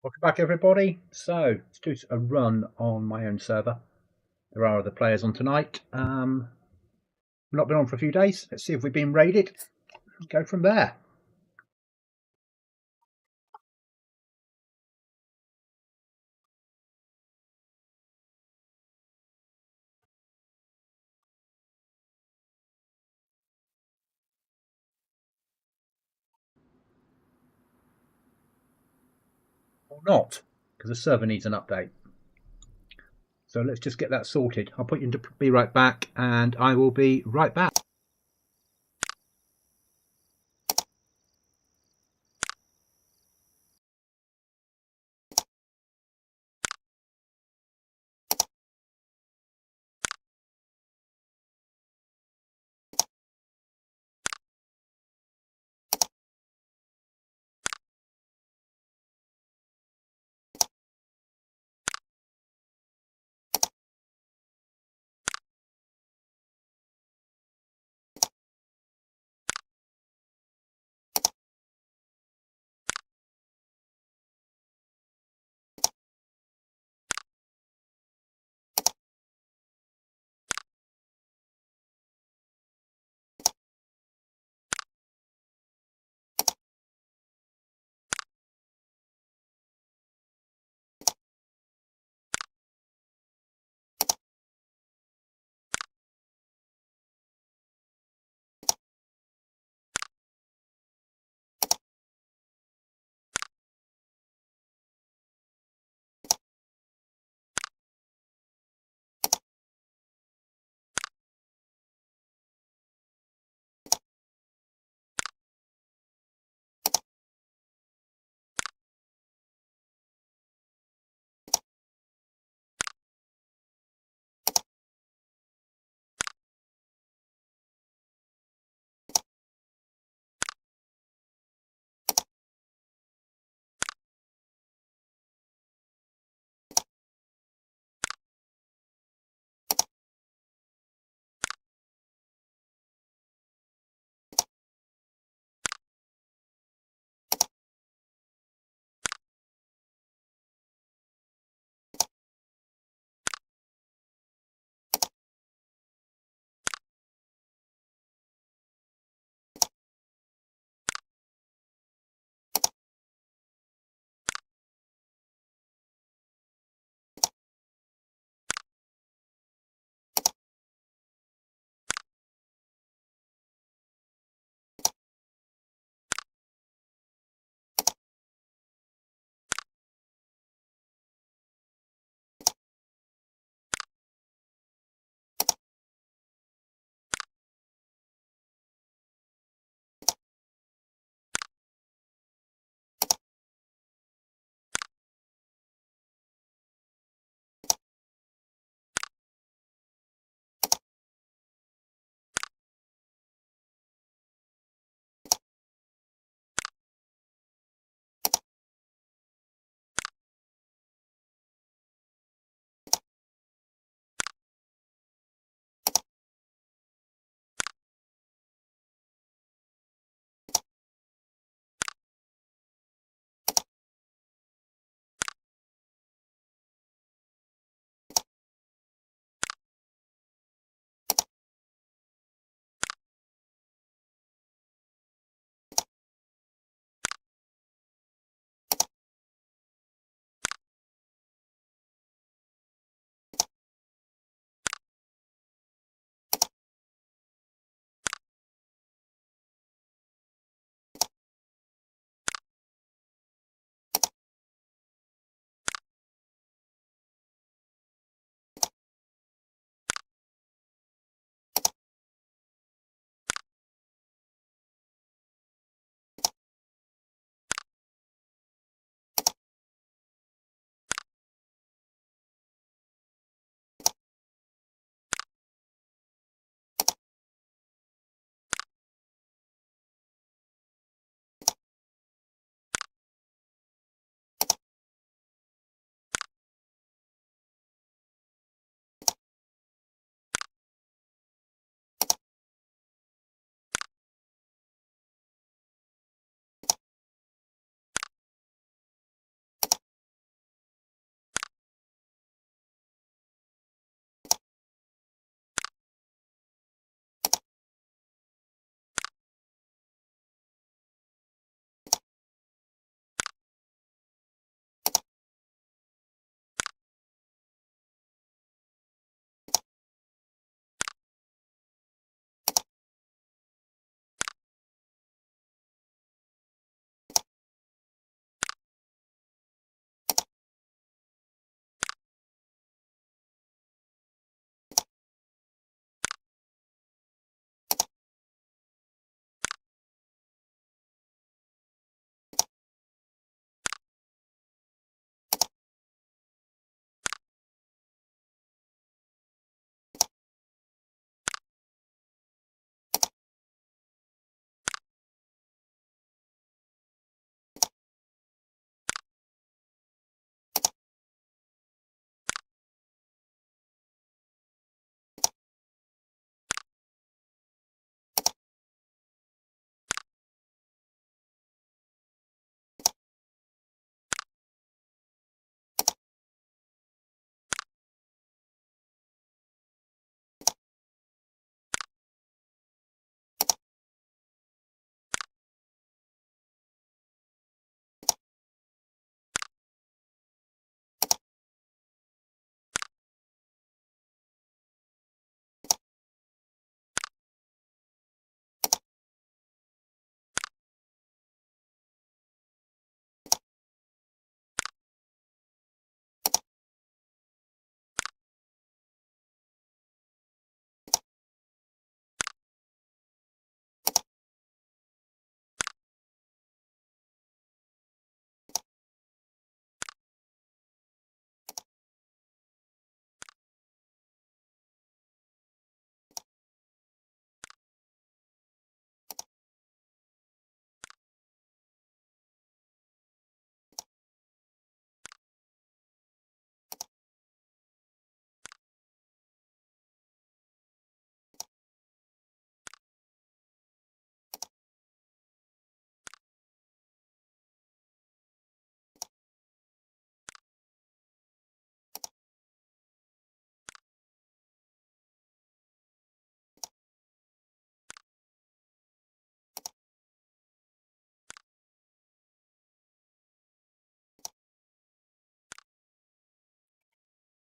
Welcome back, everybody. So let's do a run on my own server. There are other players on tonight. We've not been on for a few days. Let's see if we've been raided. Go from there. Or not, because the server needs an update. So let's just get that sorted. I'll put you into be right back, and I will be right back.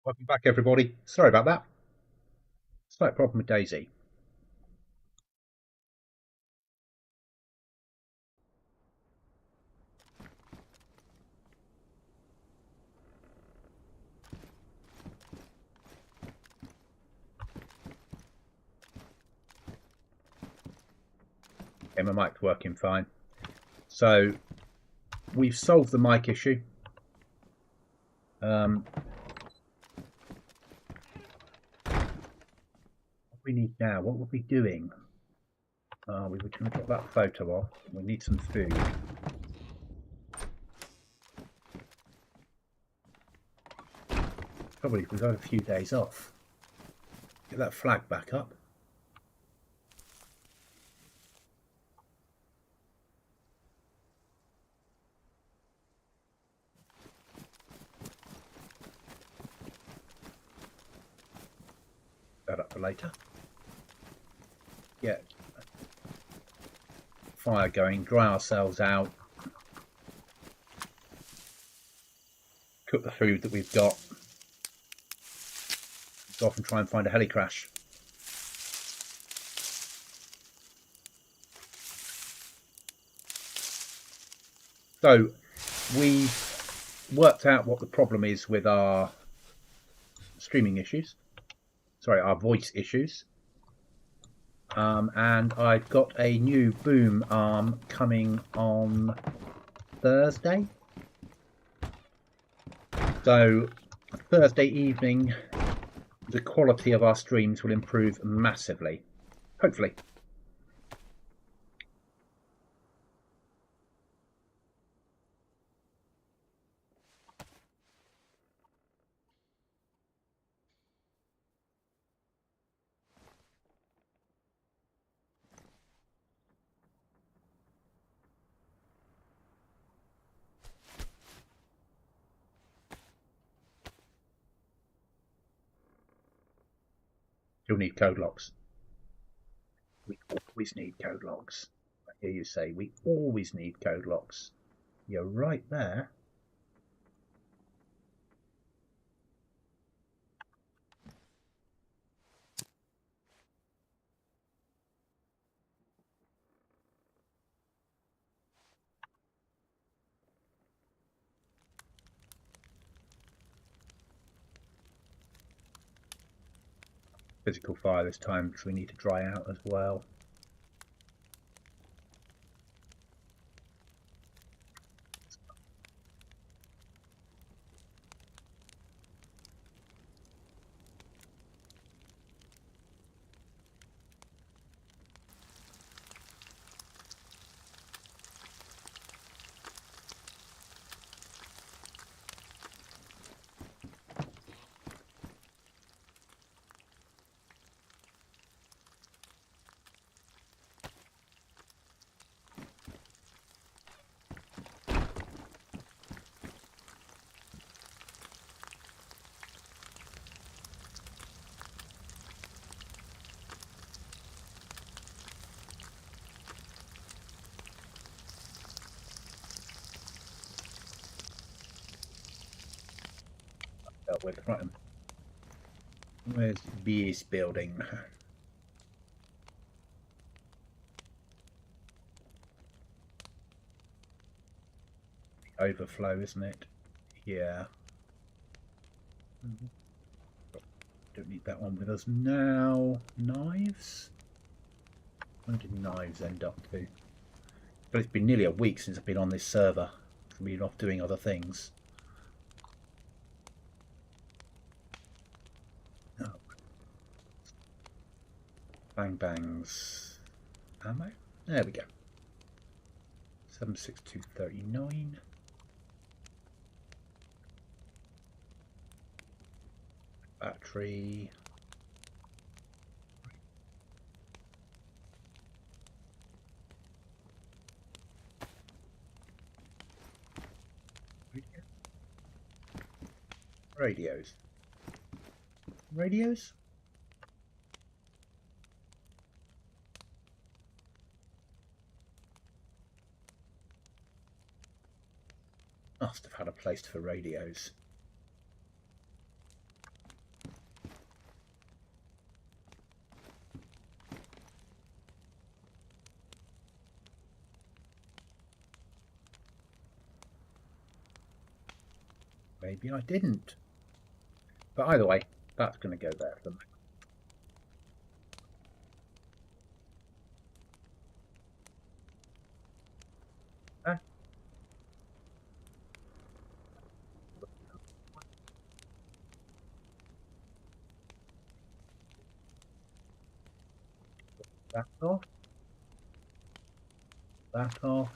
Welcome back, everybody. Sorry about that. Slight problem with DayZ. Okay, my mic's working fine. So we've solved the mic issue. What we need now, what were we doing? We were going to drop that photo off. We need some food. Probably we've had a few days off. Get that flag back up. That up for later. Get fire going, dry ourselves out, cook the food that we've got, go off and try and find a heli crash. So we've worked out what the problem is with our streaming issues. Sorry, our voice issues. And I've got a new boom arm coming on Thursday. So Thursday evening, the quality of our streams will improve massively. Hopefully. You'll need code locks. We always need code locks. I hear you say we always need code locks. You're right there. Physical fire this time, which we need to dry out as well. With right. Where's B's building? Overflow, isn't it? Yeah. Don't need that one with us now. Knives? Where did knives end up to? But it's been nearly a week since I've been on this server. I've been off doing other things. Oh. Bang bangs. Ammo? There we go. 76239. Battery. Radios. Radios? Must have had a place for radios. Maybe I didn't. But either way, that's going to go there for the moment. That off. That off.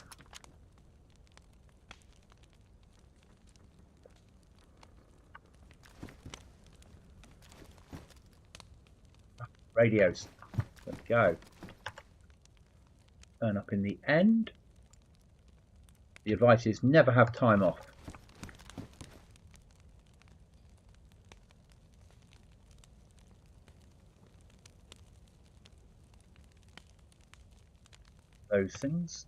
Radios. There we go. Turn up in the end. The advice is never have time off. Those things.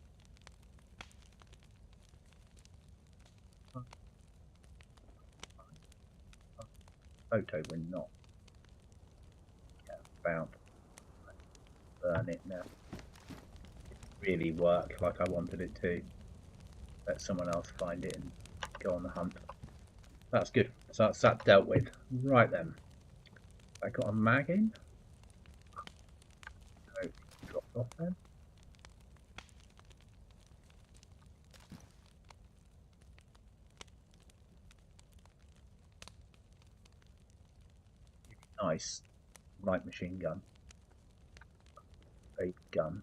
Photo we're not. Yeah, found. Burn it now. Didn't really work like I wanted it to. Let someone else find it and go on the hunt. That's good. So that's that dealt with. Right then. I got a mag in. So dropped off then. Nice light machine gun. Big gun.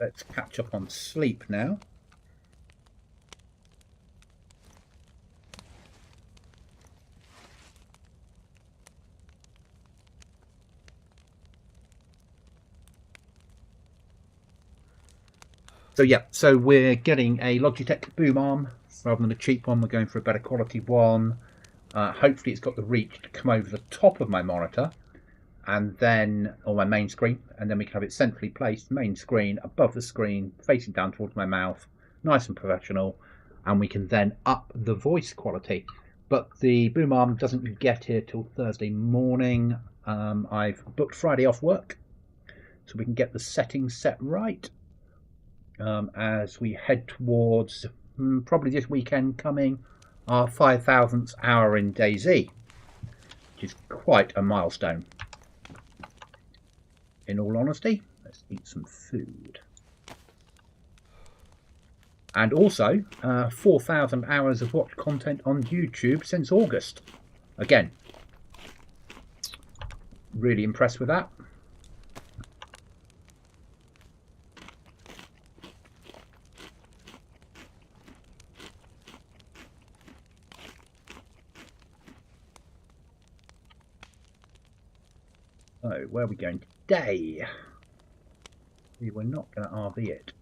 Let's catch up on sleep now. So yeah, so we're getting a Logitech boom arm rather than a cheap one. We're going for a better quality one. Hopefully it's got the reach to come over the top of my monitor and then on my main screen, and then we can have it centrally placed, main screen, above the screen, facing down towards my mouth, nice and professional, and we can then up the voice quality. But the boom arm doesn't get here till Thursday morning. I've booked Friday off work so we can get the settings set right as we head towards probably this weekend coming our 5,000th hour in DayZ, which is quite a milestone. In all honesty, let's eat some food. And also 4,000 hours of watch content on YouTube since August. Again, really impressed with that. So, where are we going today? We were not going to RV it.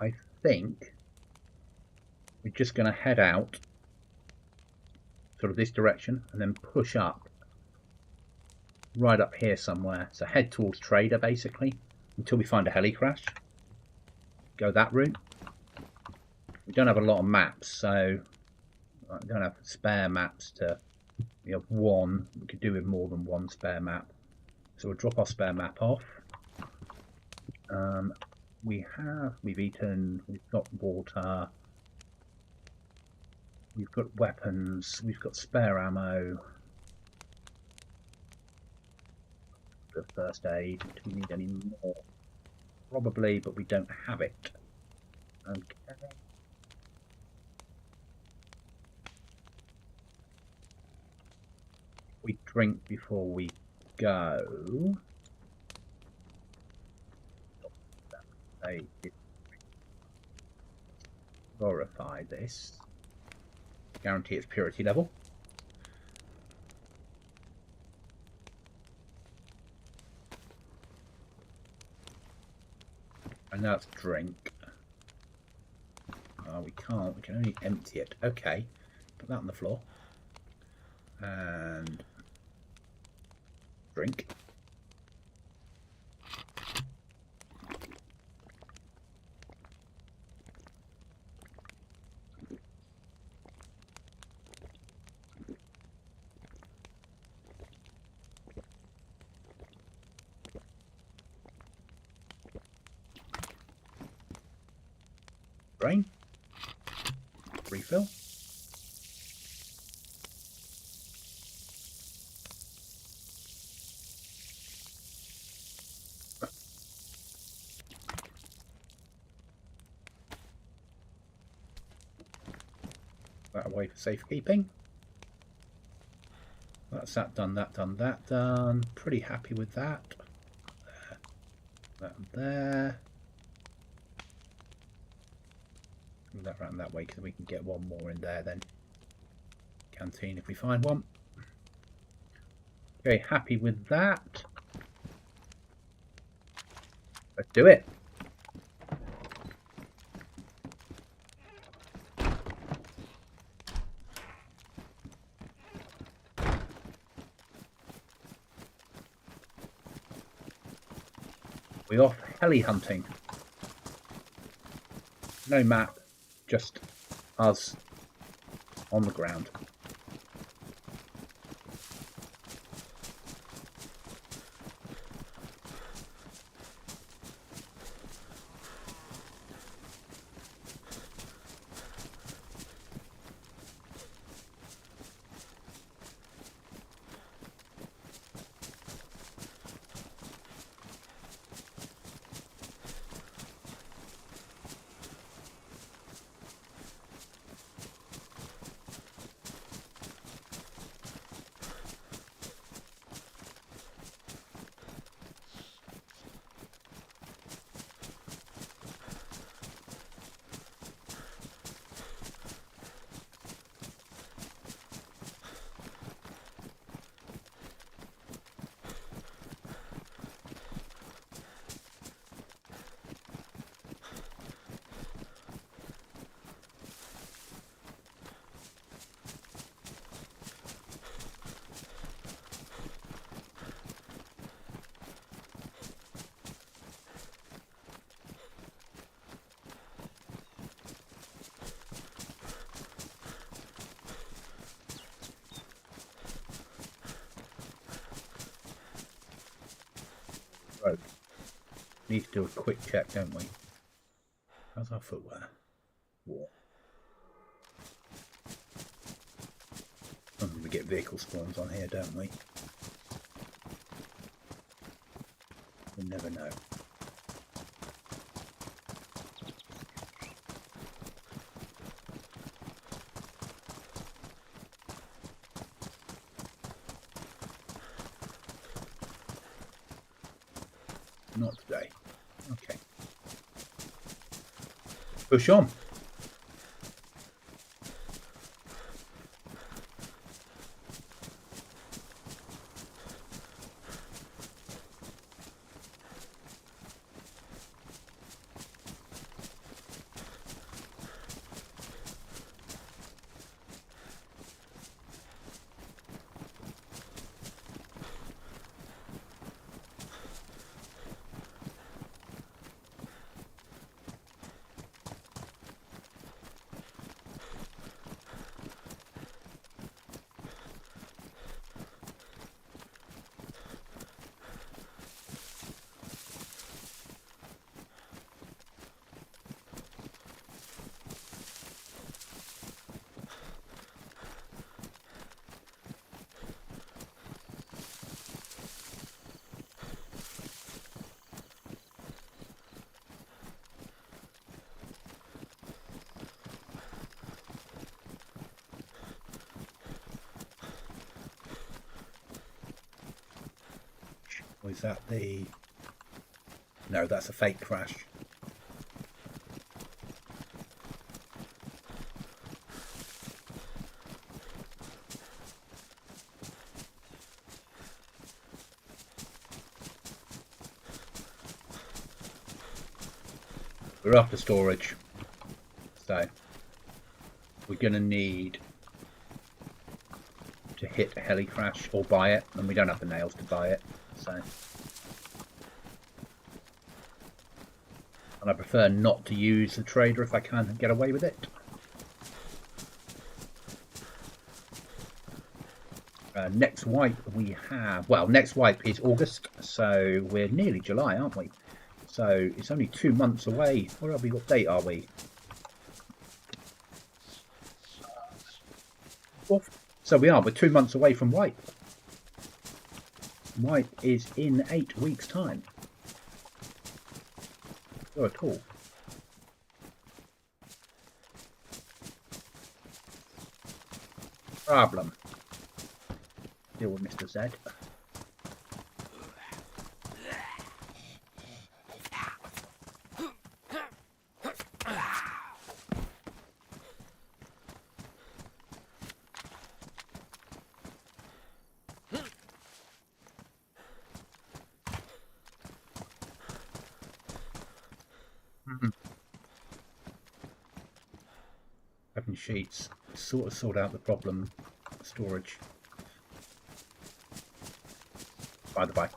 I think we're just going to head out sort of this direction and then push up right up here somewhere. So head towards Trader basically until we find a heli crash. Go that route. We don't have a lot of maps, so I don't have spare maps to. We have one. We could do with more than one spare map. So we'll drop our spare map off. We've eaten, we've got water, we've got weapons, we've got spare ammo, the first aid. Do we need any more? Probably, but we don't have it. Okay. We drink before we go. I did glorify this. Guarantee its purity level. And now it's drink. Oh, we can't. We can only empty it. Okay. Put that on the floor. And drink. Brain. Refill. That away for safekeeping. That's that done, that done, that done. Pretty happy with that. There. That and there. Move that around that way because we can get one more in there then. Canteen if we find one. Okay, happy with that. Let's do it. We're off heli hunting. No map, just us on the ground. Right. Need to do a quick check, don't we? How's our footwear? What? We get vehicle spawns on here, don't we? We never know. Not today. Okay. Push on. Or is that the... No, that's a fake crash. we're after storage, so we're going to need to hit a heli crash or buy it, and we don't have the nails to buy it, so. And I prefer not to use the trader if I can get away with it. Next wipe we have, well, next wipe is August, so we're nearly July, aren't we? So it's only 2 months away. Where are we? What date are we? 4th. So we're 2 months away from wipe. Wipe is in 8 weeks' time. Oh, cool. Problem. Deal with Mr. Z. Having sheets sort out the problem. Storage. By the by.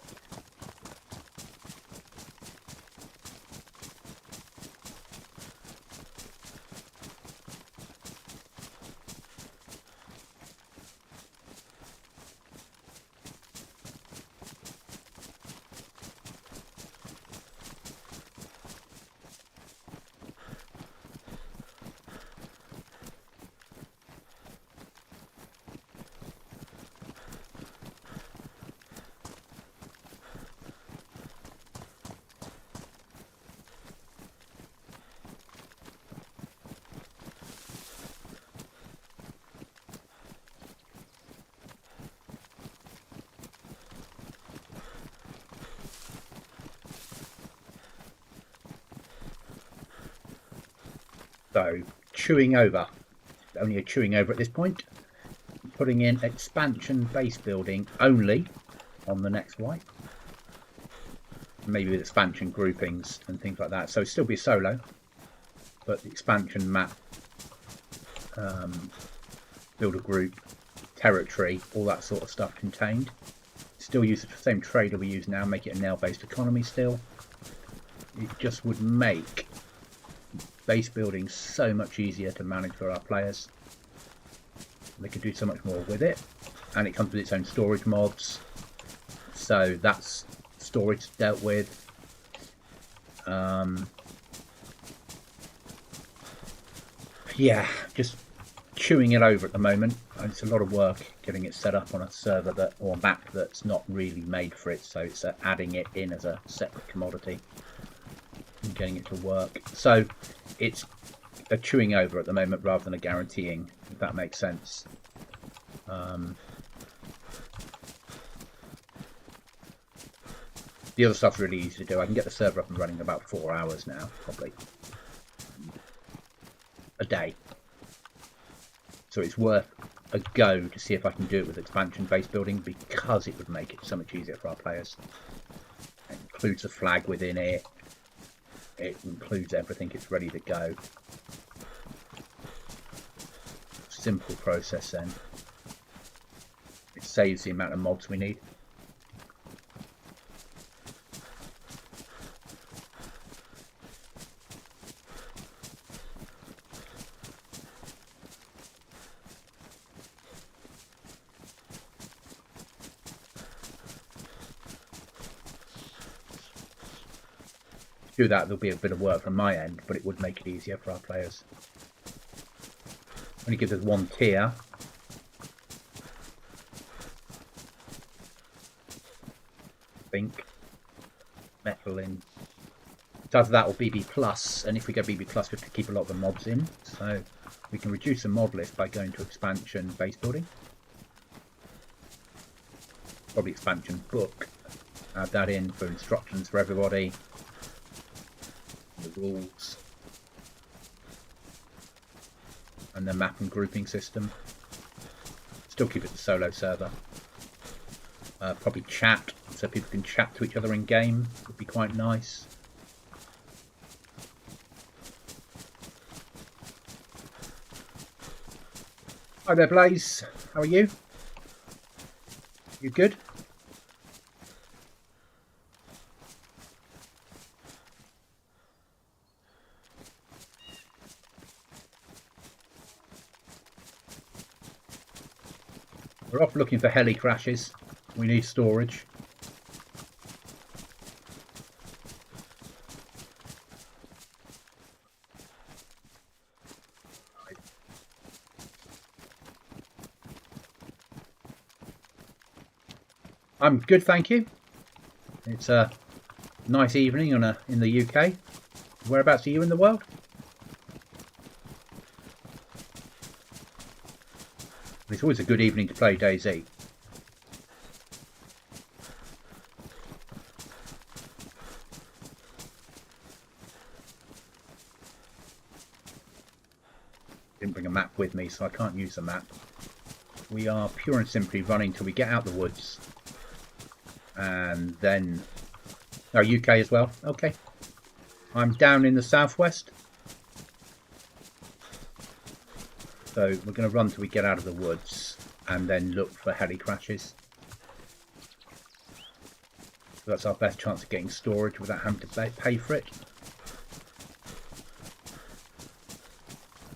So, chewing over, only a chewing over at this point, putting in expansion base building only on the next wipe, maybe with expansion groupings and things like that, so still be solo, but the expansion map, build a group, territory, all that sort of stuff contained. Still use the same trader we use now, make it a nail based economy still. It just would make base building so much easier to manage for our players. They could do so much more with it, and it comes with its own storage mods, so that's storage dealt with. Yeah, just chewing it over at the moment. It's a lot of work getting it set up on a server that, or a map that's not really made for it, so it's adding it in as a separate commodity and getting it to work. So it's a chewing over at the moment rather than a guaranteeing, if that makes sense. The other stuff's really easy to do. I can get the server up and running in about 4 hours now, probably a day. So it's worth a go to see if I can do it with expansion base building, because it would make it so much easier for our players. It includes a flag within it. It includes everything. It's ready to go. Simple process then. It saves the amount of mods we need. Do that, there'll be a bit of work from my end, but it would make it easier for our players. Only gives us one tier. I think. Metal in. So either that or BB plus, and if we go BB plus we have to keep a lot of the mods in. So we can reduce the mod list by going to expansion base building. Probably expansion book. Add that in for instructions for everybody. The rules and the map and grouping system. Still keep it the solo server. Probably chat, so people can chat to each other in game, would be quite nice. Hi there, Blaze. How are you? You good? We're off looking for heli crashes. We need storage. I'm good, thank you. It's a nice evening in the UK. Whereabouts are you in the world? It's always a good evening to play DayZ. Didn't bring a map with me, so I can't use the map. We are pure and simply running till we get out the woods. And then... Oh, UK as well? Okay. I'm down in the southwest. So we're going to run till we get out of the woods and then look for heli crashes. So that's our best chance of getting storage without having to pay for it.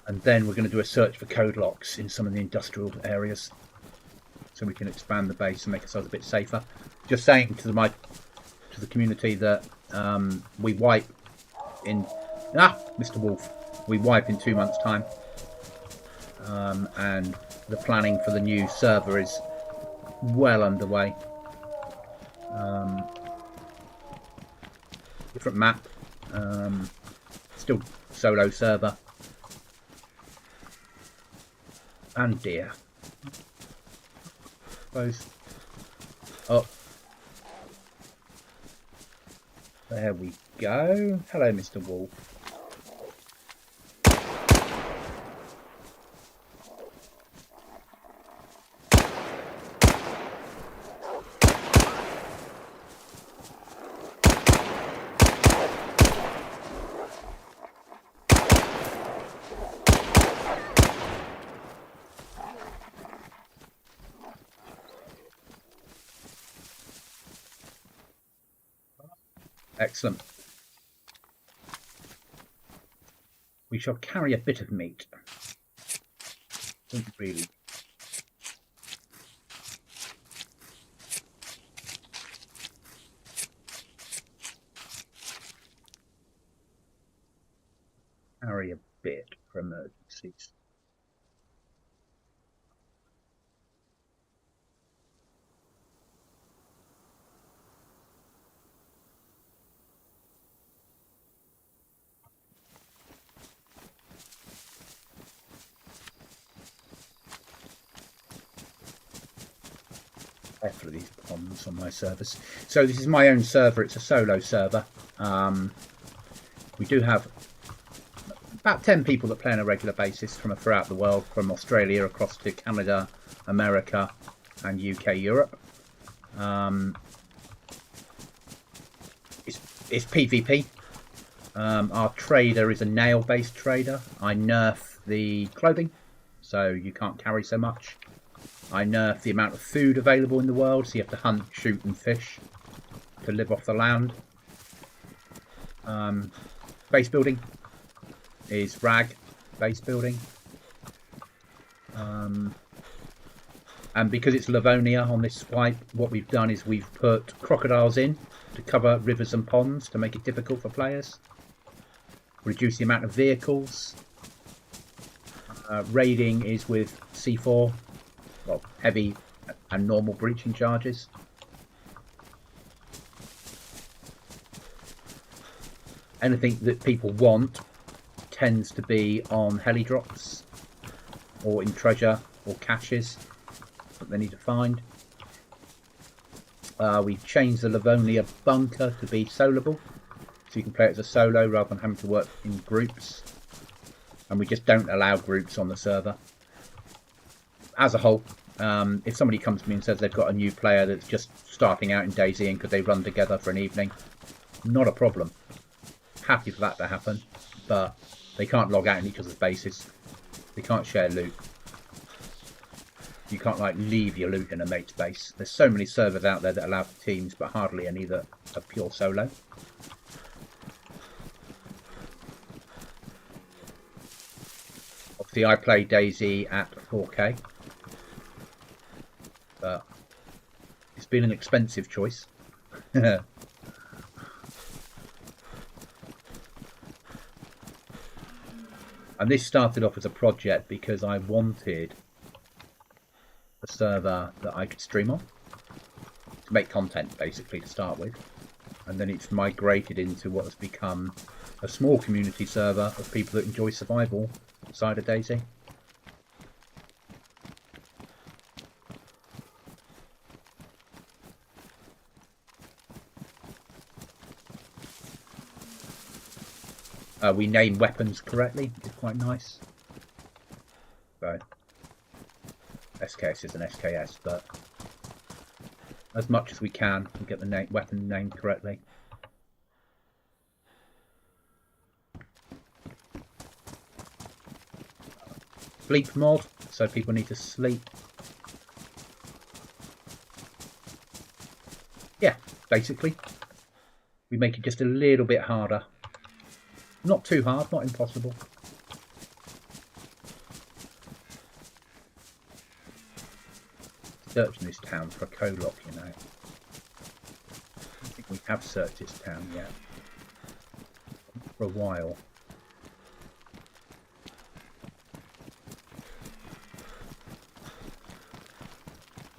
And then we're going to do a search for code locks in some of the industrial areas, so we can expand the base and make ourselves a bit safer. Just saying to the community that we wipe in Mr. Wolf. We wipe in 2 months' time, and the planning for the new server is well underway. Different map, still solo server. And deer. Suppose. Oh. There we go. Hello, Mr. Wolf. Excellent. We shall carry a bit of meat. Don't really. Carry a bit for emergencies. For these ponds on my servers. So this is my own server. It's a solo server. We do have about 10 people that play on a regular basis from throughout the world, from Australia across to Canada, America and UK, Europe. It's PvP. Our trader is a nail based trader. I nerf the clothing, so you can't carry so much. I nerf the amount of food available in the world, so you have to hunt, shoot and fish to live off the land. Base building is rag base building. And because it's Livonia on this swipe, what we've done is we've put crocodiles in to cover rivers and ponds to make it difficult for players. Reduce the amount of vehicles. Raiding is with C4. Well, heavy and normal breaching charges. Anything that people want tends to be on heli drops or in treasure or caches that they need to find. We've changed the Livonia bunker to be soloable, so you can play it as a solo rather than having to work in groups. And we just don't allow groups on the server. As a whole, if somebody comes to me and says they've got a new player that's just starting out in DayZ and could they run together for an evening, not a problem. Happy for that to happen, but they can't log out in each other's bases. They can't share loot. you can't like leave your loot in a mate's base. There's so many servers out there that allow for teams, but hardly any that are pure solo. Obviously, I play DayZ at 4K, but it's been an expensive choice. And this started off as a project because I wanted a server that I could stream on to make content, basically, to start with. And then it's migrated into what has become a small community server of people that enjoy survival side of DayZ. We name weapons correctly, which is quite nice. So, SKS is an SKS, but as much as we can, we get the weapon named correctly. Sleep mod, so people need to sleep. Yeah, basically. We make it just a little bit harder. Not too hard, not impossible. Searching this town for a co-lock, you know. I don't think we have searched this town yet. For a while.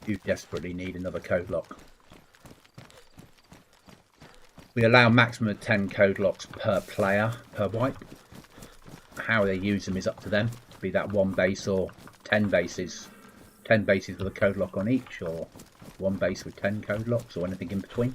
You desperately need another code lock. We allow maximum of 10 code locks per player, per wipe. How they use them is up to them. Be that one base or 10 bases. 10 bases with a code lock on each, or one base with 10 code locks, or anything in between.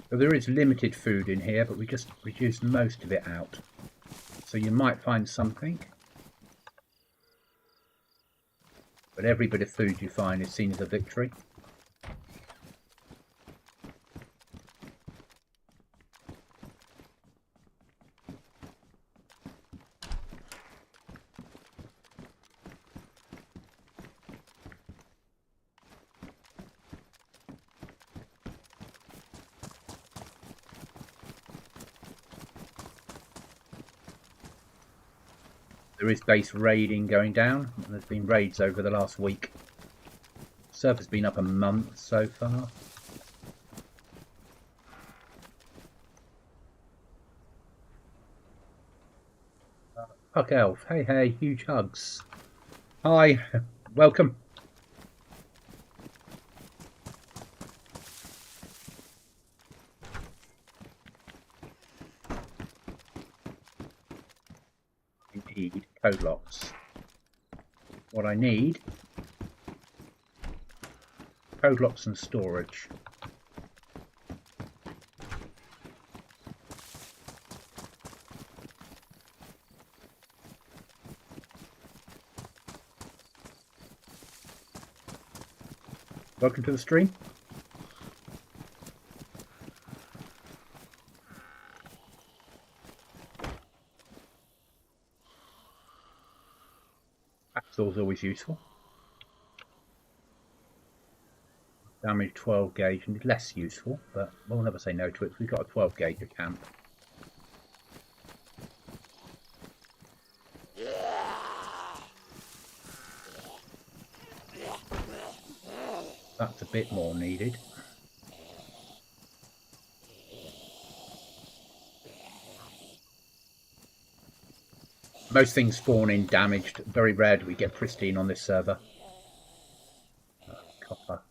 So there is limited food in here, but we just reduced most of it out. So you might find something, but every bit of food you find is seen as a victory. There is base raiding going down. There's been raids over the last week. Server's been up a month so far. Hug Elf, hey hey, huge hugs. Hi, welcome. Need code locks. What I need, code locks and storage. Welcome to the stream. Axle's always useful. Damage 12 gauge and less useful, but we'll never say no to it. We've got a 12 gauge at camp. That's a bit more needed. Most things spawn in damaged. Very rare do we get pristine on this server. Copper.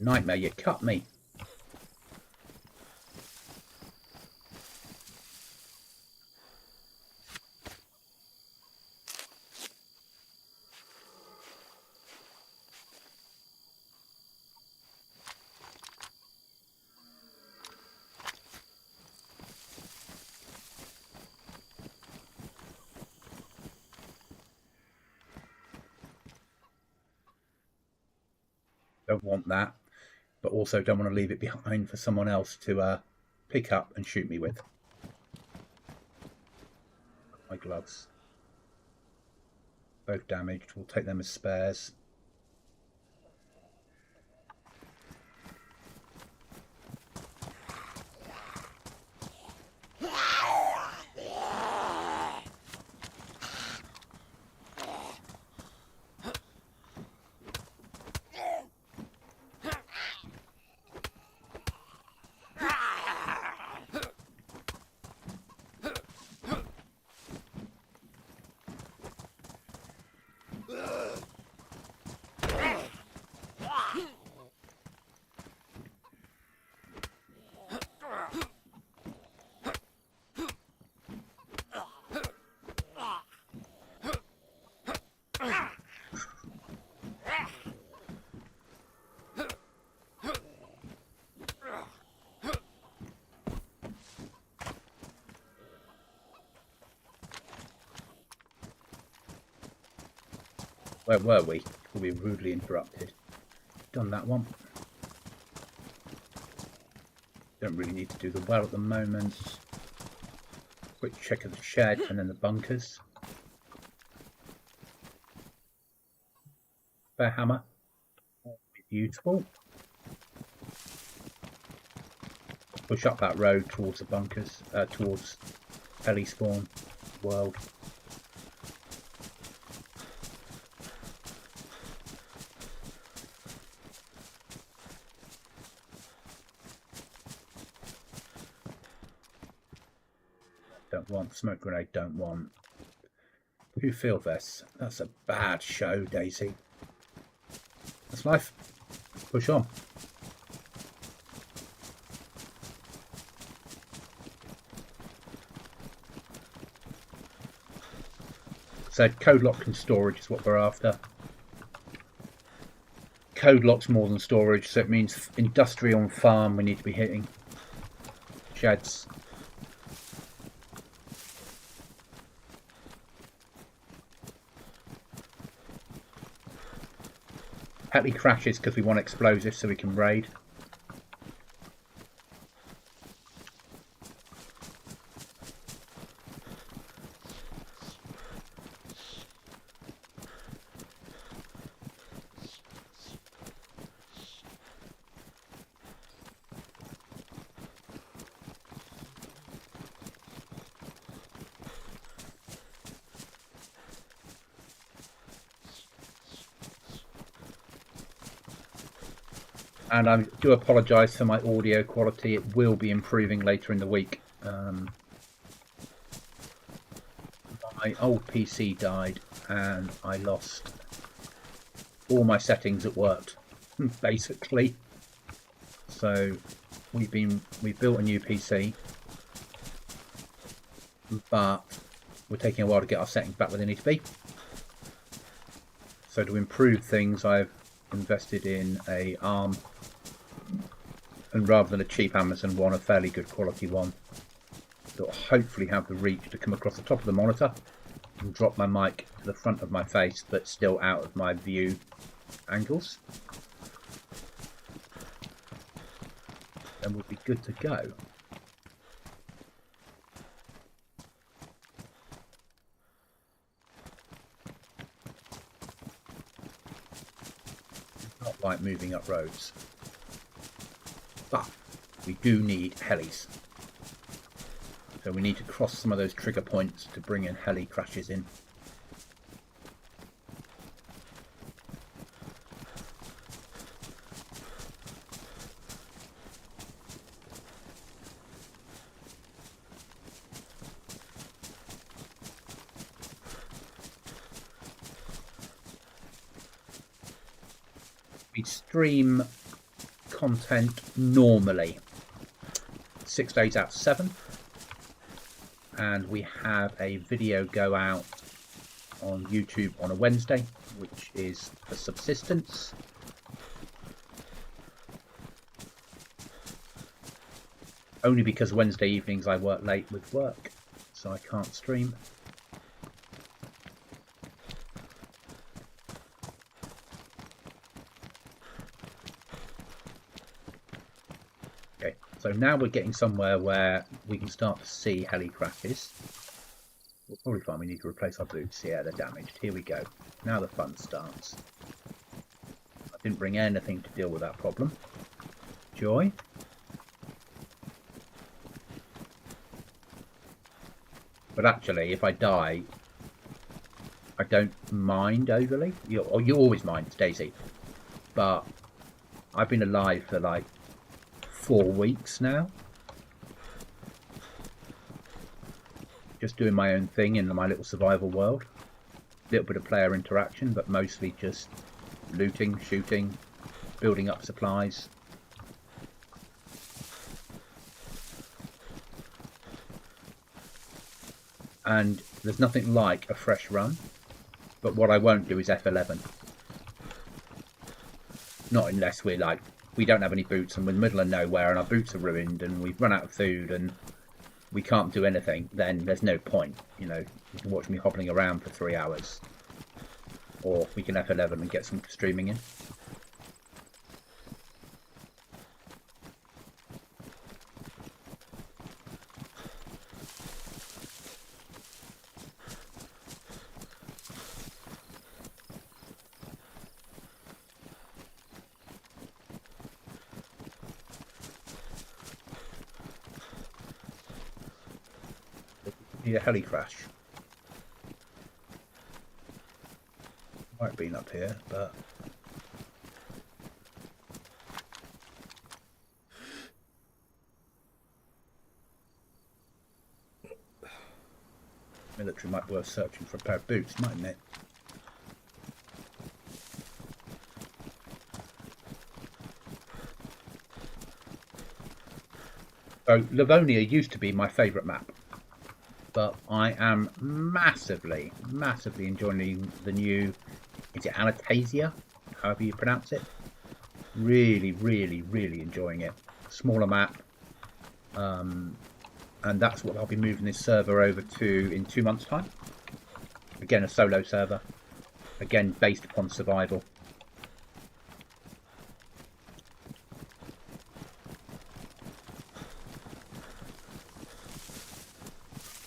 Nightmare, you cut me. Don't want that, but also don't want to leave it behind for someone else to pick up and shoot me with. My gloves. Both damaged. We'll take them as spares. Where were we? We were rudely interrupted. Done that one. Don't really need to do the well at the moment. Quick check of the shed and then the bunkers. Spare hammer. Beautiful. Push up that road towards the bunkers, towards Ellie spawn world. Don't want smoke grenade, don't want. Who feel this? That's a bad show, DayZ. That's life. Push on. So code lock and storage is what we're after. Code lock's more than storage, so it means industrial and farm we need to be hitting. Sheds. Heli crashes because we want explosives so we can raid. And I do apologise for my audio quality. It will be improving later in the week. My old PC died and I lost all my settings that worked, basically. So we've built a new PC, but we're taking a while to get our settings back where they need to be. So to improve things, I've invested in a ARM, and rather than a cheap Amazon one, a fairly good quality one that will hopefully have the reach to come across the top of the monitor and drop my mic to the front of my face but still out of my view angles. Then we'll be good to go. Not like moving up roads. But we do need helis. So we need to cross some of those trigger points to bring in heli crashes in. We stream content normally 6 days out of 7, and we have a video go out on YouTube on a Wednesday, which is for subsistence. Only because Wednesday evenings I work late with work, so I can't stream. Okay, so now we're getting somewhere where we can start to see helicrackers. We'll probably find we need to replace our boots. Yeah, they're damaged. Here we go. Now the fun starts. I didn't bring anything to deal with that problem. Joy. But actually, if I die, I don't mind overly. You always mind, it's DayZ. But I've been alive for like 4 weeks now. Just doing my own thing in my little survival world. A little bit of player interaction, but mostly just looting, shooting, building up supplies. And there's nothing like a fresh run, but what I won't do is F11. Not unless we're like, we don't have any boots and we're in the middle of nowhere and our boots are ruined and we've run out of food and we can't do anything, then there's no point. You know, you can watch me hobbling around for 3 hours. Or we can F11 and get some streaming in. Need a heli crash. Might have been up here, but military might be worth searching for a pair of boots, mightn't it? So Livonia used to be my favourite map. But I am massively enjoying the new, is it Anastasia? However you pronounce it. Really enjoying it. Smaller map. And that's what I'll be moving this server over to in 2 months' time. Again, a solo server. Again, based upon survival.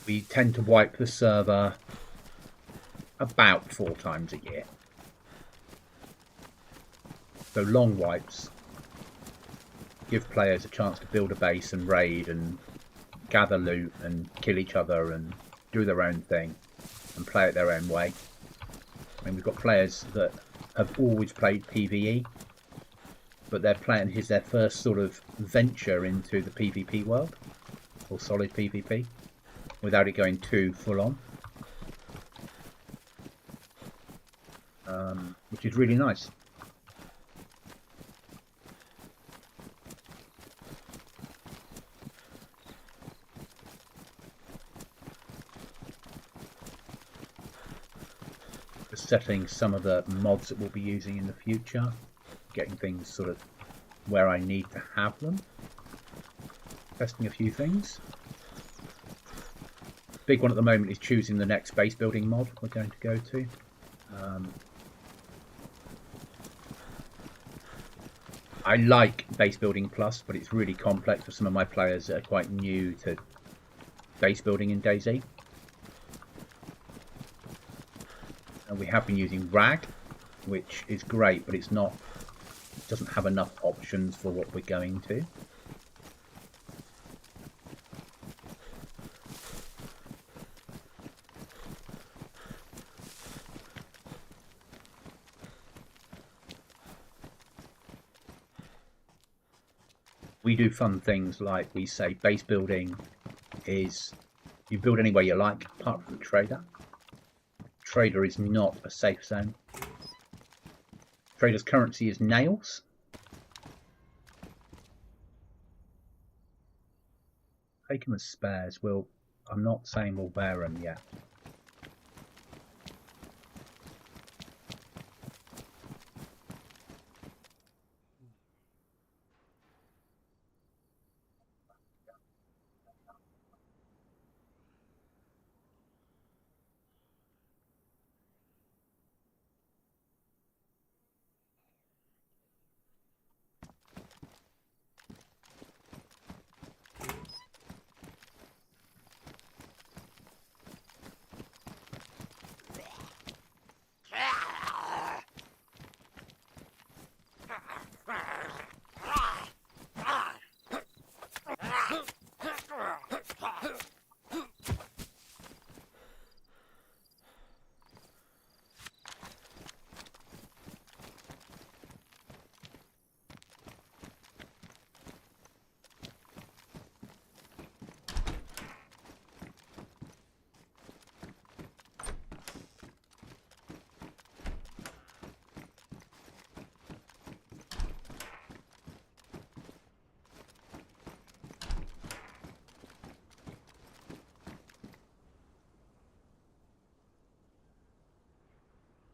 We tend to wipe the server about 4 times a year. So long wipes give players a chance to build a base and raid and gather loot and kill each other and do their own thing and play it their own way. I mean, we've got players that have always played PvE, but they're playing, here's their first sort of venture into the PvP world, or solid PvP. Without it going too full on, which is really nice. Just setting some of the mods that we'll be using in the future, getting things sort of where I need to have them, testing a few things. Big one at the moment is choosing the next base building mod we're going to go to. I like base building plus, but it's really complex for some of my players that are quite new to base building in DayZ. And we have been using RAG, which is great, but it's not, it doesn't have enough options for what we're going to. We do fun things like we say base building is you build anywhere you like apart from the trader. Trader is not a safe zone. Trader's currency is nails. take them as spares. I'm not saying we'll wear them yet.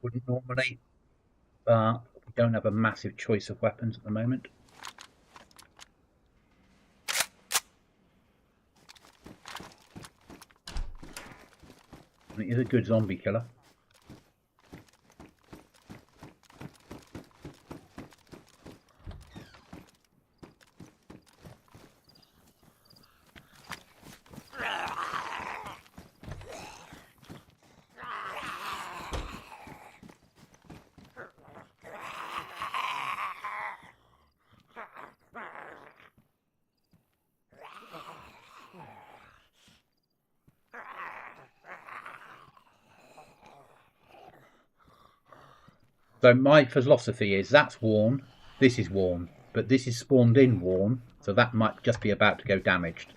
Wouldn't normally, but we don't have a massive choice of weapons at the moment. And it is a good zombie killer. So my philosophy is that's worn, this is worn, but this is spawned in worn, so that might just be about to go damaged.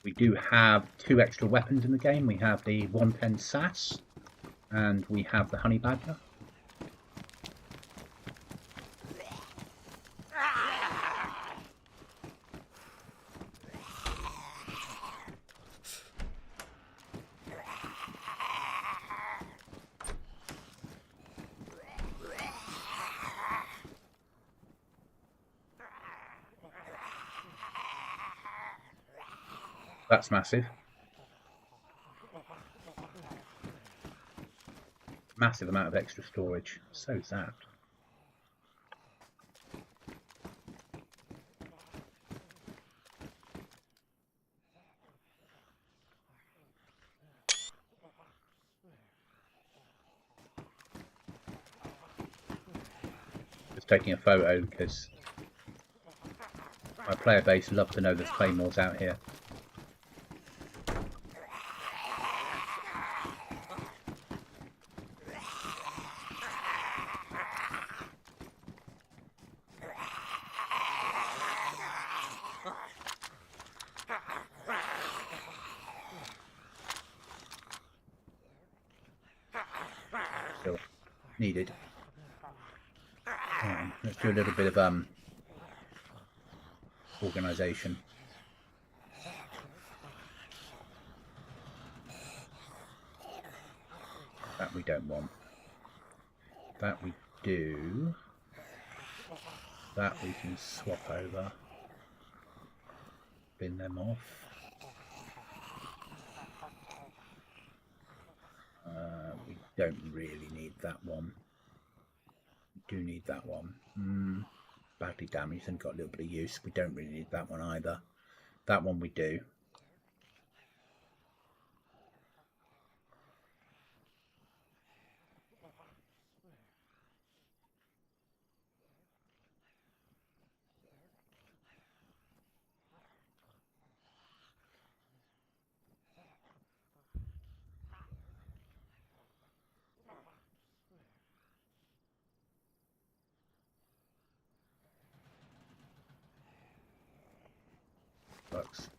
We do have 2 extra weapons in the game. We have the 110 Sass and we have the Honey Badger. That's massive. Massive amount of extra storage. So is that. Just taking a photo because my player base love to know there's claymores out here. Still needed. Let's do a little bit of organisation. That we don't want. That we do. That we can swap over. Bin them off. We don't really need that one. We do need that one. Badly damaged and got a little bit of use. We don't really need that one either. That one we do. Works.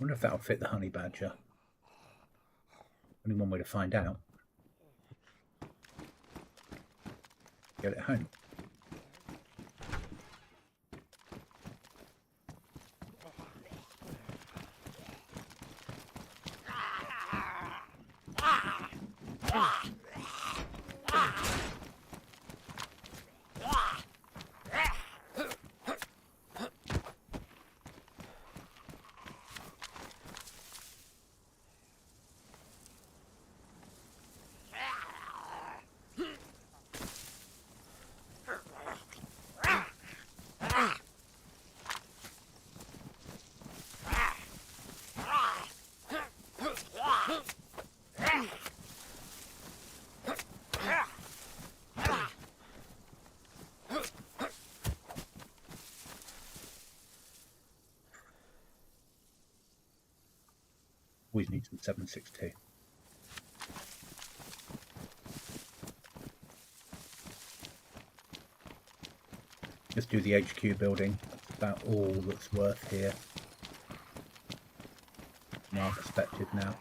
Wonder if that'll fit the honey badger. Only one way to find out. Get it home. Always need some 762. Just do the HQ building. That's about all that's worth here from our perspective now.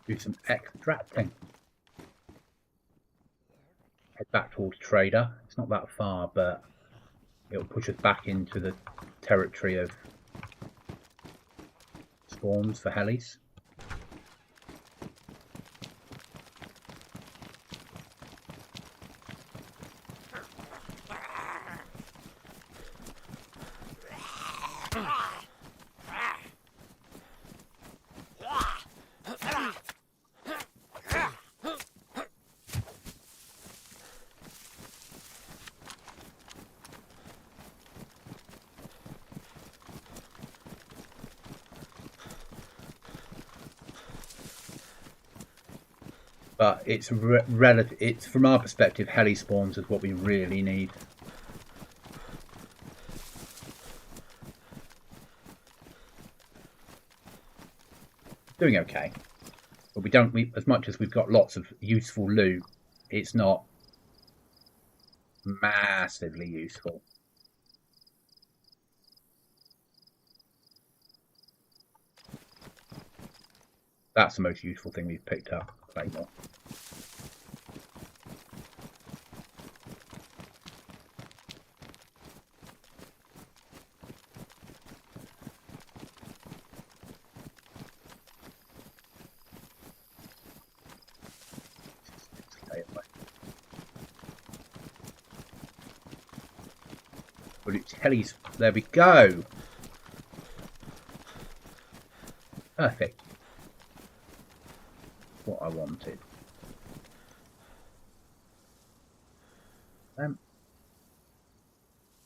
Do some extracting. Head back towards Trader. It's not that far, but it'll push us back into the territory of spawns for helis. But it's relative. It's from our perspective, heli spawns is what we really need. Doing okay, but we don't. As much as we've got lots of useful loot, it's not massively useful. That's the most useful thing we've picked up. Claymore. But it's helis. There we go. Perfect. What I wanted.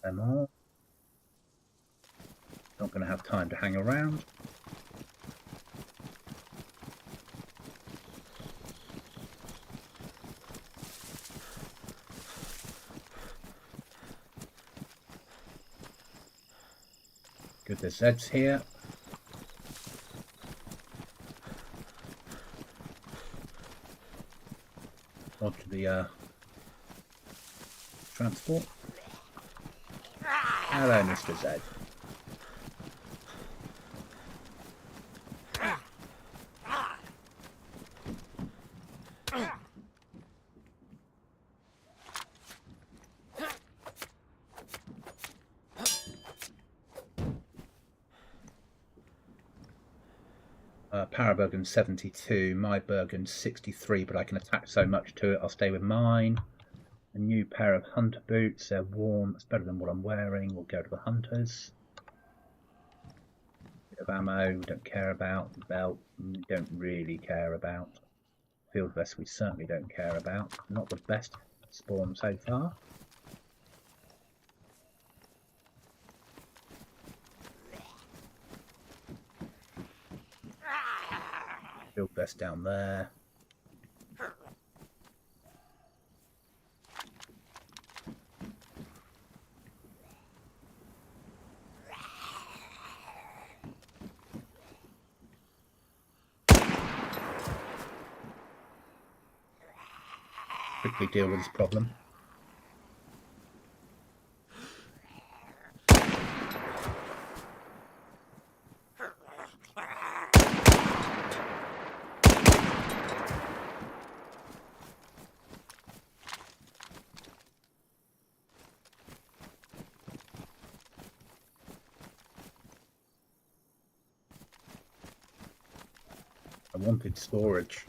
Them all. Not going to have time to hang around. Good, there's Zeds here. Onto the transport. Hello, Mr. Z. Parabergen's 72, my Bergen's 63, but I can attach so much to it, I'll stay with mine. A new pair of hunter boots, they're warm, it's better than what I'm wearing, we'll go to the hunters. Bit of ammo, don't care about. Belt, don't really care about. Field vest, we certainly don't care about. Not the best spawn so far. Field vest down there. Quickly deal with this problem. I wanted storage.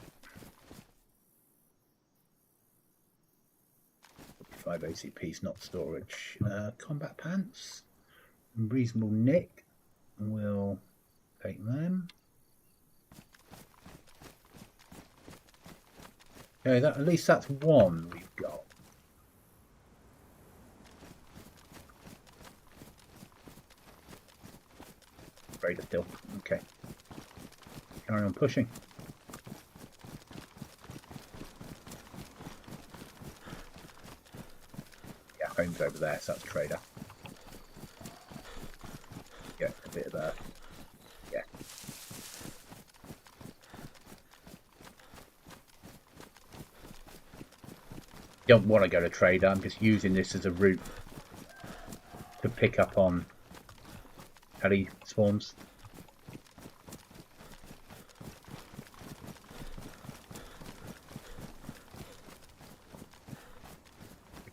5 ACPs, not storage. Combat pants, reasonable nick. We'll take them. Okay, at least that's one we've got. Raider still. Okay. Carry on pushing. Yeah, home's over there, so that's trader. Get a bit of a... yeah. Don't want to go to trader, I'm just using this as a route to pick up on heli swarms.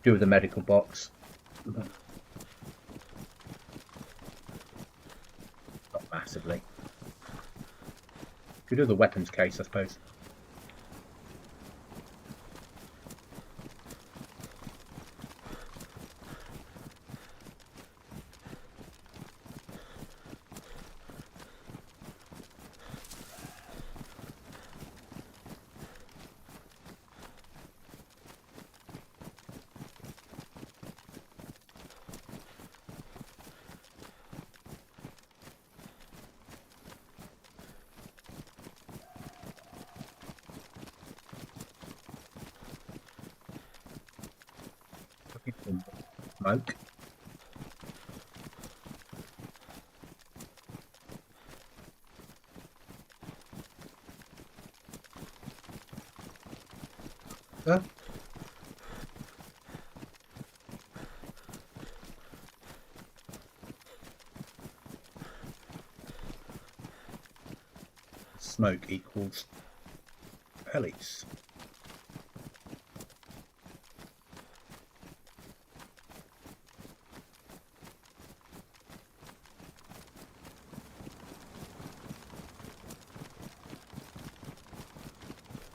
Do with the medical box. Not massively. Could do the weapons case, I suppose. Smoke. Smoke equals helis.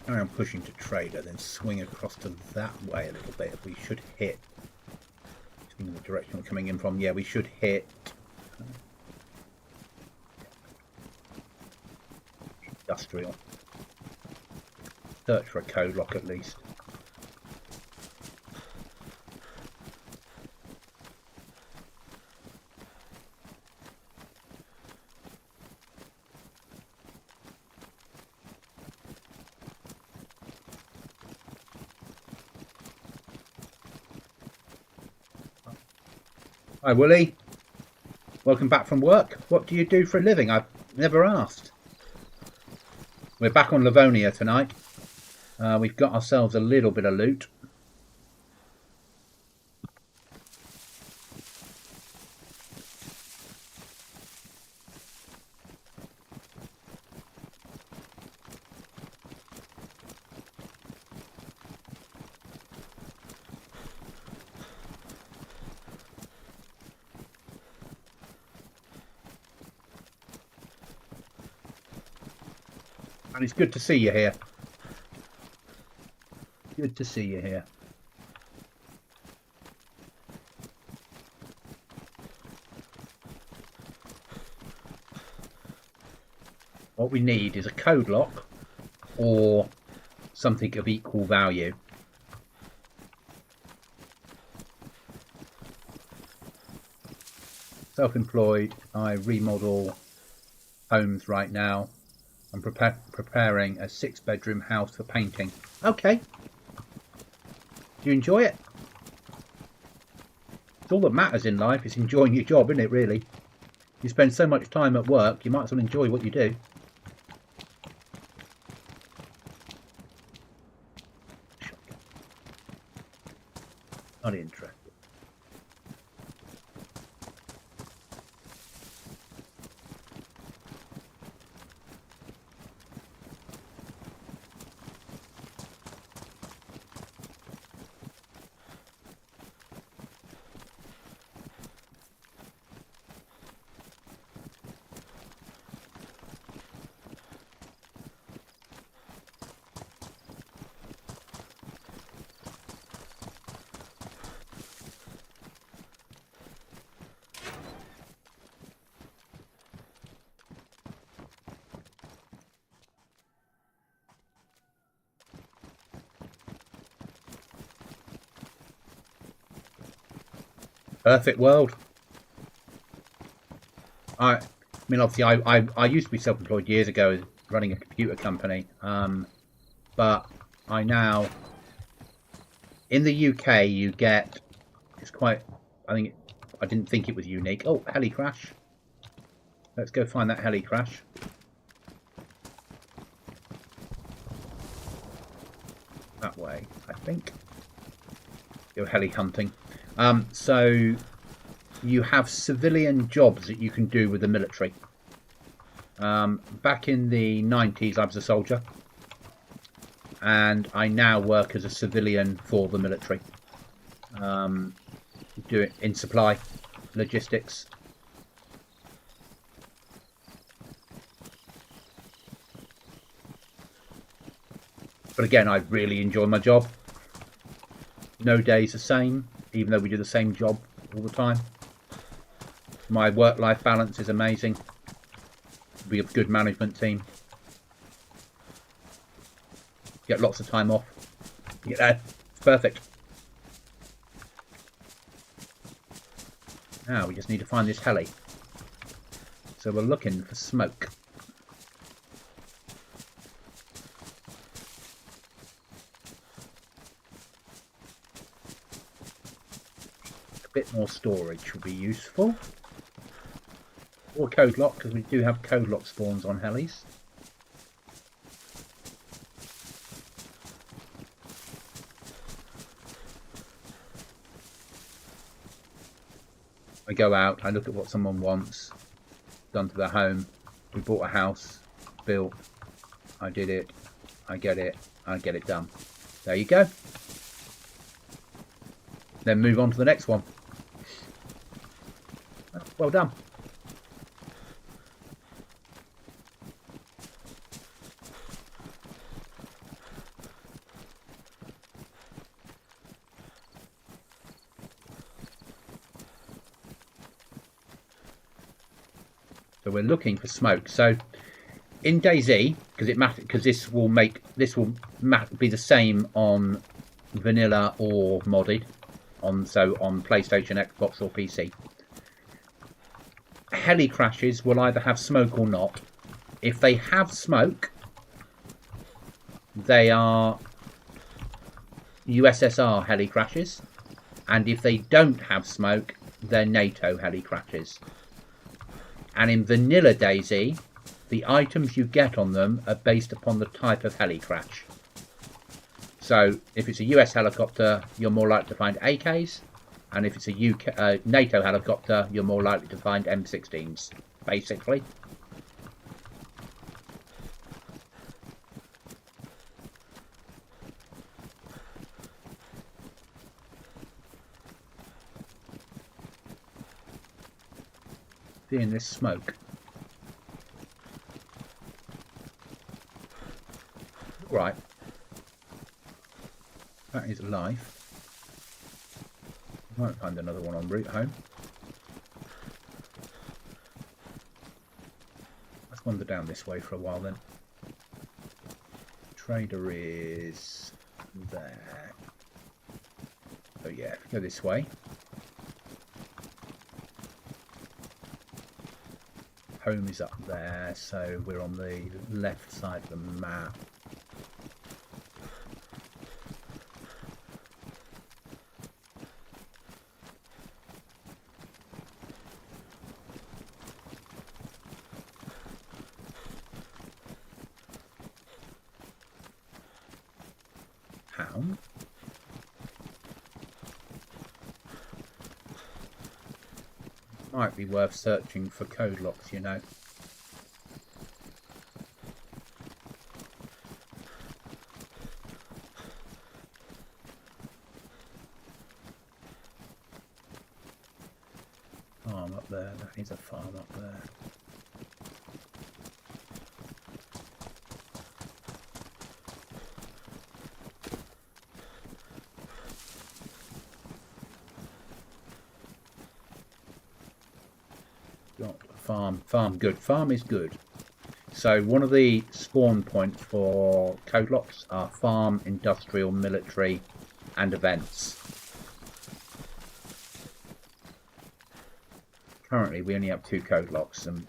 Carry on pushing to trader, then swing across to that way a little bit. We should hit. In the direction we're coming in from, yeah, we should hit. Industrial. Search for a code lock at least. Hi Willie, welcome back from work. What do you do for a living? I've never asked. We're back on Livonia tonight. We've got ourselves a little bit of loot. And it's good to see you here. Good to see you here. what we need is a code lock or something of equal value. Self-employed, I remodel homes right now. I'm preparing a 6-bedroom house for painting. Okay. Do you enjoy it? It's all that matters in life is enjoying your job, isn't it, really? You spend so much time at work, you might as well enjoy what you do. Not interested. Perfect world. I mean, obviously, I used to be self-employed years ago, running a computer company. But I now, in the UK, you get, it's quite, I didn't think it was unique. Oh, heli crash. Let's go find that heli crash. That way, I think. Go heli hunting. So you have civilian jobs that you can do with the military. Back in the 90s, I was a soldier, and I now work as a civilian for the military. Do it in supply, logistics. But again, I really enjoy my job. No day's the same, even though we do the same job all the time. My work-life balance is amazing. We have a good management team. Get lots of time off. Yeah, it's perfect. Now we just need to find this heli. So we're looking for smoke. A bit more storage would be useful. Or code lock, because we do have code lock spawns on helis. I go out, I look at what someone wants done to their home. We bought a house, built, I did it, I get it done. There you go. Then move on to the next one. Well done. So we're looking for smoke. So in DayZ, because this will be the same on vanilla or modded, on PlayStation, Xbox, or PC. Heli crashes will either have smoke or not. If they have smoke, they are USSR heli crashes, and if they don't have smoke, they're NATO heli crashes. And in vanilla DayZ, the items you get on them are based upon the type of heli crash. So if it's a US helicopter, you're more likely to find AKs, and if it's a NATO helicopter, you're more likely to find M16s, basically. Seeing this smoke. Right. That is life. Might find another one en route home. That's Let's wander down this way for a while then. Trader is there. Oh yeah, go this way. Home is up there, so we're on the left side of the map. Hound. Might be worth searching for code locks, you know. Farm up there, there is a farm up there. Farm good. Farm is good. So one of the spawn points for code locks are farm, industrial, military and events. Currently we only have 2 code locks and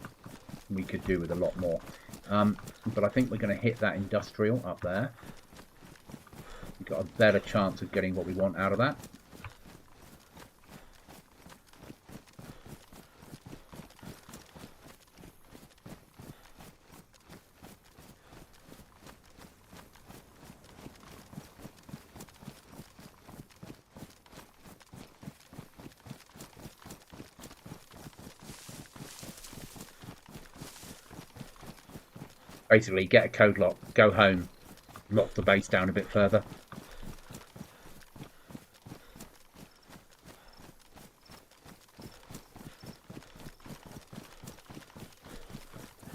we could do with a lot more. But I think we're going to hit that industrial up there. We've got a better chance of getting what we want out of that. Basically, get a code lock, go home, lock the base down a bit further.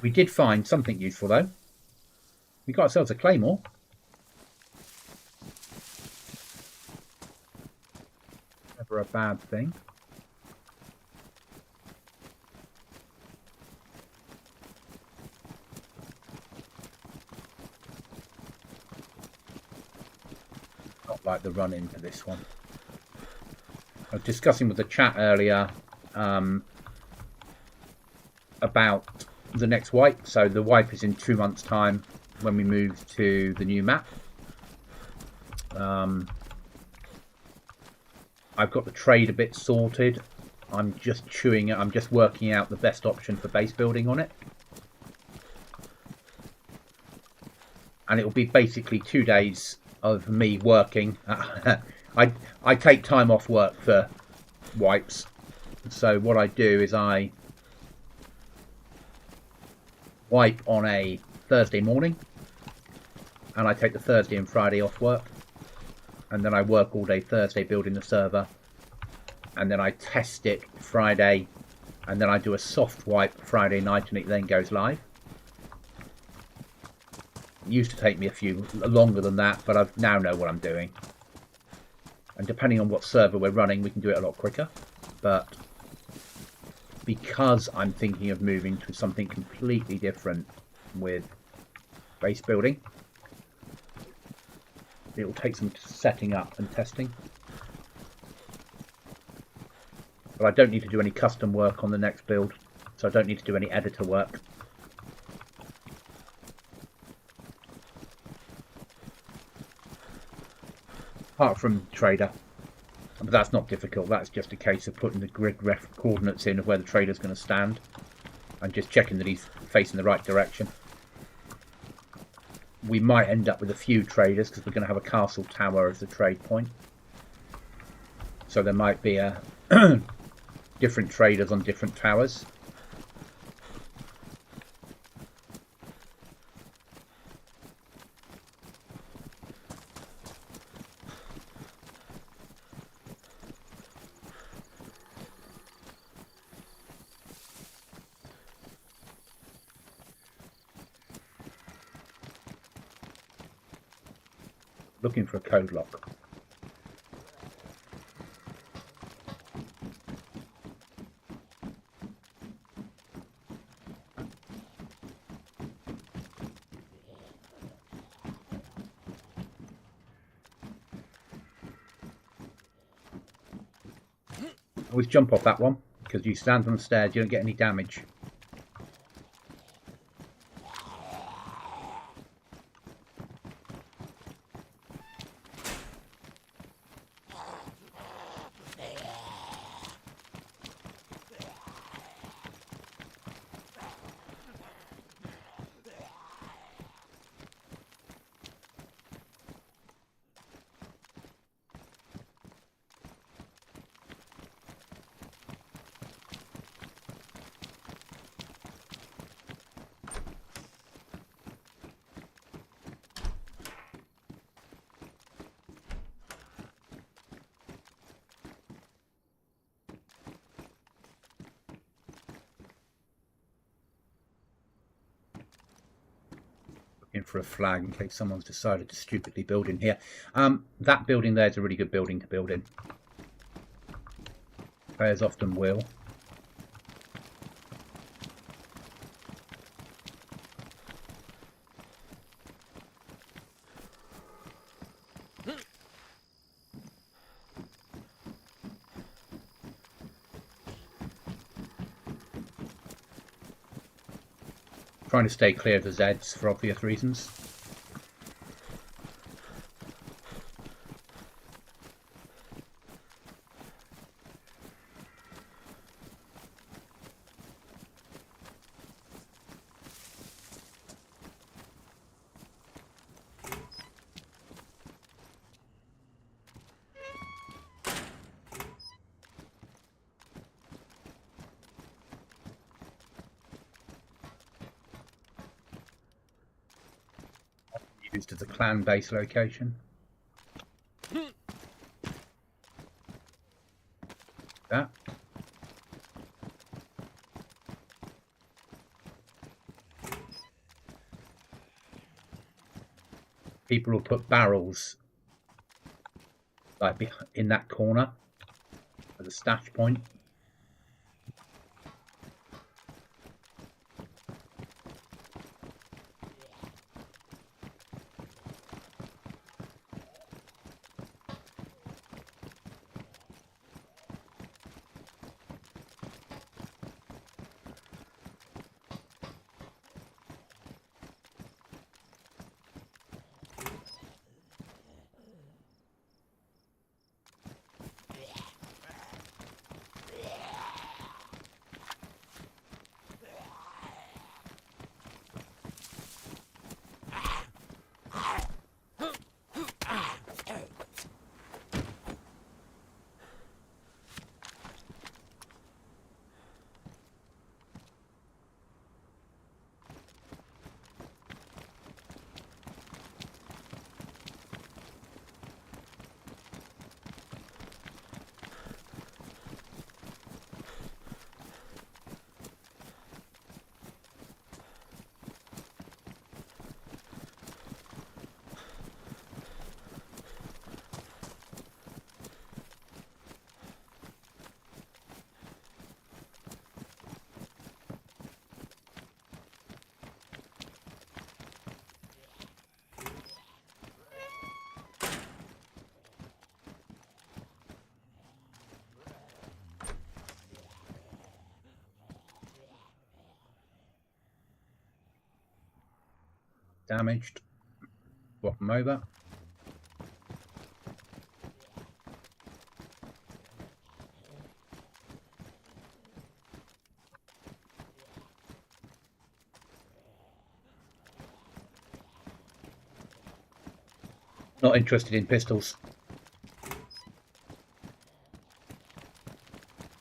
We did find something useful though. We got ourselves a claymore. Never a bad thing. Like the run in for this one. I was discussing with the chat earlier about the next wipe. So the wipe is in 2 months' time when we move to the new map. I've got the trade a bit sorted. I'm just chewing it. I'm just working out the best option for base building on it. And it will be basically 2 days of me working. I take time off work for wipes, so what I do is I wipe on a Thursday morning and I take the Thursday and Friday off work, and then I work all day Thursday building the server, and then I test it Friday, and then I do a soft wipe Friday night and it then goes live. Used to take me a few longer than that, but I now know what I'm doing, and depending on what server we're running we can do it a lot quicker. But because I'm thinking of moving to something completely different with base building, it will take some setting up and testing, but I don't need to do any custom work on the next build, so I don't need to do any editor work. Apart from trader, but that's not difficult. That's just a case of putting the grid ref coordinates in of where the trader's going to stand and just checking that he's facing the right direction. We might end up with a few traders because we're going to have a castle tower as the trade point, so there might be a different traders on different towers. Looking for a code lock. Always jump off that one, because you stand on the stairs, you don't get any damage. In for a flag in case someone's decided to stupidly build in here. That building there is a really good building to build in. Players often will. Trying to stay clear of the Zeds for obvious reasons. Used as a clan base location. That. People will put barrels like in that corner as a stash point. Damaged. Swap them over. Not interested in pistols.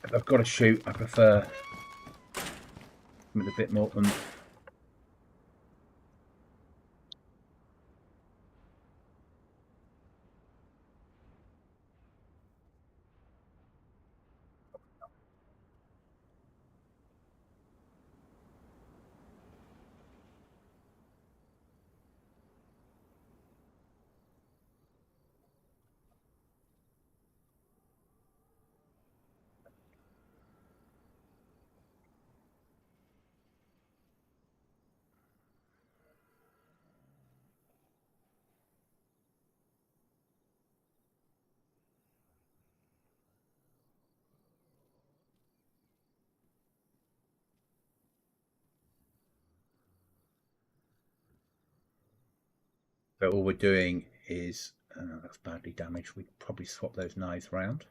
If I've got to shoot, I prefer with a bit more than. So all we're doing is, that's badly damaged. We'd probably swap those knives around.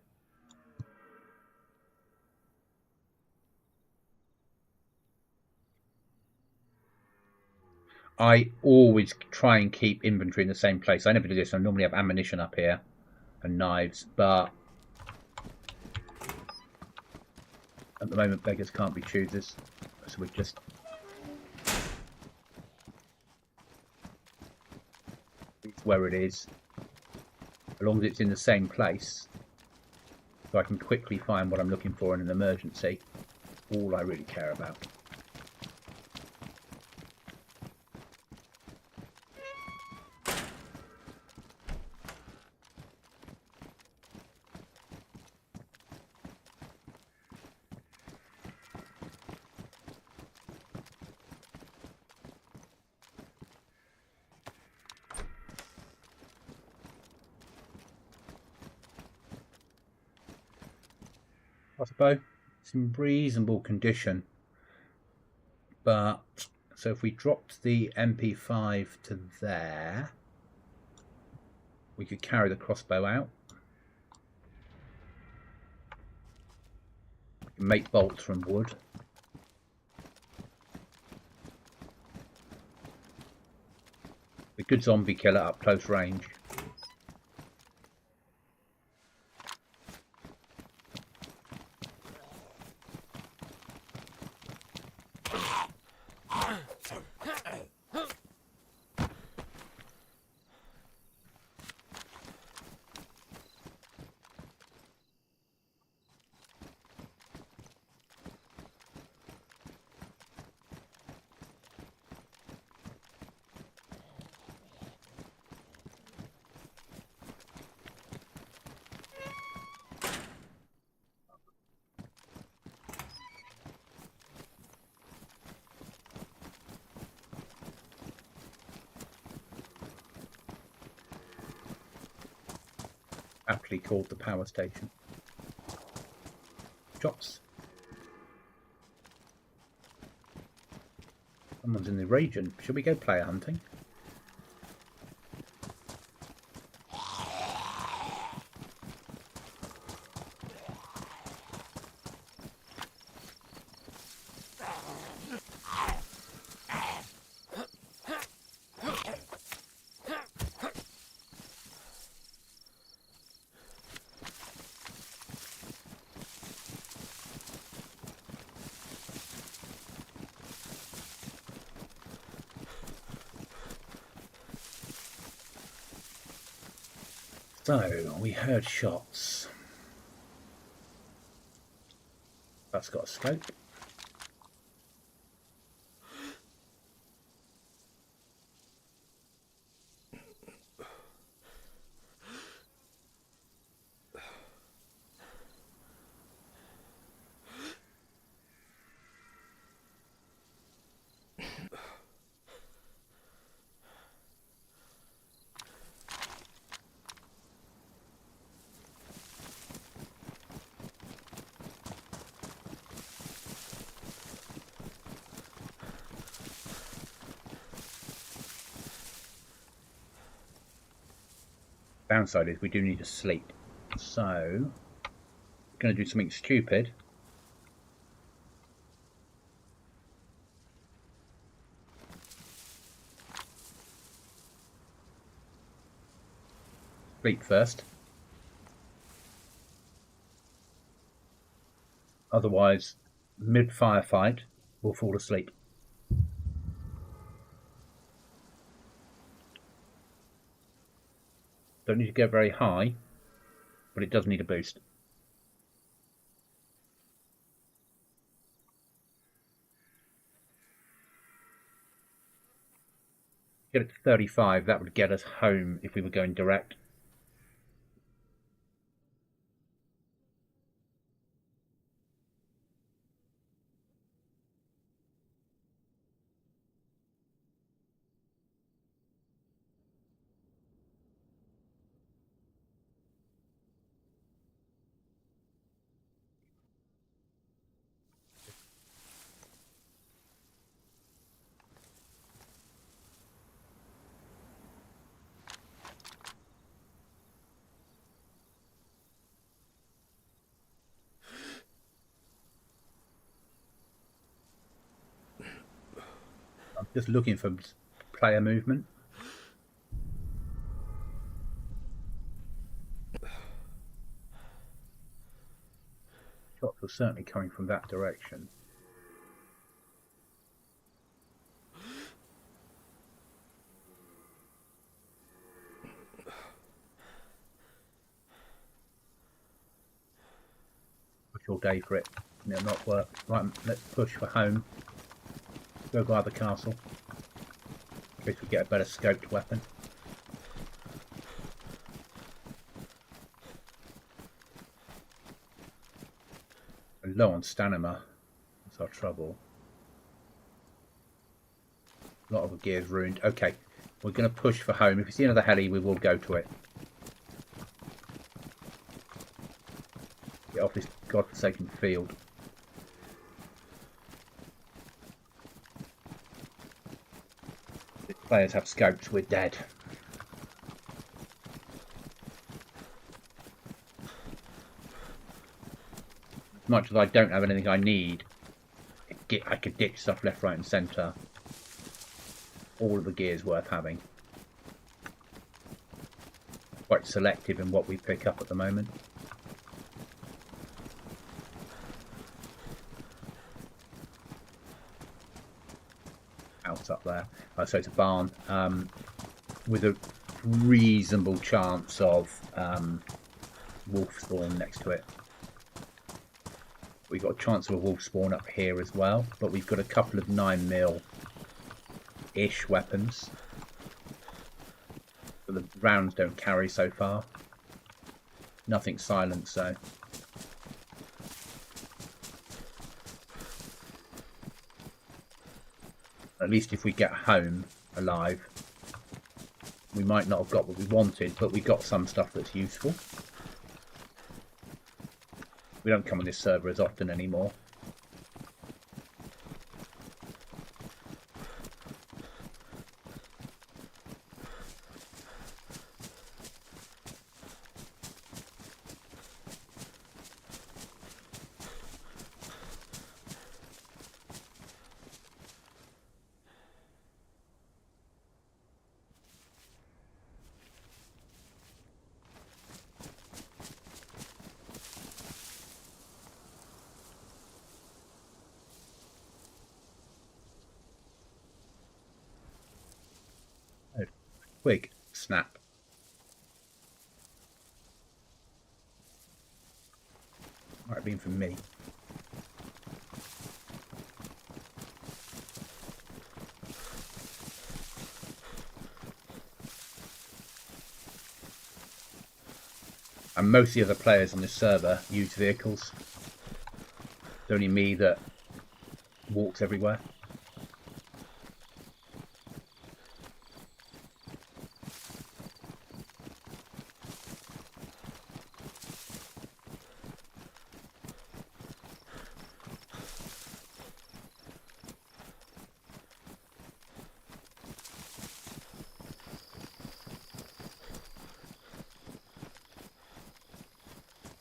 I always try and keep inventory in the same place. I never do this. I normally have ammunition up here and knives, but at the moment beggars can't be choosers, so we just it's where it is, as long as it's in the same place, so I can quickly find what I'm looking for in an emergency. All I really care about. Crossbow, it's in reasonable condition, but so if we dropped the MP5 to there, we could carry the crossbow out. We can make bolts from wood. A good zombie killer up close range. Aptly called the power station. Shots. Someone's in the region. Should we go player hunting? So, we heard shots. That's got a scope. Downside is we do need to sleep, so I'm going to do something stupid. Sleep first. Otherwise, mid-firefight, we'll fall asleep. Don't need to go very high, but it does need a boost. Get it to 35, that would get us home if we were going direct. Just looking for player movement. Shots were certainly coming from that direction. Push all day for it. It'll not work. Right, let's push for home. Go by the castle. In case we get a better scoped weapon. We're low on stamina. That's our trouble. A lot of the gear's ruined. Okay, we're going to push for home. If we see another heli, we will go to it. Get off this godforsaken field. If players have scopes, we're dead. As much as I don't have anything I need, I could ditch stuff left, right and centre. All of the gear's worth having. Quite selective in what we pick up at the moment. House up there. So it's a barn with a reasonable chance of wolf spawn next to it. We've got a chance of a wolf spawn up here as well, but we've got a couple of 9mm-ish weapons. But the rounds don't carry so far. Nothing silent, so. At least if we get home alive, we might not have got what we wanted, but we got some stuff that's useful. We don't come on this server as often anymore. Twig snap. Might have been from me. And most of the other players on this server use vehicles. It's only me that walks everywhere.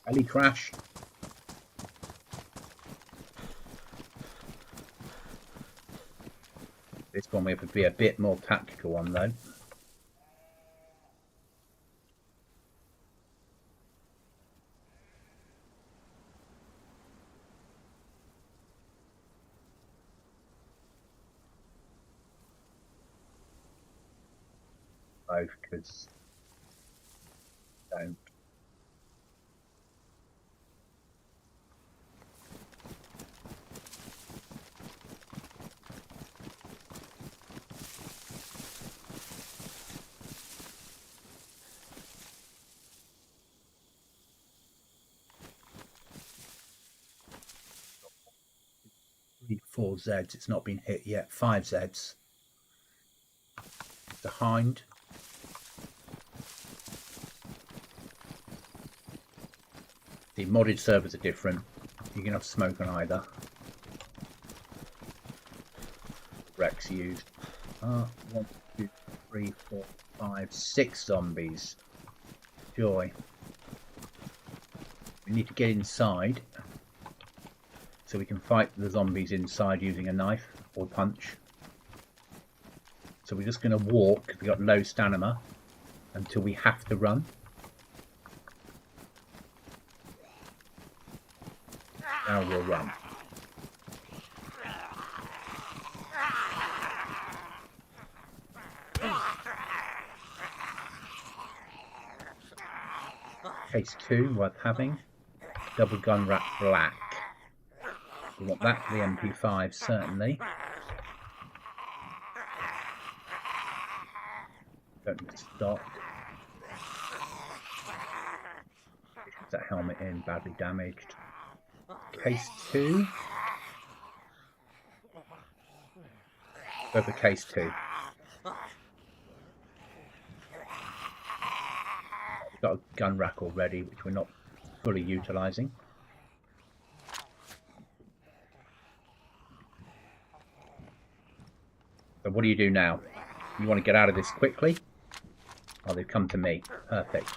Heli crash. This one we have to be a bit more tactical on though. Both because don't. Four Zeds, it's not been hit yet. 5 Zeds. The hind. The modded servers are different. You can have smoke on either. Rex used. 1, 2, 3, 4, 5, 6 zombies. Joy. We need to get inside so we can fight the zombies inside using a knife or punch. So we're just going to walk, because we've got low stamina, until we have to run. Now we'll run. Case 2, worth having. Double gun wrap black. We want that for the MP5, certainly. Don't need to stop. That helmet in, badly damaged. Case 2. Go for case 2. We've got a gun rack already, which we're not fully utilising. So what do you do now? You want to get out of this quickly? Oh, they've come to me. Perfect.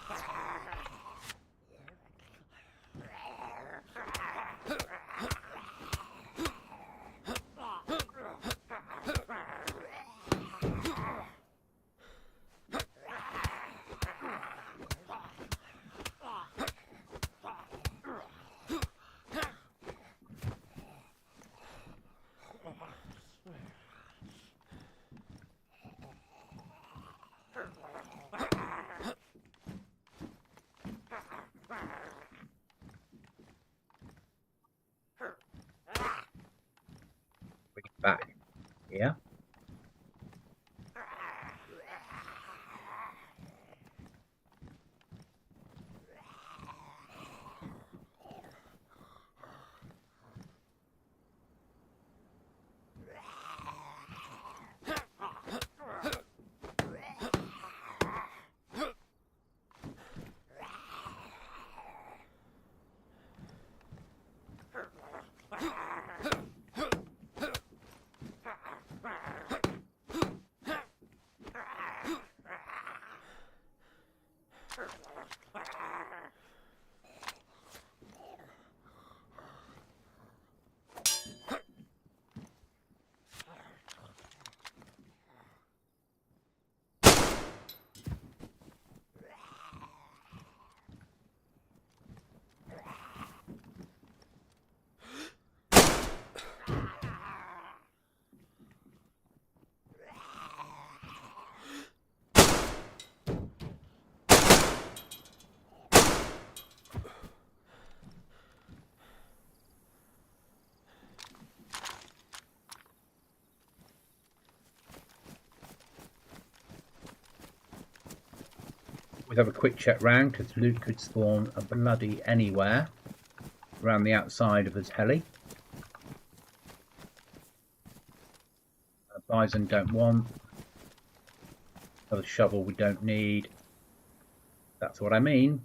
Back here. We'll have a quick check round, because loot could spawn a bloody anywhere around the outside of his heli. Bison don't want. Another shovel we don't need. That's what I mean.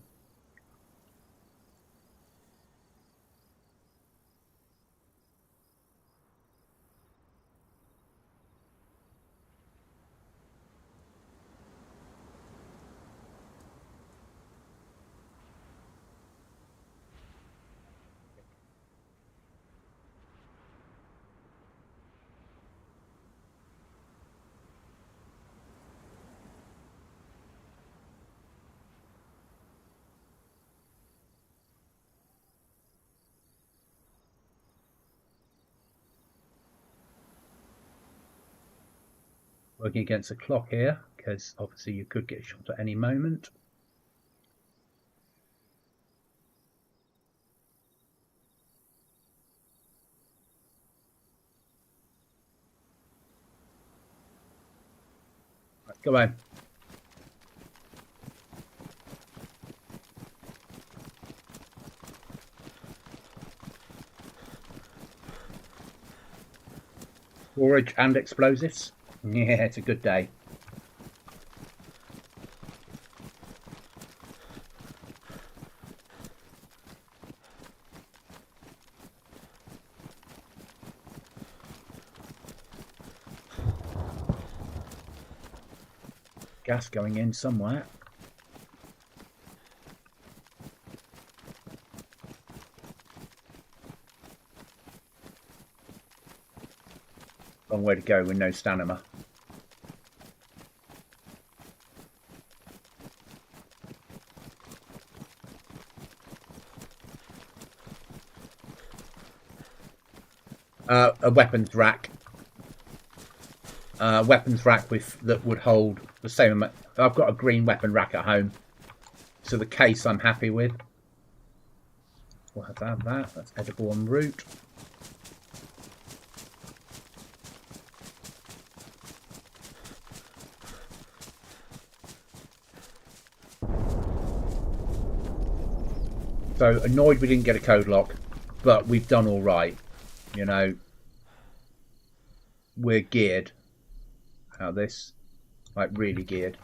Working against the clock here, because obviously you could get shot at any moment. Right, go on. Storage and explosives. Yeah, it's a good day. Gas going in somewhere. Long way to go with no stamina. A weapons rack. Weapons rack with that would hold the same amount. I've got a green weapon rack at home, so the case I'm happy with. We'll have to have that. That's edible en route. So annoyed we didn't get a code lock, but we've done all right. You know, we're geared out of this, like really geared.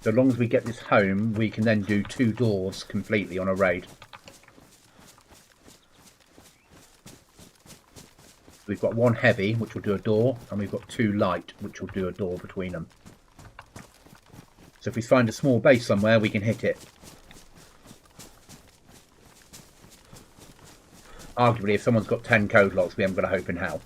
So long as we get this home, we can then do 2 doors completely on a raid. We've got 1 heavy, which will do a door, and we've got 2 light, which will do a door between them. So if we find a small base somewhere, we can hit it. Arguably, if someone's got 10 code locks, we haven't got a hope in hell.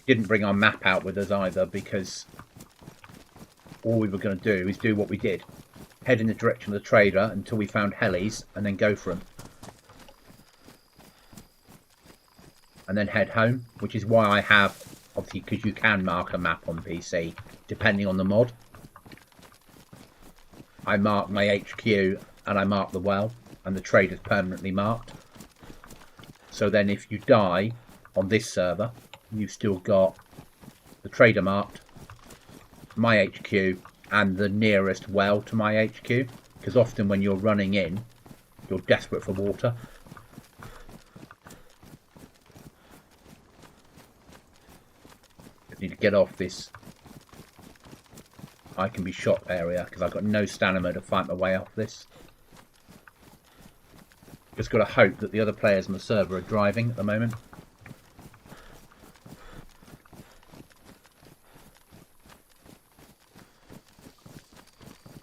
Didn't bring our map out with us either, because all we were going to do is do what we did. Head in the direction of the trader until we found helis, and then go for them. And then head home, which is why I have, obviously, because you can mark a map on PC, depending on the mod. I mark my HQ, and I mark the well, and the trader's permanently marked. So then if you die on this server, you've still got the trader marked, my HQ, and the nearest well to my HQ, because often when you're running in, you're desperate for water. I need to get off this I can be shot area, because I've got no stamina to fight my way off this. Just got to hope that the other players on the server are driving at the moment.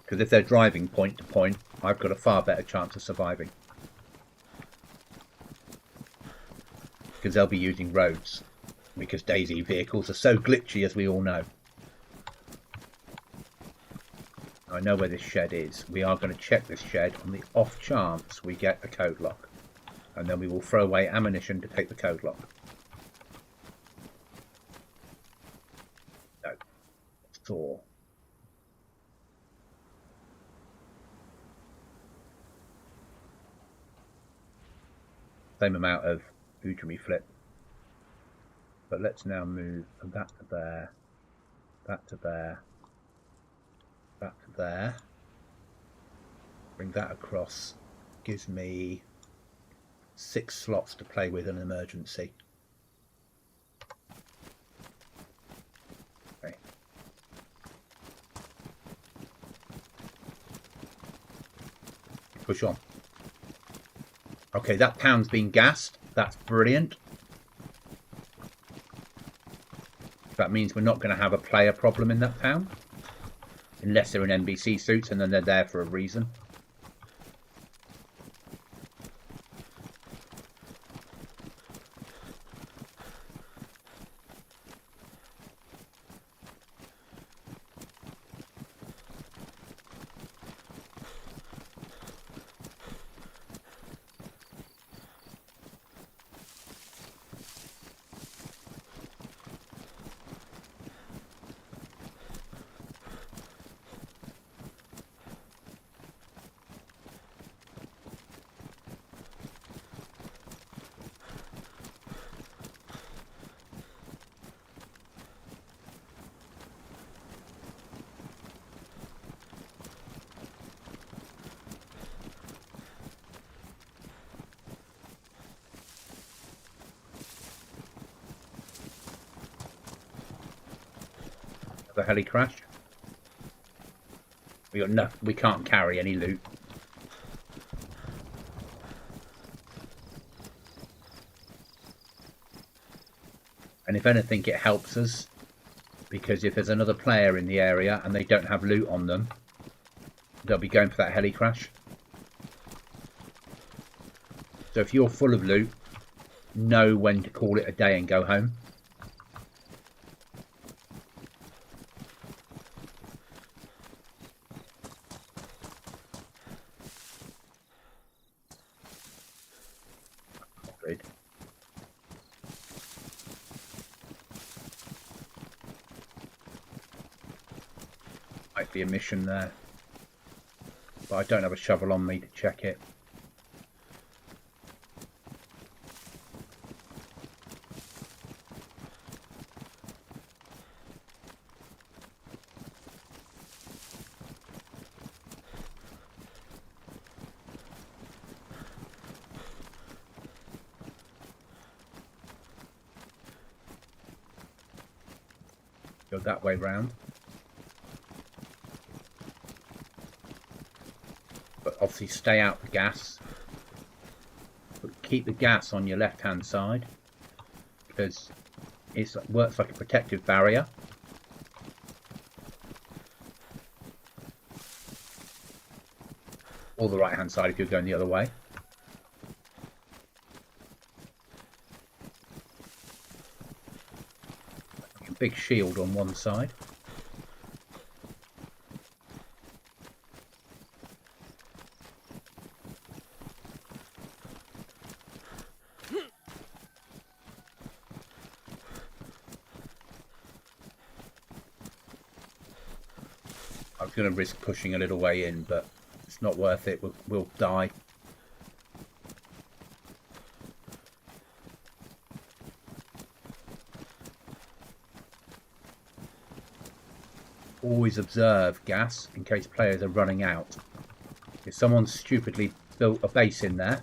Because if they're driving point to point, I've got a far better chance of surviving. Because they'll be using roads. Because DayZ vehicles are so glitchy, as we all know. I know where this shed is. We are going to check this shed on the off chance we get a code lock. And then we will throw away ammunition to take the code lock. No. Thor. Same amount of Ujumi flip. But let's now move from that to there, that to there, that to there. Bring that across. Gives me 6 slots to play with in an emergency. Okay. Push on. Okay, that town's been gassed. That's brilliant. That means we're not going to have a player problem in that town. Unless they're in NBC suits and then they're there for a reason. The heli crash. We can't carry any loot. And if anything, it helps us, because if there's another player in the area and they don't have loot on them, they'll be going for that heli crash. So if you're full of loot, know when to call it a day and go home. Good. Might be a mission there, but I don't have a shovel on me to check it. Go that way round. But obviously stay out the gas. But keep the gas on your left hand side, because it works like a protective barrier. Or the right hand side if you're going the other way. Big shield on one side. I was going to risk pushing a little way in, but it's not worth it. We'll die. Always observe gas in case players are running out. If someone's stupidly built a base in there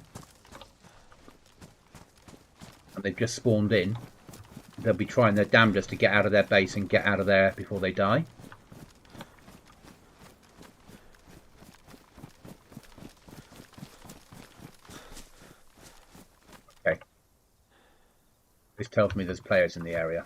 and they've just spawned in, they'll be trying their damnedest to get out of their base and get out of there before they die. Okay. This tells me there's players in the area.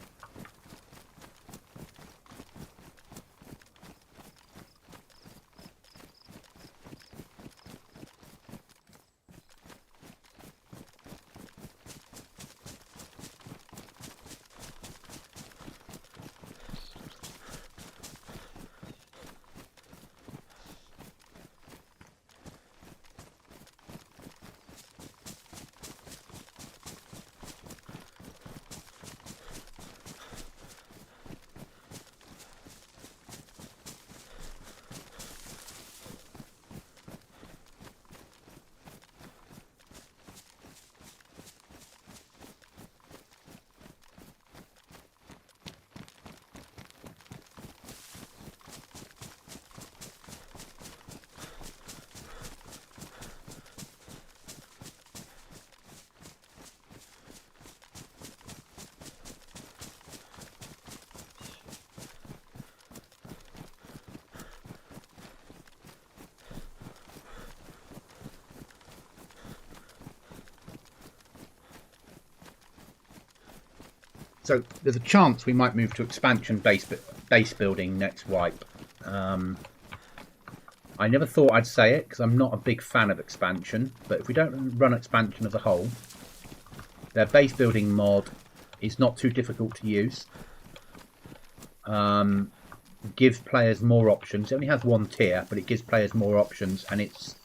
So there's a chance we might move to expansion base building next wipe. I never thought I'd say it because I'm not a big fan of expansion, but if we don't run expansion as a whole, their base building mod is not too difficult to use. Gives players more options. It only has one tier, but it gives players more options, and it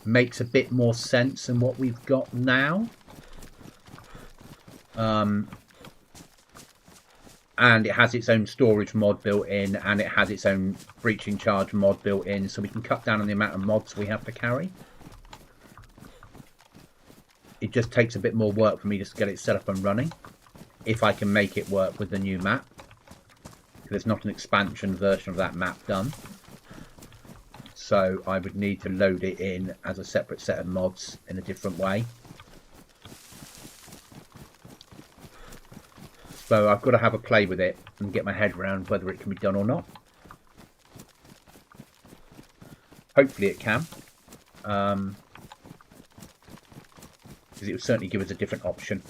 makes a bit more sense than what we've got now. And it has its own storage mod built in, and it has its own breaching charge mod built in, so we can cut down on the amount of mods we have to carry. It just takes a bit more work for me to get it set up and running, if I can make it work with the new map. There's not an expansion version of that map done, so I would need to load it in as a separate set of mods in a different way. So I've got to have a play with it and get my head around whether it can be done or not. Hopefully it can. Because it will certainly give us a different option.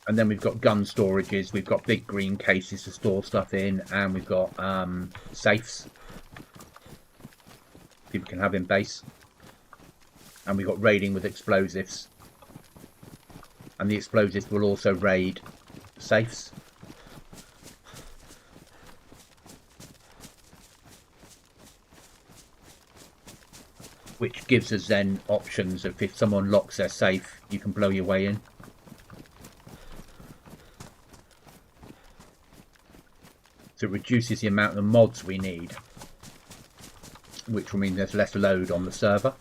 And then we've got gun storages, we've got big green cases to store stuff in, and we've got safes people can have in base. And we've got raiding with explosives. And the explosives will also raid safes. Which gives us then options of if someone locks their safe, you can blow your way in. So it reduces the amount of mods we need, which will mean there's less load on the server.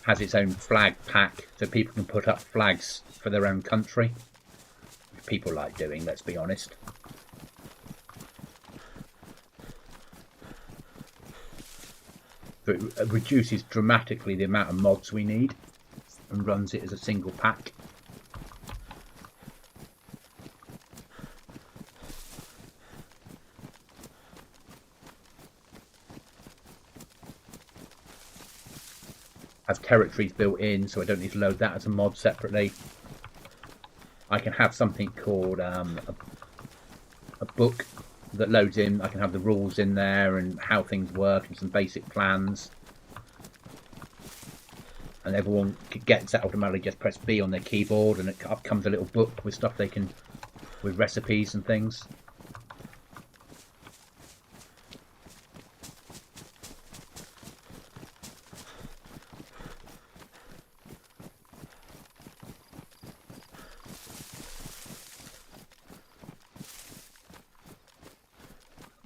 Has its own flag pack, so people can put up flags for their own country, which people like doing, let's be honest. But it reduces dramatically the amount of mods we need and runs it as a single pack. Has territories built in, so I don't need to load that as a mod separately. I can have something called a book that loads in. I can have the rules in there and how things work and some basic plans. And everyone gets that automatically. Just press B on their keyboard and up comes a little book with stuff they can, with recipes and things.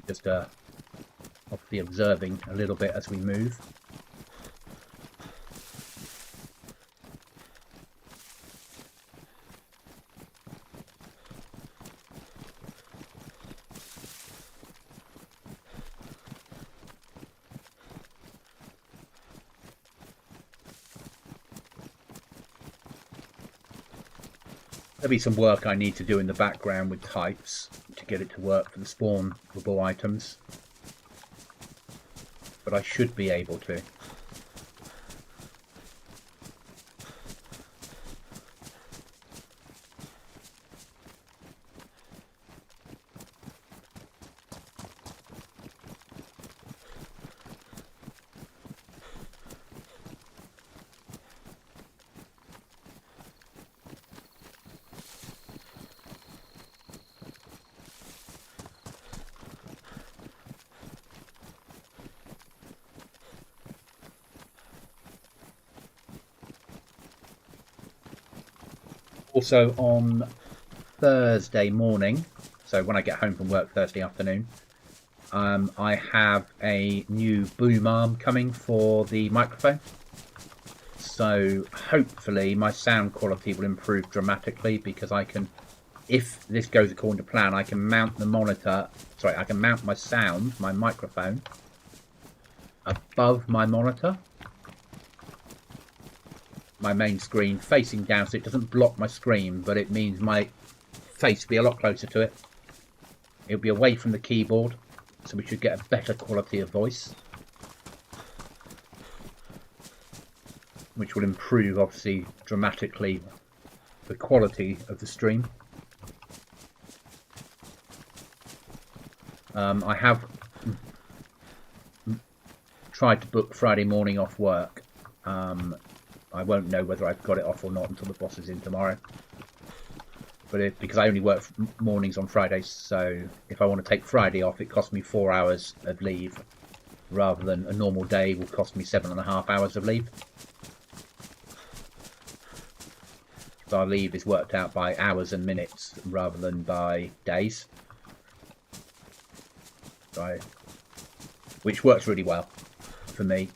Just obviously observing a little bit as we move. There'll be some work I need to do in the background with types to get it to work for the spawnable items, but I should be able to. Also on Thursday morning, so when I get home from work Thursday afternoon, I have a new boom arm coming for the microphone. So hopefully my sound quality will improve dramatically, because I can, if this goes according to plan, I can mount the monitor, I can mount my sound, my microphone, above my monitor, my main screen, facing down, so it doesn't block my screen, but it means my face will be a lot closer to it. It'll be away from the keyboard, so we should get a better quality of voice, which will improve obviously dramatically the quality of the stream. I have tried to book Friday morning off work. I won't know whether I've got it off or not until the boss is in tomorrow. But because I only work mornings on Fridays, so if I want to take Friday off, it costs me 4 hours of leave, rather than a normal day will cost me 7.5 hours of leave. So our leave is worked out by hours and minutes rather than by days. So, which works really well for me,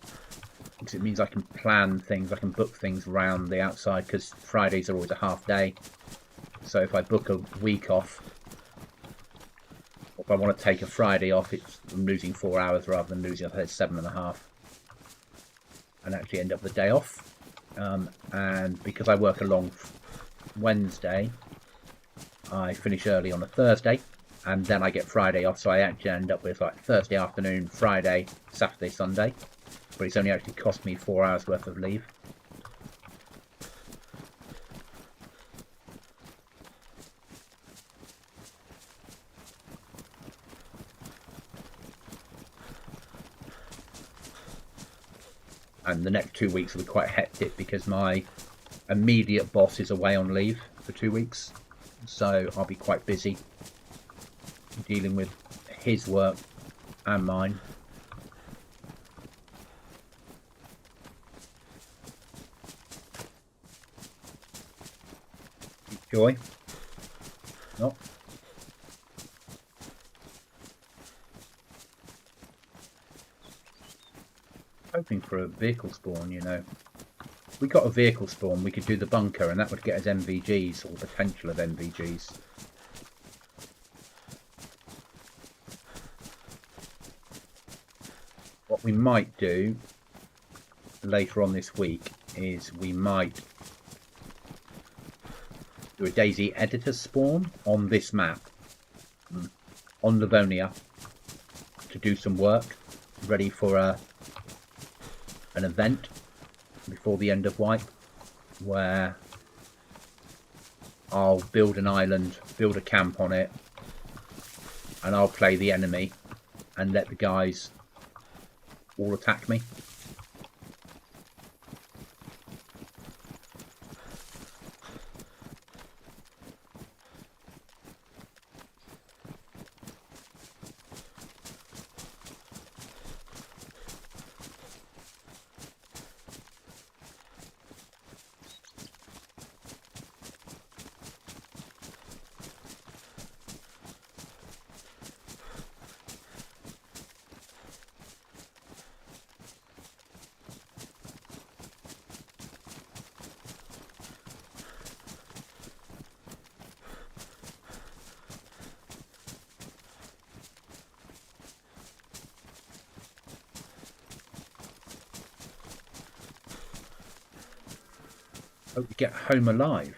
because it means I can plan things, I can book things around the outside, because Fridays are always a half day. So if I book a week off, if I want to take a Friday off, I'm losing 4 hours rather than losing, I think it's 7.5, and actually end up the day off. And because I work a long Wednesday, I finish early on a Thursday, and then I get Friday off, so I actually end up with like Thursday afternoon, Friday, Saturday, Sunday, but it's only actually cost me 4 hours worth of leave. And the next 2 weeks will be quite hectic because my immediate boss is away on leave for 2 weeks, so I'll be quite busy dealing with his work and mine. Joy? No. Hoping for a vehicle spawn, you know. If we got a vehicle spawn, we could do the bunker, and that would get us MVGs, or potential of MVGs. What we might do later on this week is we might do a DayZ editor spawn on this map, on Livonia, to do some work, ready for an event before the end of Wipe, where I'll build an island, build a camp on it, and I'll play the enemy and let the guys all attack me. Hope we get home alive.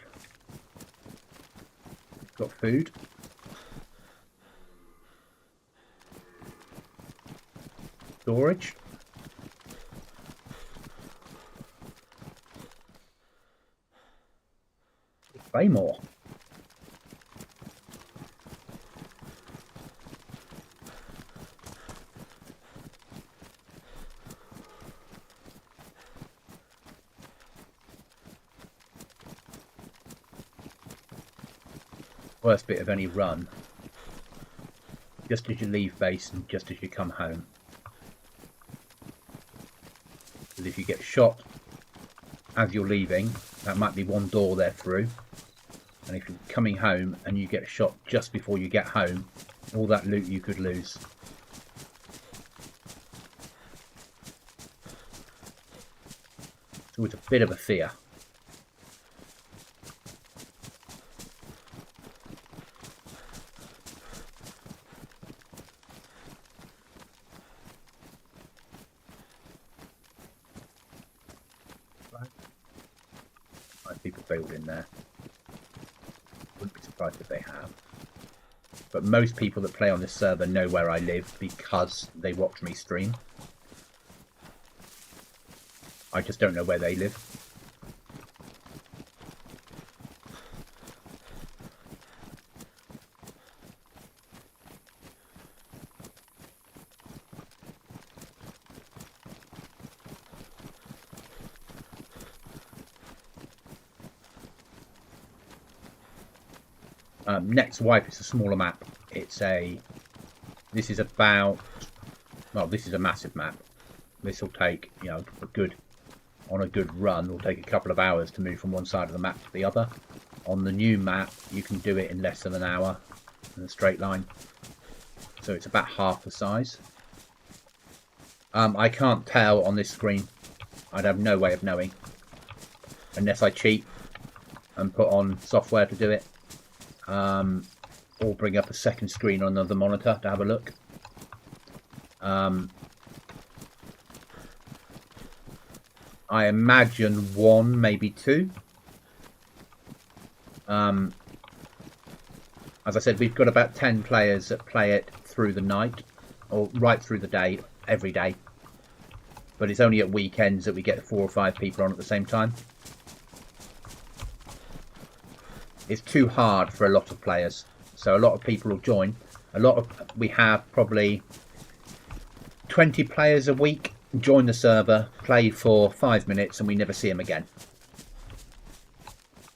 Got food. Storage. Claymore. Worst bit of any run, just as you leave base and just as you come home. Because if you get shot as you're leaving, that might be one door they're through, and if you're coming home and you get shot just before you get home, all that loot you could lose. So it's a bit of a fear. People failed in there. Wouldn't be surprised if they have. But most people that play on this server know where I live because they watch me stream. I just don't know where they live. Next Wipe is a smaller map. This is about, well, this is a massive map. This will take, you know, on a good run, will take a couple of hours to move from one side of the map to the other. On the new map, you can do it in less than an hour in a straight line. So it's about half the size. I can't tell on this screen. I'd have no way of knowing. Unless I cheat and put on software to do it. or bring up a second screen on another monitor to have a look. I imagine 1, maybe 2. As I said, we've got about 10 players that play it through the night, or right through the day, every day. But it's only at weekends that we get 4 or 5 people on at the same time. It's too hard for a lot of players, so a lot of people will join. We have probably 20 players a week join the server, play for 5 minutes, and we never see them again.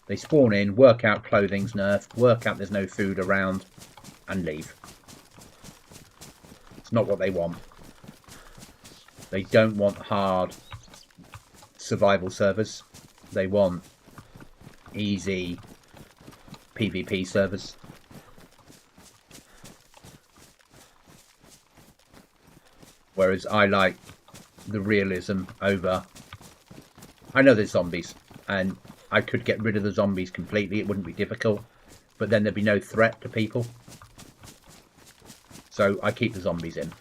They spawn in, work out clothing's nerfed, work out there's no food around, and leave. It's not what they want. They don't want hard survival servers. They want easy PvP servers. Whereas I like the realism over... I know there's zombies, and I could get rid of the zombies completely. It wouldn't be difficult, but then there'd be no threat to people. So I keep the zombies in.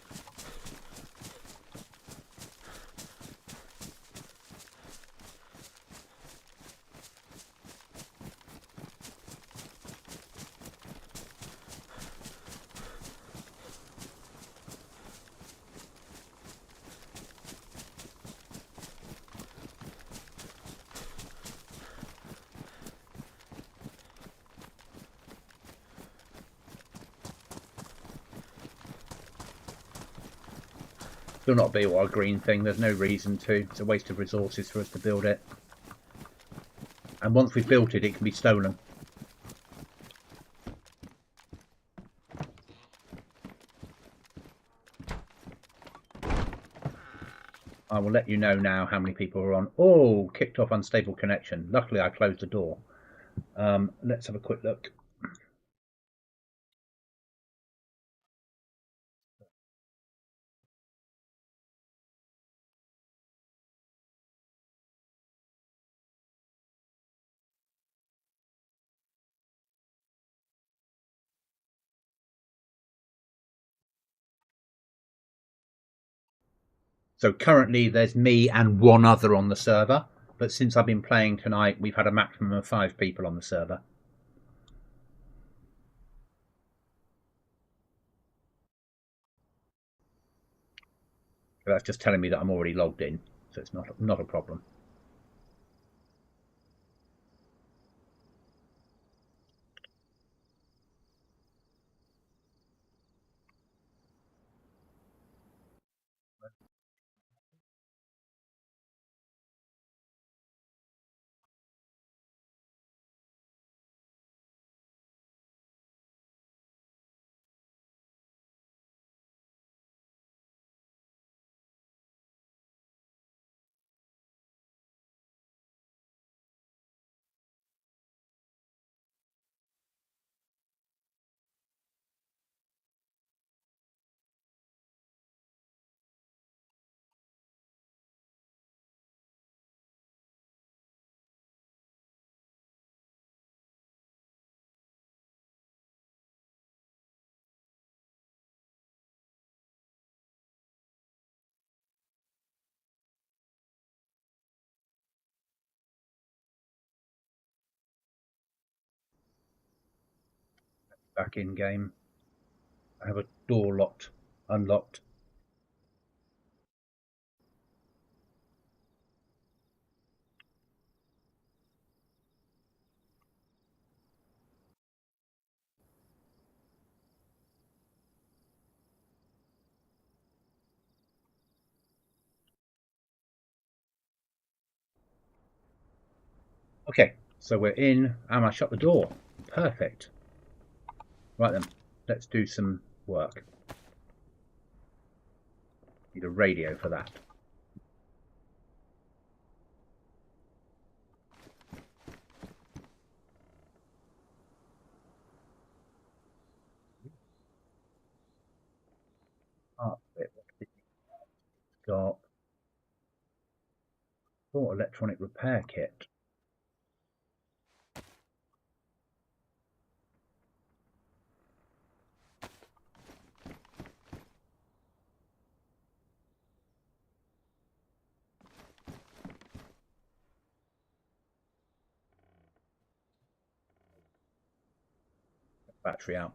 Still not be a green thing. There's no reason to. It's a waste of resources for us to build it. And once we've built it, it can be stolen. I will let you know now how many people are on. Oh, kicked off unstable connection. Luckily, I closed the door. Let's have a quick look. So currently there's me and 1 other on the server, but since I've been playing tonight, we've had a maximum of 5 people on the server. So that's just telling me that I'm already logged in, so it's not a problem. Back in game. I have a door unlocked. Okay, so we're in, and I shut the door. Perfect. Right then, let's do some work. Need a radio for that. Got electronic repair kit. Battery out.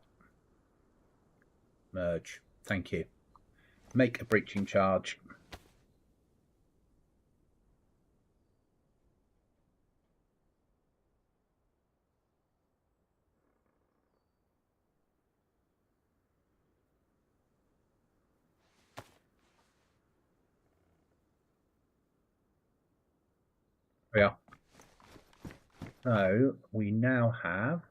Merge. Thank you. Make a breaching charge. We are. So we now have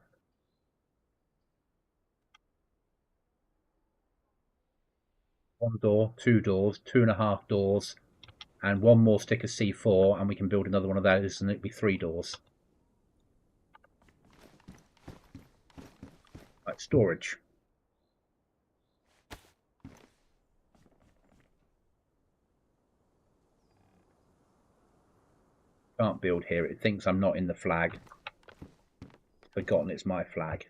one door, two doors, 2.5 doors, and one more stick of C4, and we can build another one of those, and it'll be 3 doors. Right, storage. Can't build here. It thinks I'm not in the flag. Forgotten it's my flag.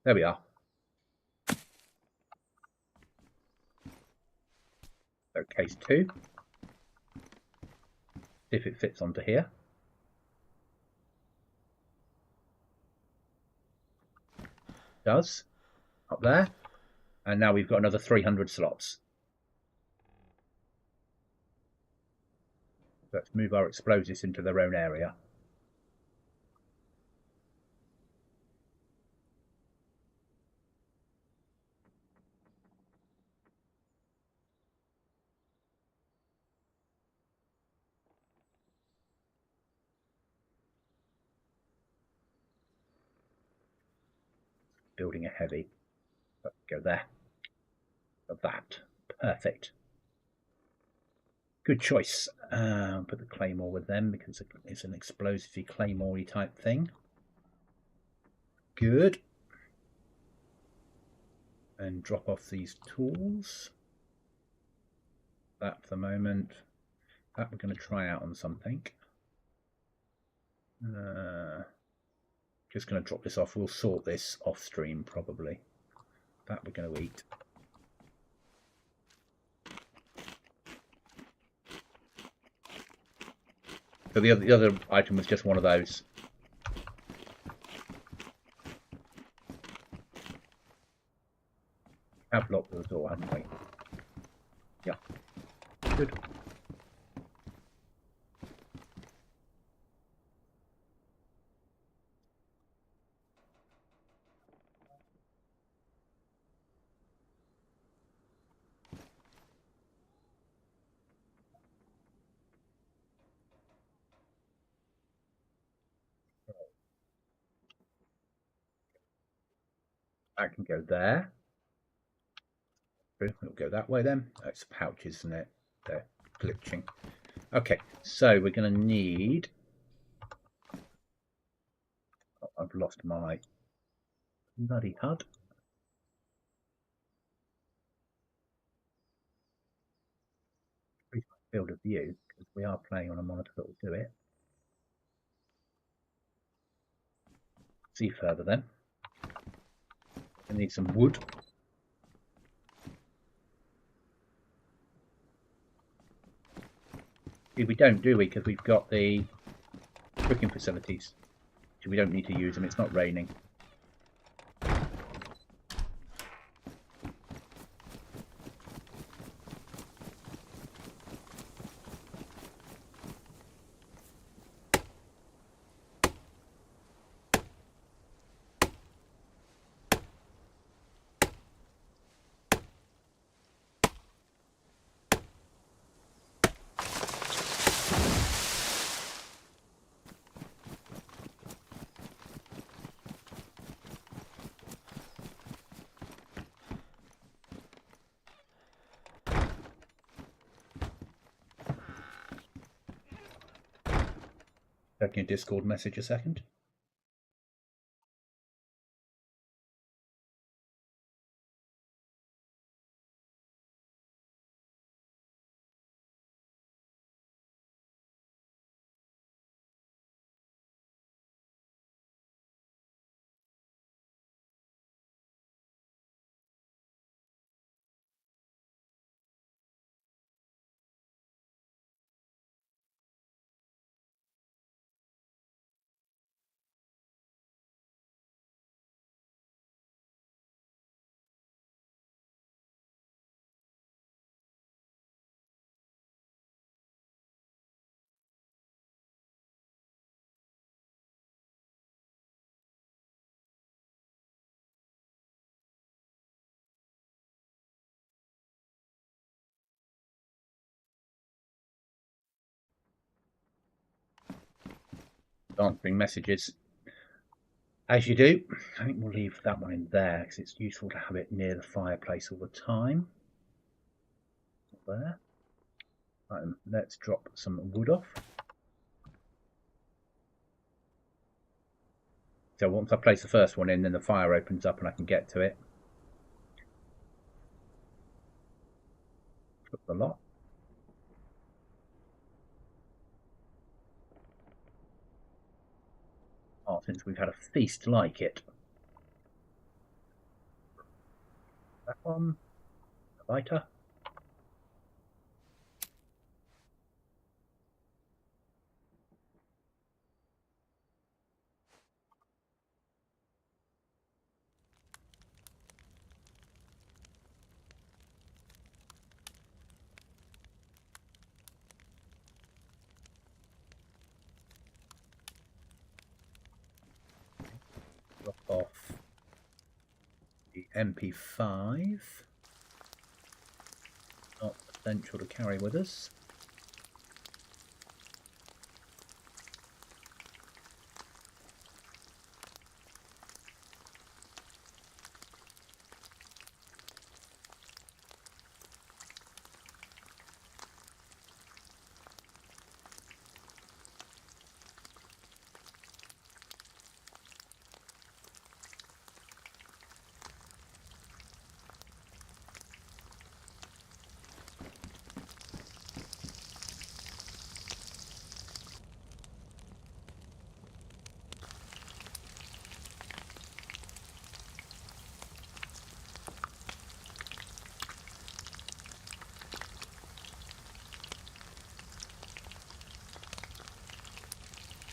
There we are. So case 2. See if it fits onto here. Does. Up there. And now we've got another 300 slots. Let's move our explosives into their own area. Building a heavy. Let's go there. Of that. Perfect. Good choice. Put the claymore with them because it's an explosive claymore-y type thing. Good. And drop off these tools. That for the moment. That we're going to try out on something. Just going to drop this off. We'll sort this off stream probably. That we're going to eat. So the other item was just one of those. Have locked the door, haven't we? Yeah. Good. I can go there. It'll go that way then. Oh, it's pouches, isn't it? They're glitching. Okay, so we're going to need... Oh, I've lost my bloody HUD. Field of view, because we are playing on a monitor that will do it. See further then. I need some wood. We don't, do we? Because we've got the cooking facilities. So we don't need to use them. It's not raining. Checking a Discord message a second. answering messages. As you do, I think we'll leave that one in there because it's useful to have it near the fireplace all the time. There. Right, let's drop some wood off. So once I place the first one in, then the fire opens up and I can get to it. Took a lot. Oh, since we've had a feast like it. That one, a lighter. Drop off the MP5. Not essential to carry with us.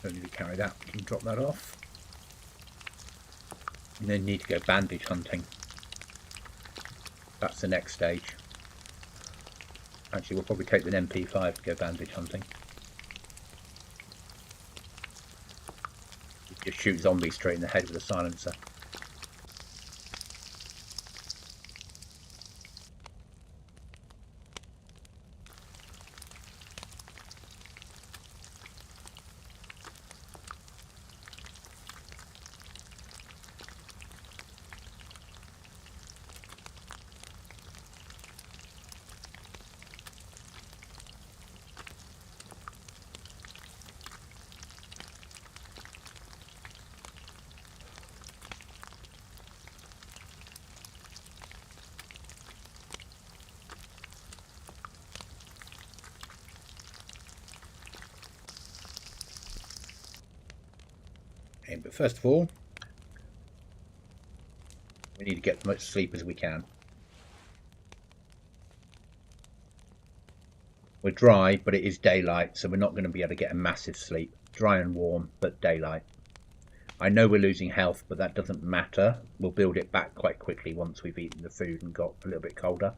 Don't need to carry that, we can drop that off. And then need to go bandage hunting. That's the next stage. Actually, we'll probably take an MP5 to go bandage hunting. Just shoot zombies straight in the head with a silencer. But first of all, we need to get as much sleep as we can. We're dry, but it is daylight, so we're not going to be able to get a massive sleep. Dry and warm, but daylight. I know we're losing health, but that doesn't matter. We'll build it back quite quickly once we've eaten the food and got a little bit colder.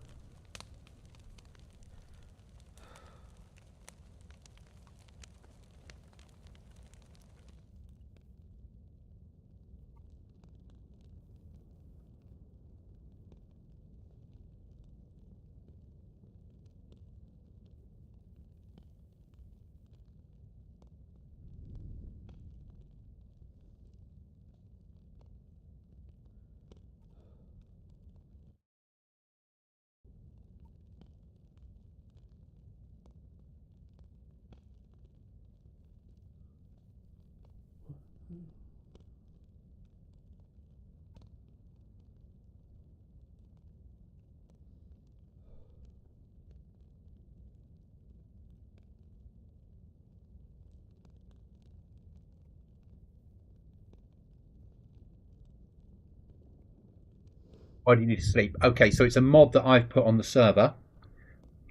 Why do you need to sleep? Okay, so it's a mod that I've put on the server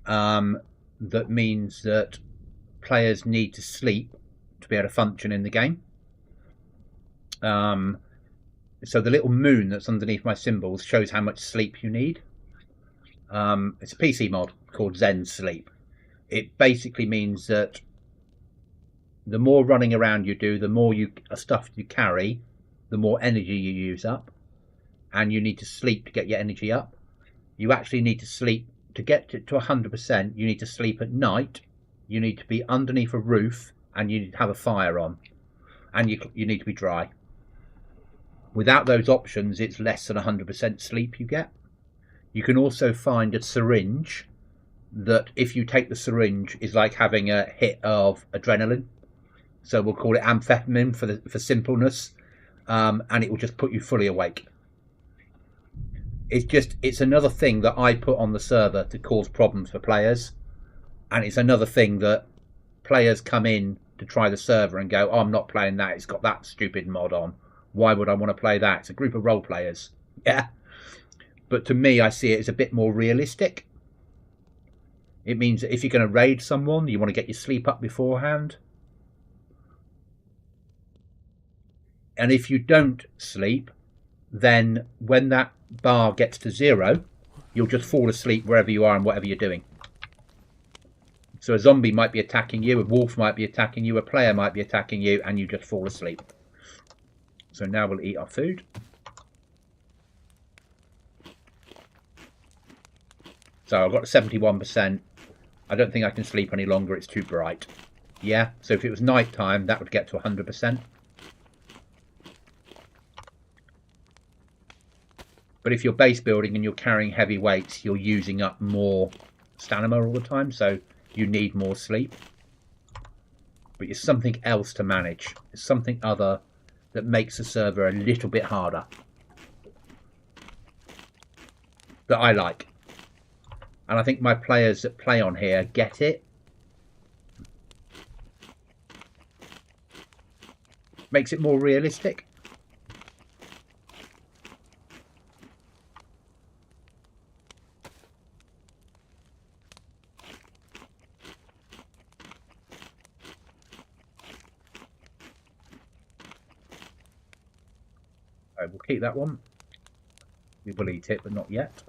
that means that players need to sleep to be able to function in the game. So the little moon that's underneath my symbols shows how much sleep you need. It's a PC mod called Zen Sleep. It basically means that the more running around you do, the more stuff you carry, the more energy you use up. And you need to sleep to get your energy up. You actually need to sleep to get to 100%. You need to sleep at night. You need to be underneath a roof, and you need to have a fire on. and you need to be dry. Without those options, it's less than 100% sleep you get. You can also find a syringe that, if you take the syringe, is like having a hit of adrenaline. So we'll call it amphetamine for simpleness, and it will just put you fully awake. It's another thing that I put on the server to cause problems for players, and it's another thing that players come in to try the server and go, oh, I'm not playing that, it's got that stupid mod on. Why would I want to play that? It's a group of role players. Yeah. But to me, I see it as a bit more realistic. It means that if you're going to raid someone, you want to get your sleep up beforehand. And if you don't sleep, then when that bar gets to 0, you'll just fall asleep wherever you are and whatever you're doing. So a zombie might be attacking you, a wolf might be attacking you, a player might be attacking you, and you just fall asleep. So now we'll eat our food. So I've got 71%. I don't think I can sleep any longer, it's too bright. Yeah, so if it was night time, that would get to 100%. But if you're base building and you're carrying heavy weights, you're using up more stamina all the time, so you need more sleep. But it's something else to manage. It's something other that makes the server a little bit harder. That I like. And I think my players that play on here get it. Makes it more realistic. We'll keep that one. We will eat it, but not yet.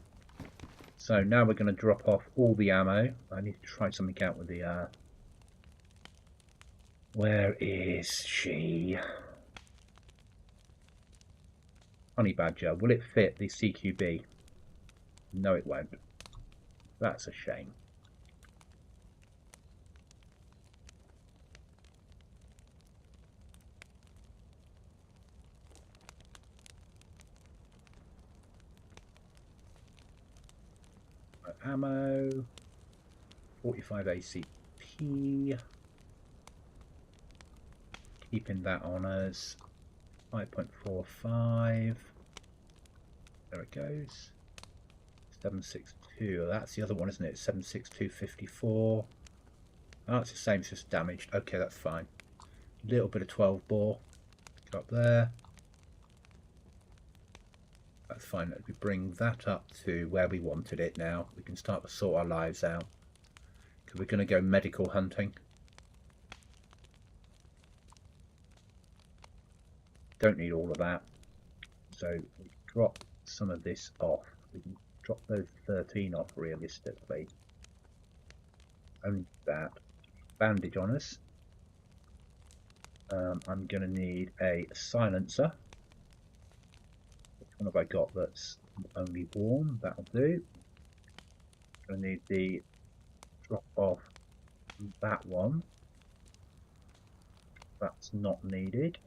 So now we're going to drop off all the ammo. I need to try something out with the... Where is she? Honey Badger. Will it fit the CQB? No, it won't. That's a shame. Ammo, 45 ACP, keeping that on us, 5.45, there it goes, 762, that's the other one, isn't it? 76254, oh, it's the same, it's just damaged. Okay, that's fine. A little bit of 12 bore, go up there. That's fine. Let me bring that up to where we wanted it now. We can start to sort our lives out. Because we're going to go medical hunting. Don't need all of that. So we drop some of this off. We can drop those 13 off realistically. Only that. Bandage on us. I'm going to need a silencer. What have I got that's only warm? That'll do. I need the drop off that one. That's not needed.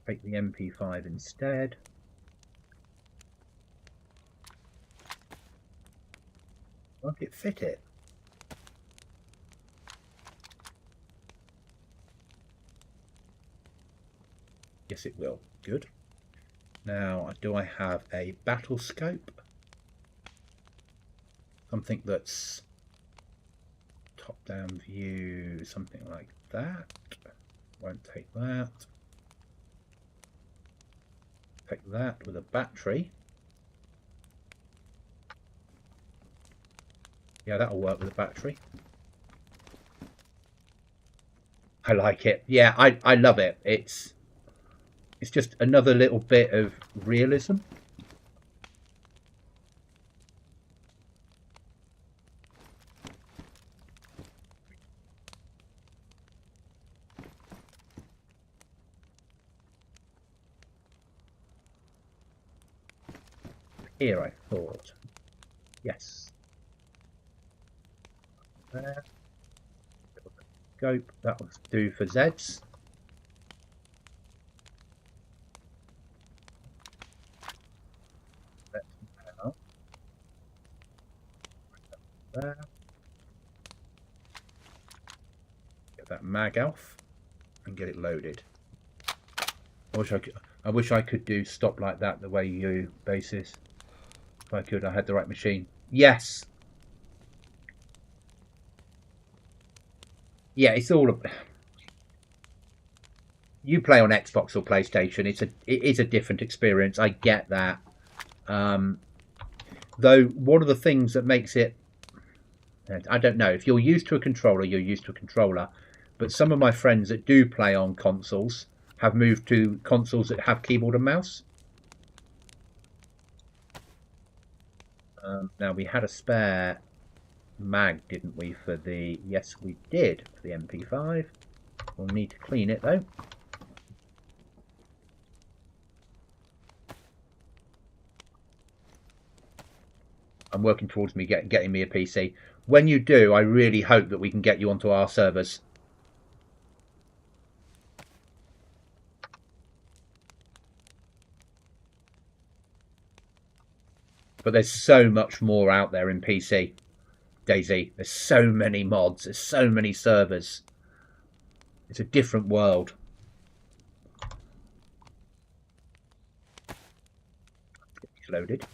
Take the MP5 instead. Won't it fit it? Yes, it will. Good. Now, do I have a battle scope? Something that's top-down view, something like that. Won't take that. Take that with a battery. Yeah, that'll work with a battery. I like it. Yeah, I love it. It's just another little bit of realism. Here, I thought. Yes. There. scope. That will do for Zeds. Let's now there. Get that mag off and get it loaded. I wish I could do stop like that the way you basis. If I could, I had the right machine. Yes. Yeah, it's all. You play on Xbox or PlayStation. It is a different experience. I get that. Though one of the things that makes it, I don't know, if you're used to a controller, you're used to a controller. But some of my friends that do play on consoles have moved to consoles that have keyboard and mouse. Now we had a spare mag, didn't we, for the... Yes, we did, for the MP5. We'll need to clean it, though. I'm working towards me getting me a PC. When you do, I really hope that we can get you onto our servers. But there's so much more out there in PC, DayZ. There's so many mods. There's so many servers. It's a different world. It's loaded.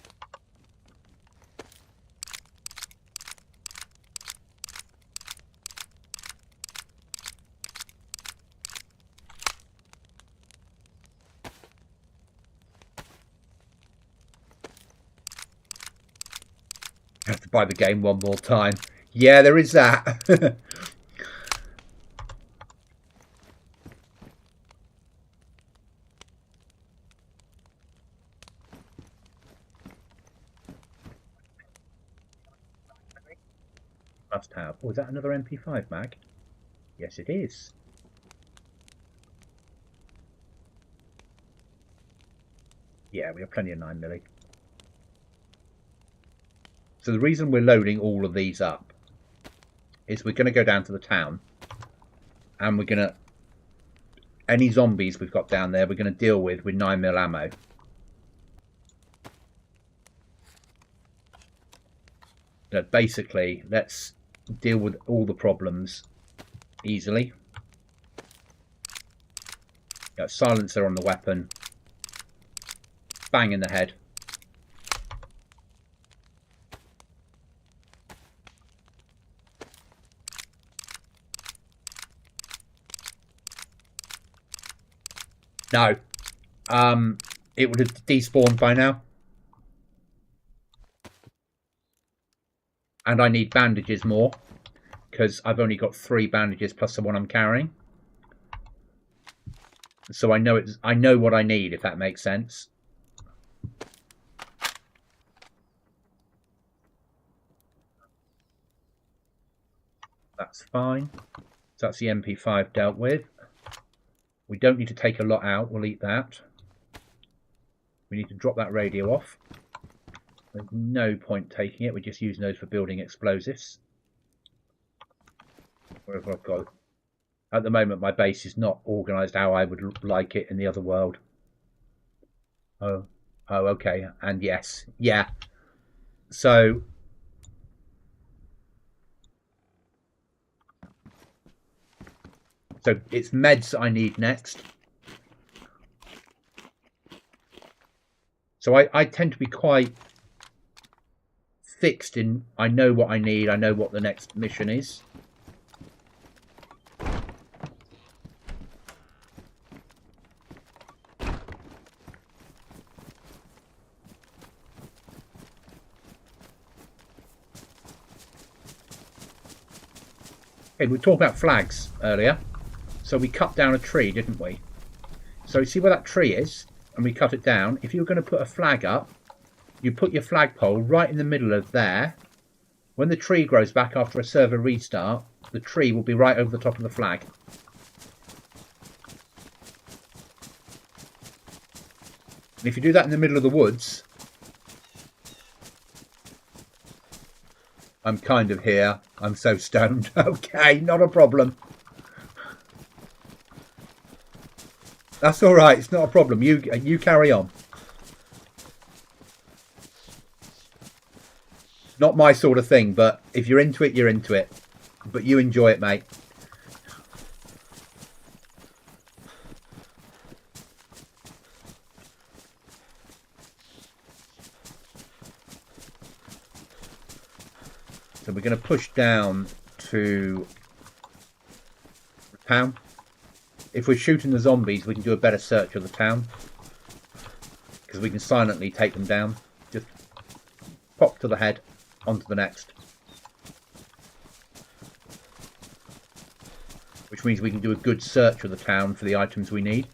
I have to buy the game one more time. Yeah, there is that. Must have. Oh, is that another MP5 mag? Yes, it is. Yeah, we have plenty of 9mm. So the reason we're loading all of these up is we're going to go down to the town and we're going to... Any zombies we've got down there, we're going to deal with 9mm ammo. But basically, let's deal with all the problems easily. Got silencer on the weapon. Bang in the head. No. It would have despawned by now. And I need bandages more, because I've only got 3 bandages plus the one I'm carrying. So I know what I need, if that makes sense. That's fine. So that's the MP5 dealt with. We don't need to take a lot out. We'll eat that. We need to drop that radio off. There's no point taking it. We're just using those for building explosives. Wherever I've got. At the moment, my base is not organised how I would like it in the other world. Oh, okay. And yes, yeah. So it's meds that I need next. So I tend to be quite fixed in, I know what I need, I know what the next mission is. Okay, we were talking about flags earlier. So we cut down a tree, didn't we? So you see where that tree is? And we cut it down. If you're going to put a flag up, you put your flagpole right in the middle of there. When the tree grows back after a server restart, the tree will be right over the top of the flag. And if you do that in the middle of the woods... I'm kind of here. I'm so stoned. Okay, not a problem. That's all right. It's not a problem. You carry on. Not my sort of thing, but if you're into it, you're into it. But you enjoy it, mate. So we're going to push down to the town. If we're shooting the zombies, we can do a better search of the town, because we can silently take them down. Just pop to the head, onto the next. Which means we can do a good search of the town for the items we need.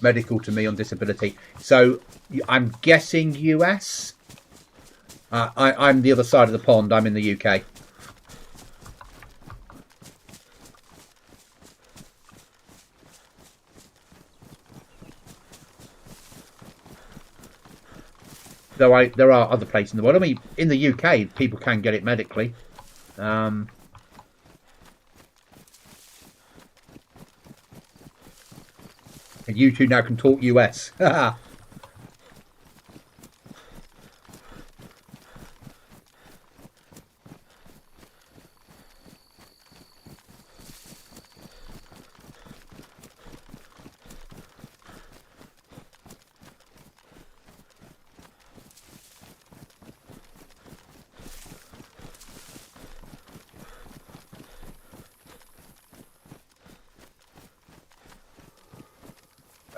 Medical to me on disability. So I'm guessing US. I'm the other side of the pond. I'm in the UK. Though there are other places in the world. I mean, in the UK, people can get it medically. And you two now can talk US.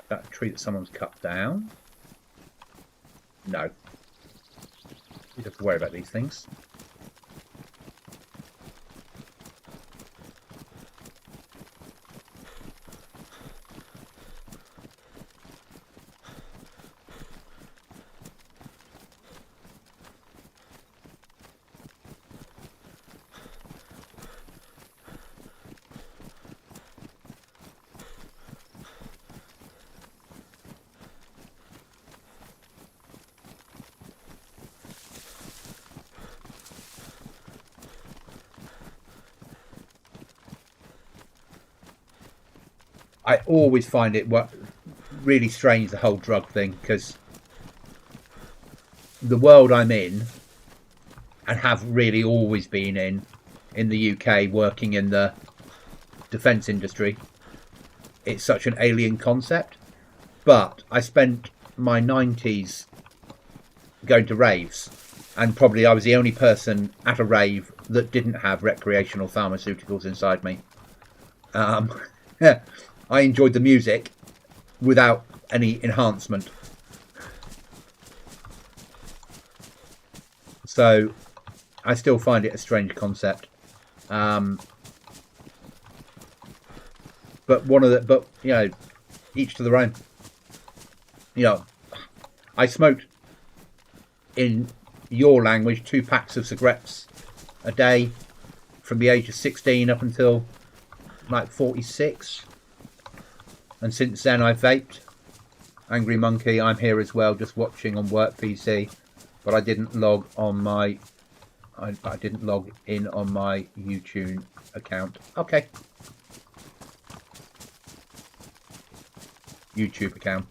That tree that someone's cut down. No. You don't have to worry about these things. I always find it really strange, the whole drug thing, because the world I'm in, and have really always been in the UK, working in the defence industry, it's such an alien concept. But I spent my 90s going to raves, and probably I was the only person at a rave that didn't have recreational pharmaceuticals inside me. I enjoyed the music without any enhancement. So I still find it a strange concept. But you know, each to their own. You know, I smoked, in your language, 2 packs of cigarettes a day from the age of 16 up until like 46. And since then I've vaped. Angry Monkey, I'm here as well, just watching on work PC. But I didn't log on my I didn't log in on my YouTube account. Okay. YouTube account.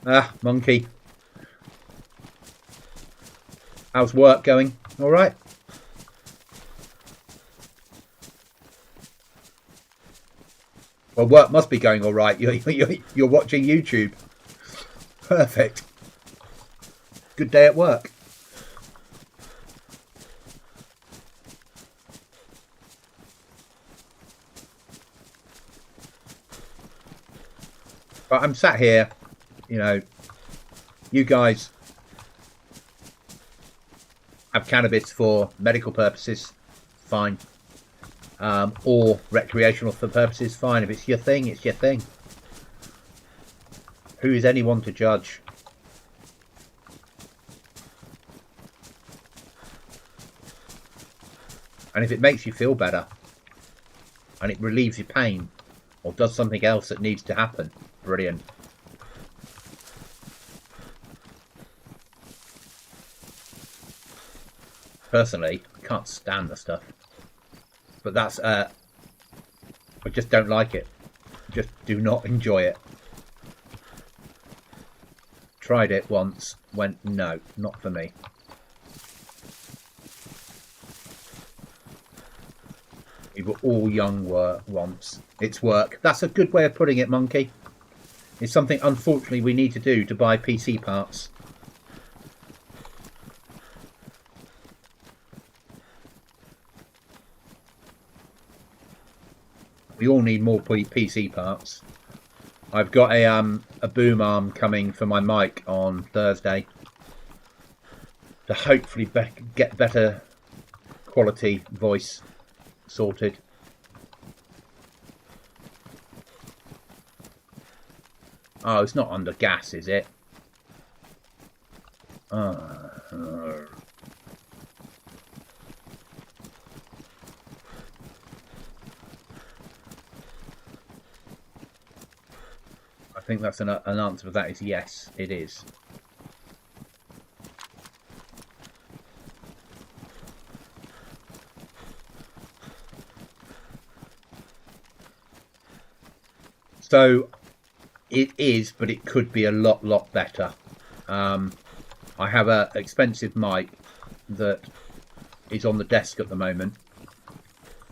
Ah, Monkey. How's work going? All right. Well, work must be going all right. You're watching YouTube. Perfect. Good day at work. But I'm sat here, you know, you guys have cannabis for medical purposes, fine. Or recreational for purposes, fine. If it's your thing, it's your thing. Who is anyone to judge? And if it makes you feel better, and it relieves your pain, or does something else that needs to happen, brilliant. personally, I can't stand the stuff. But that's I just don't like it. Just do not enjoy it. Tried it once, went no, not for me. We were all young once. It's work. That's a good way of putting it, Monkey. It's something, unfortunately, we need to do to buy PC parts. We all need more PC parts. I've got a boom arm coming for my mic on Thursday to hopefully get better quality voice sorted. Oh, it's not under gas, is it? I think that's an answer for that is yes, it is. So it is, but it could be a lot better. I have an expensive mic that is on the desk at the moment,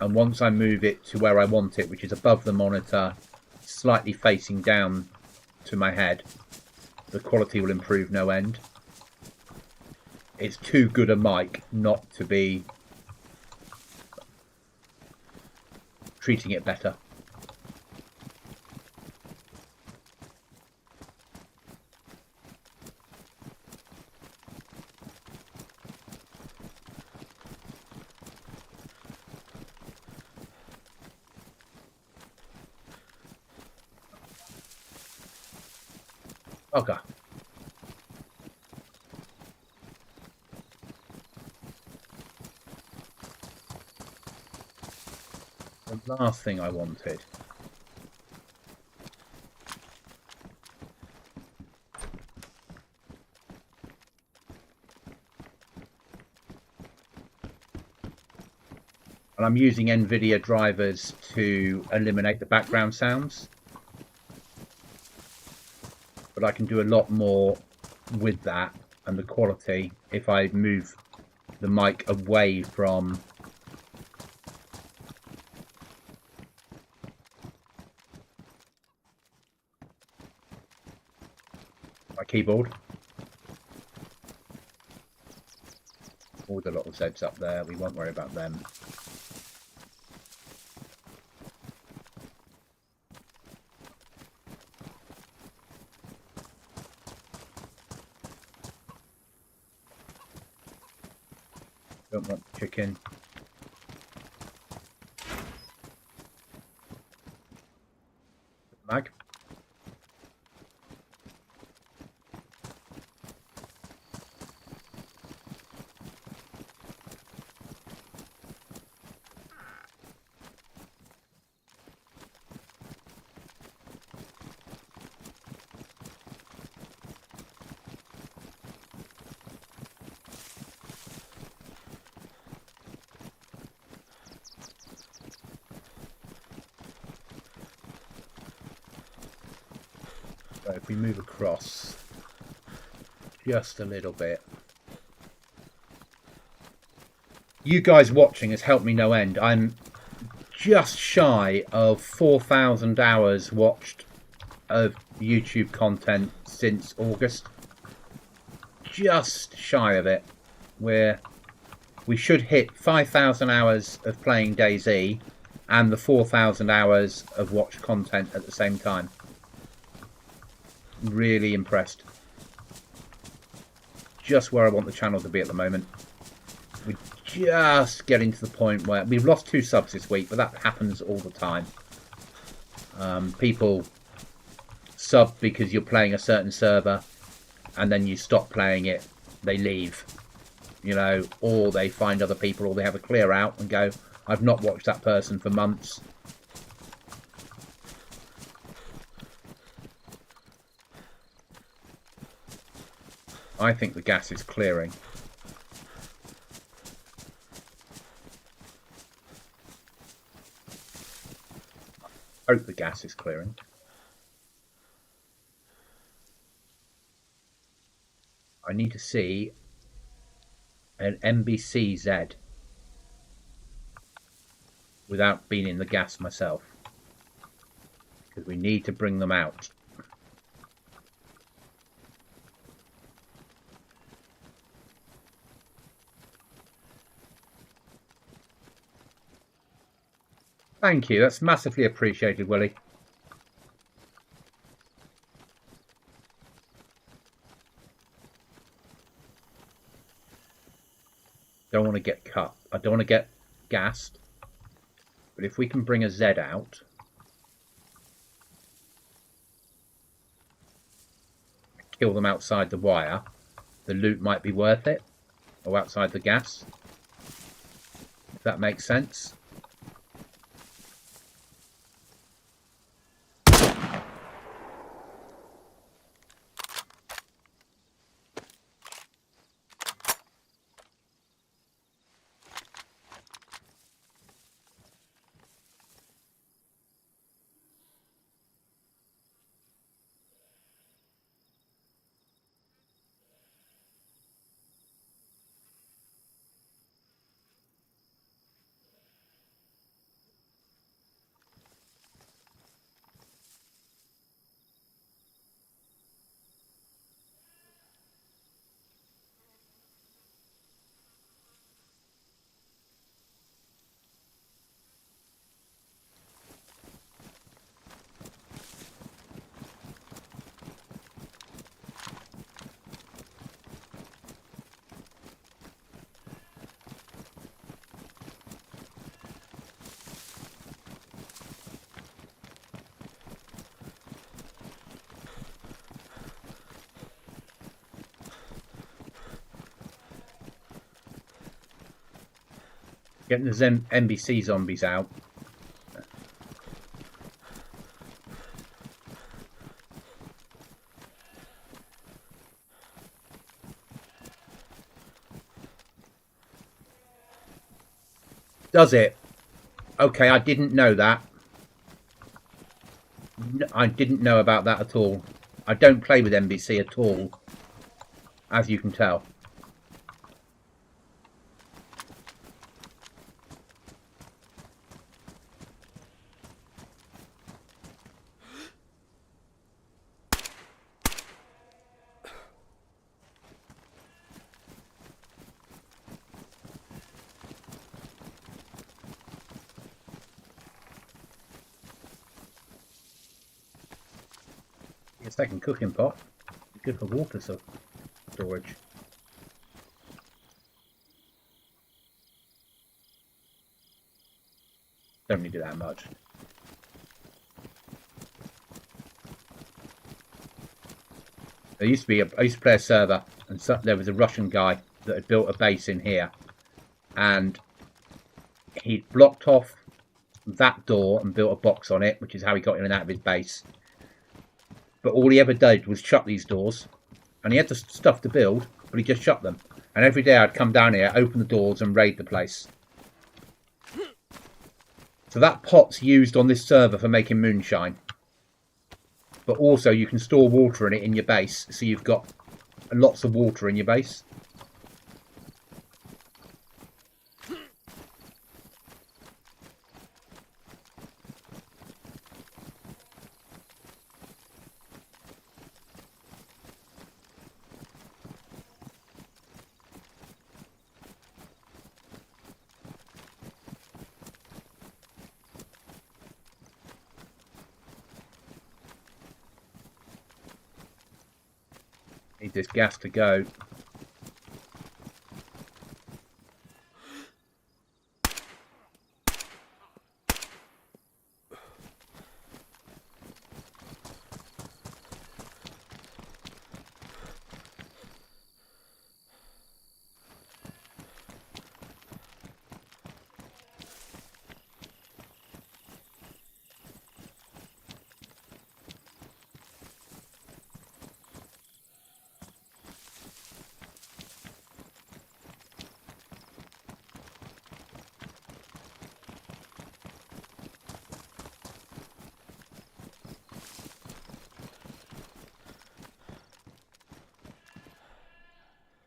and once I move it to where I want it, which is above the monitor, slightly facing down to my head, the quality will improve no end. It's too good a mic not to be treating it better. Okay. The last thing I wanted. And I'm using NVIDIA drivers to eliminate the background sounds. But I can do a lot more with that and the quality if I move the mic away from my keyboard. All the little Zs up there, we won't worry about them. Don't want chicken. Mag. So if we move across just a little bit. You guys watching has helped me no end. I'm just shy of 4,000 hours watched of YouTube content since August. Just shy of it. We should hit 5,000 hours of playing DayZ and the 4,000 hours of watched content at the same time. Really impressed. Just where I want the channel to be at the moment. We're just getting to the point where we've lost 2 subs this week, but that happens all the time. People sub because you're playing a certain server and then you stop playing it, they leave, you know, or they find other people, or they have a clear out and go, I've not watched that person for months. I think the gas is clearing. Hope the gas is clearing. I need to see an NBCZ without being in the gas myself, because we need to bring them out. Thank you, that's massively appreciated, Willie. Don't want to get cut. I don't want to get gassed. But if we can bring a Z out, kill them outside the wire, the loot might be worth it. Or outside the gas. If that makes sense. Getting the NBC zombies out. Does it? Okay, I didn't know that. I didn't know about that at all. I don't play with NBC at all, as you can tell. A second cooking pot. Good for water storage. Don't need to do that much. I used to play a server, and there was a Russian guy that had built a base in here, and he blocked off that door and built a box on it, which is how he got in and out of his base. But all he ever did was shut these doors, and he had the stuff to build, but he just shut them. And every day I'd come down here, open the doors and raid the place. So that pot's used on this server for making moonshine. But also you can store water in it in your base, so you've got lots of water in your base. Need this gas to go.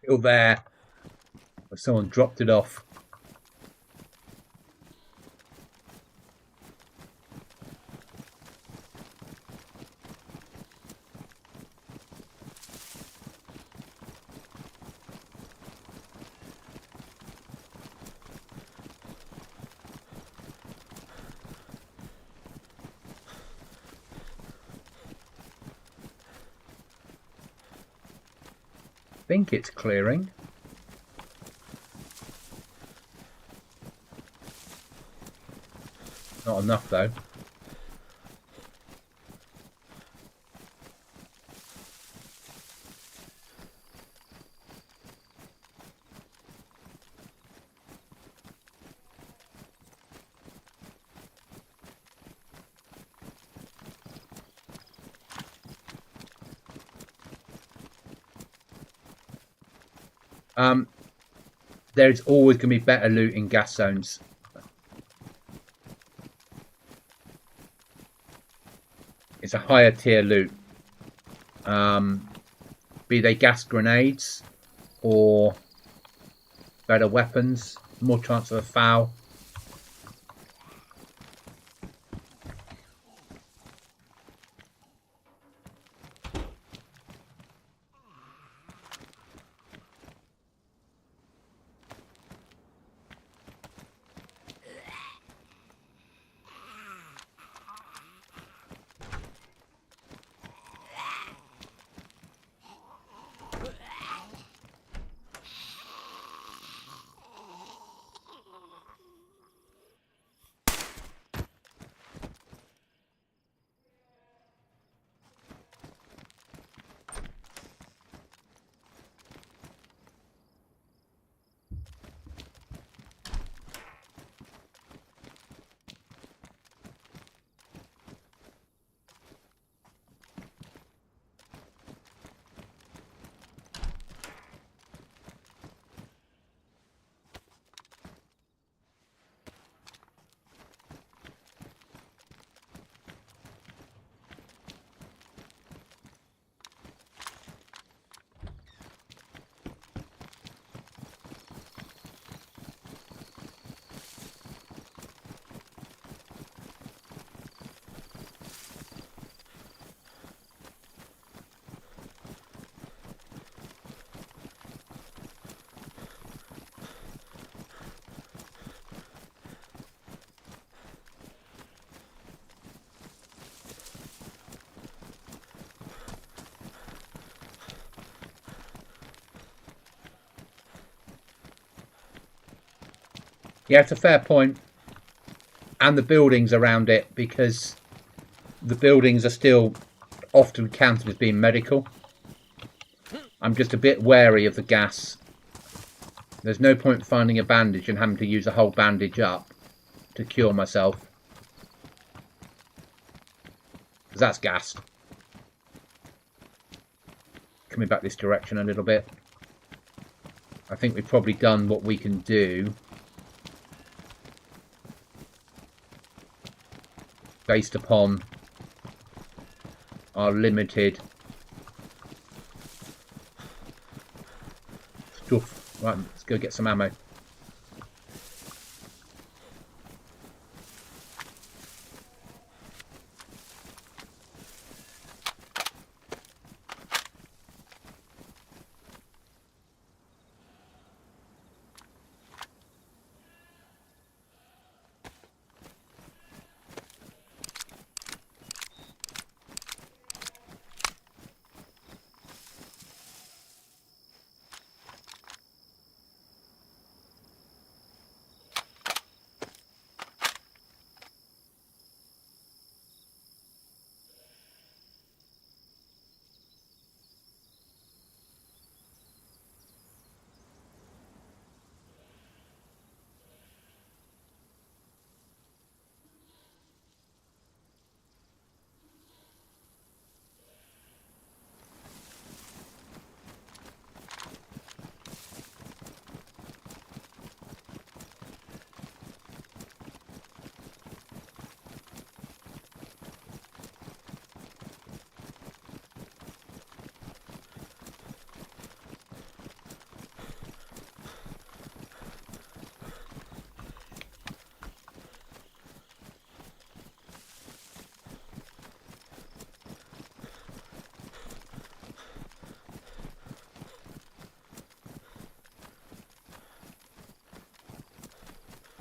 still there, but someone dropped it off. I think it's clearing. Not enough though. There's always going to be better loot in gas zones. It's a higher tier loot. Be they gas grenades or better weapons, more chance of a foul. Yeah, it's a fair point. And the buildings around it, because the buildings are still often counted as being medical. I'm just a bit wary of the gas. There's no point finding a bandage and having to use a whole bandage up to cure myself. Because that's gassed. Coming back this direction a little bit. I think we've probably done what we can do. Based upon our limited stuff. Right, let's go get some ammo.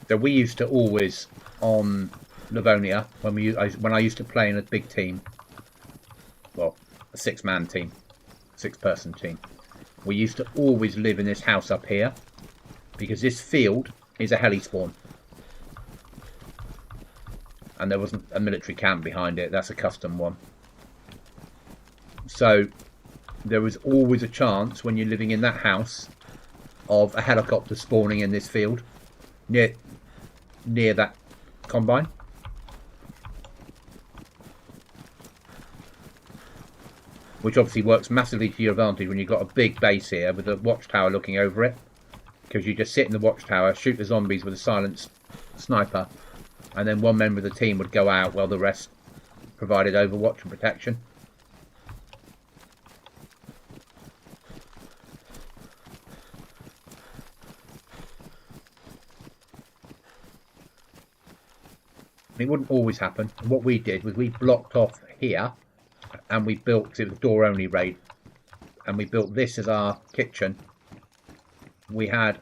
So we used to always, on Livonia, when I used to play in a big team, well, a 6-man team, 6-person team, we used to always live in this house up here, because this field is a heli spawn. And there wasn't a military camp behind it, that's a custom one. So there was always a chance when you're living in that house of a helicopter spawning in this field near that combine. Which obviously works massively to your advantage when you've got a big base here with a watchtower looking over it, because you just sit in the watchtower, shoot the zombies with a silenced sniper, and then one member of the team would go out while the rest provided overwatch and protection. It wouldn't always happen. And what we did was we blocked off here, and we built, it was door only raid, and we built this as our kitchen. We had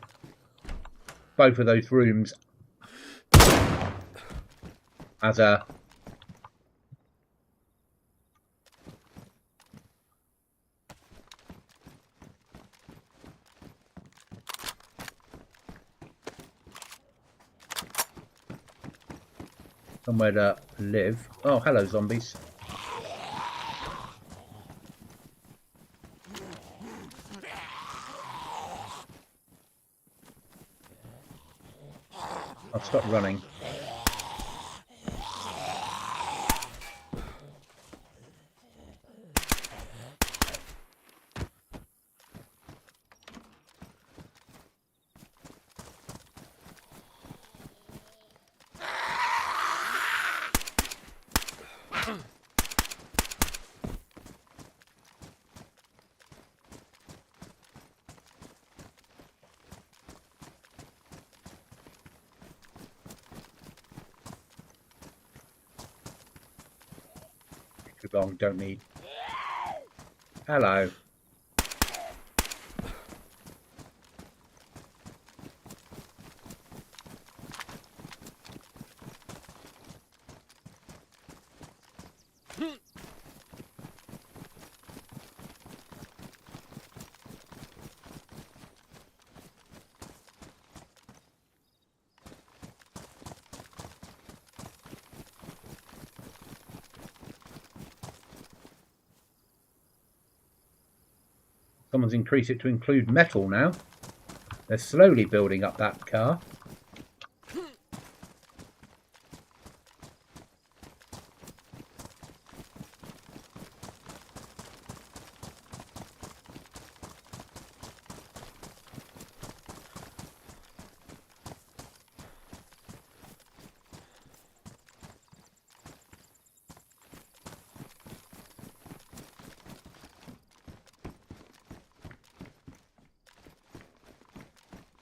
both of those rooms as a somewhere to live. Oh, hello zombies. I'll stop running. Too long, don't need. Hello. Someone's increased it to include metal now. They're slowly building up that car.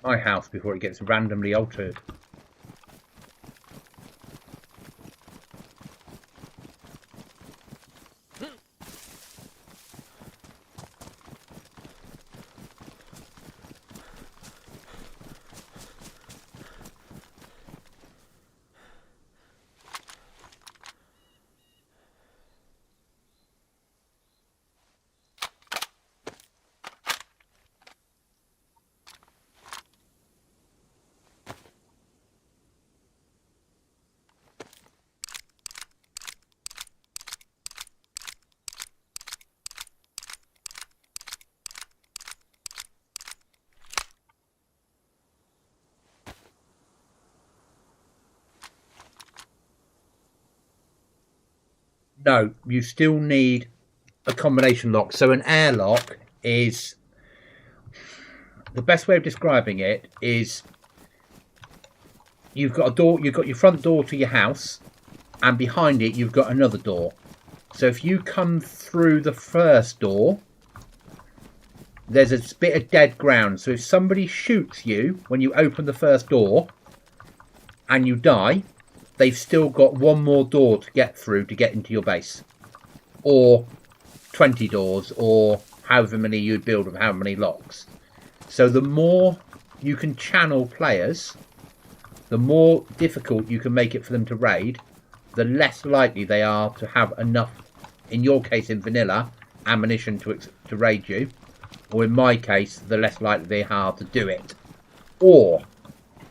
My house before it gets randomly altered. No, you still need a combination lock. So an airlock is, the best way of describing it is, you've got a door, you've got your front door to your house, and behind it you've got another door. So if you come through the first door, there's a bit of dead ground. So if somebody shoots you when you open the first door and you die, they've still got one more door to get through to get into your base, or 20 doors, or however many you build with how many locks. So the more you can channel players, the more difficult you can make it for them to raid, the less likely they are to have enough, in your case in vanilla, ammunition to raid you, or in my case, the less likely they are to do it. Or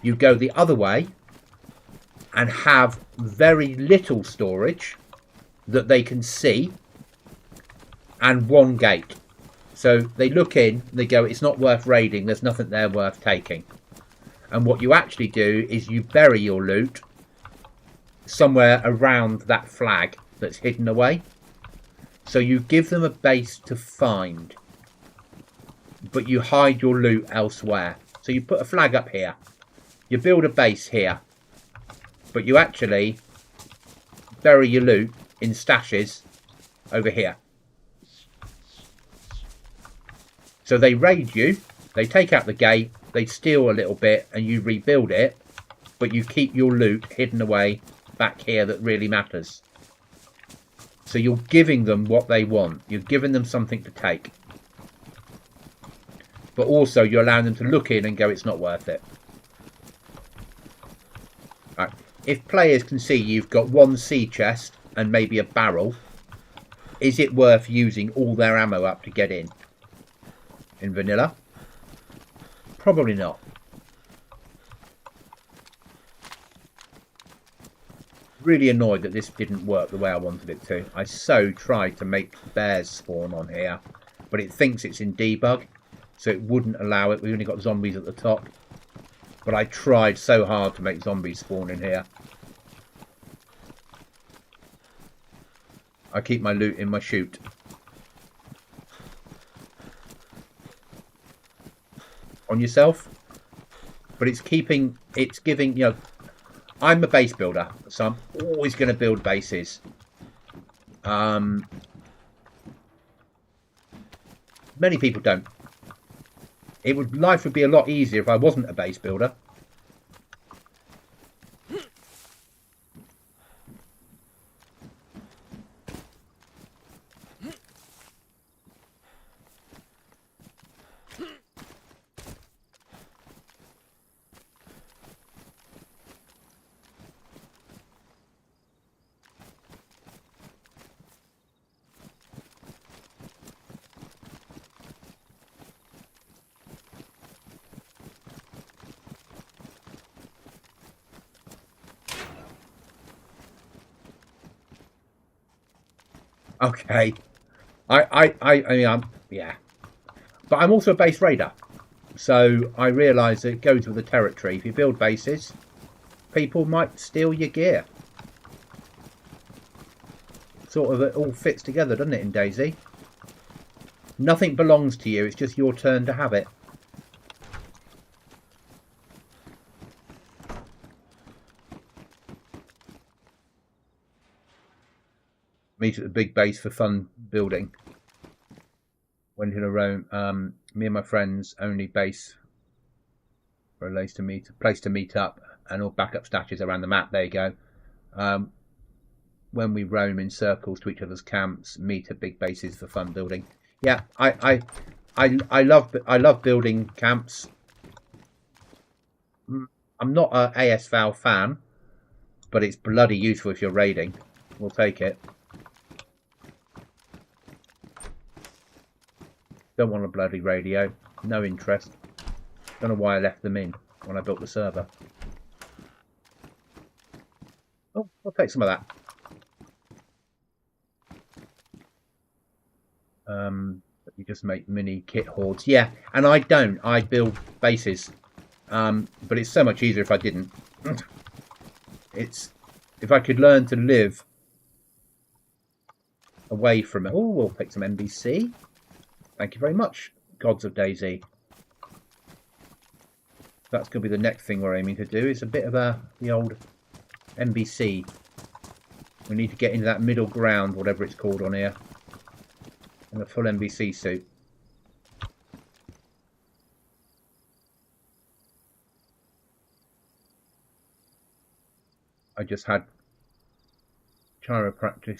you go the other way and have very little storage that they can see and one gate. So they look in, they go, it's not worth raiding, there's nothing there worth taking. And what you actually do is you bury your loot somewhere around that flag that's hidden away. So you give them a base to find, but you hide your loot elsewhere. So you put a flag up here, you build a base here, but you actually bury your loot in stashes over here. So they raid you, they take out the gate, they steal a little bit and you rebuild it, but you keep your loot hidden away back here that really matters. So you're giving them what they want. You're giving them something to take. But also you're allowing them to look in and go, it's not worth it. Right. If players can see you've got one sea chest and maybe a barrel, is it worth using all their ammo up to get in? In vanilla? Probably not. Really annoyed that this didn't work the way I wanted it to. I so tried to make bears spawn on here, but it thinks it's in debug, so it wouldn't allow it. We only got zombies at the top, but I tried so hard to make zombies spawn in here. I keep my loot in my chute. On yourself, but it's giving, you know, I'm a base builder, so I'm always going to build bases. Many people don't. Life would be a lot easier if I wasn't a base builder. Okay, I mean, yeah, but I'm also a base raider, so I realise that it goes with the territory. If you build bases, people might steal your gear. Sort of, it all fits together, doesn't it, in DayZ? Nothing belongs to you; it's just your turn to have it. Meet at the big base for fun building. Went in a row. Me and my friends only base for a place to meet up, and all backup stashes around the map. There you go. When we roam in circles to each other's camps, meet at big bases for fun building. Yeah, I love building camps. I'm not a ASVAL fan, but it's bloody useful if you're raiding. We'll take it. Don't want a bloody radio. No interest. Don't know why I left them in when I built the server. Oh, I'll take some of that. You just make mini kit hordes. Yeah, and I don't. I build bases. But it's so much easier if I didn't. If I could learn to live away from it. Oh, we'll take some NBC. Thank you very much, gods of DayZ. That's going to be the next thing we're aiming to do. Is a bit of the old NBC. We need to get into that middle ground, whatever it's called on here, in a full NBC suit. I just had chiropractic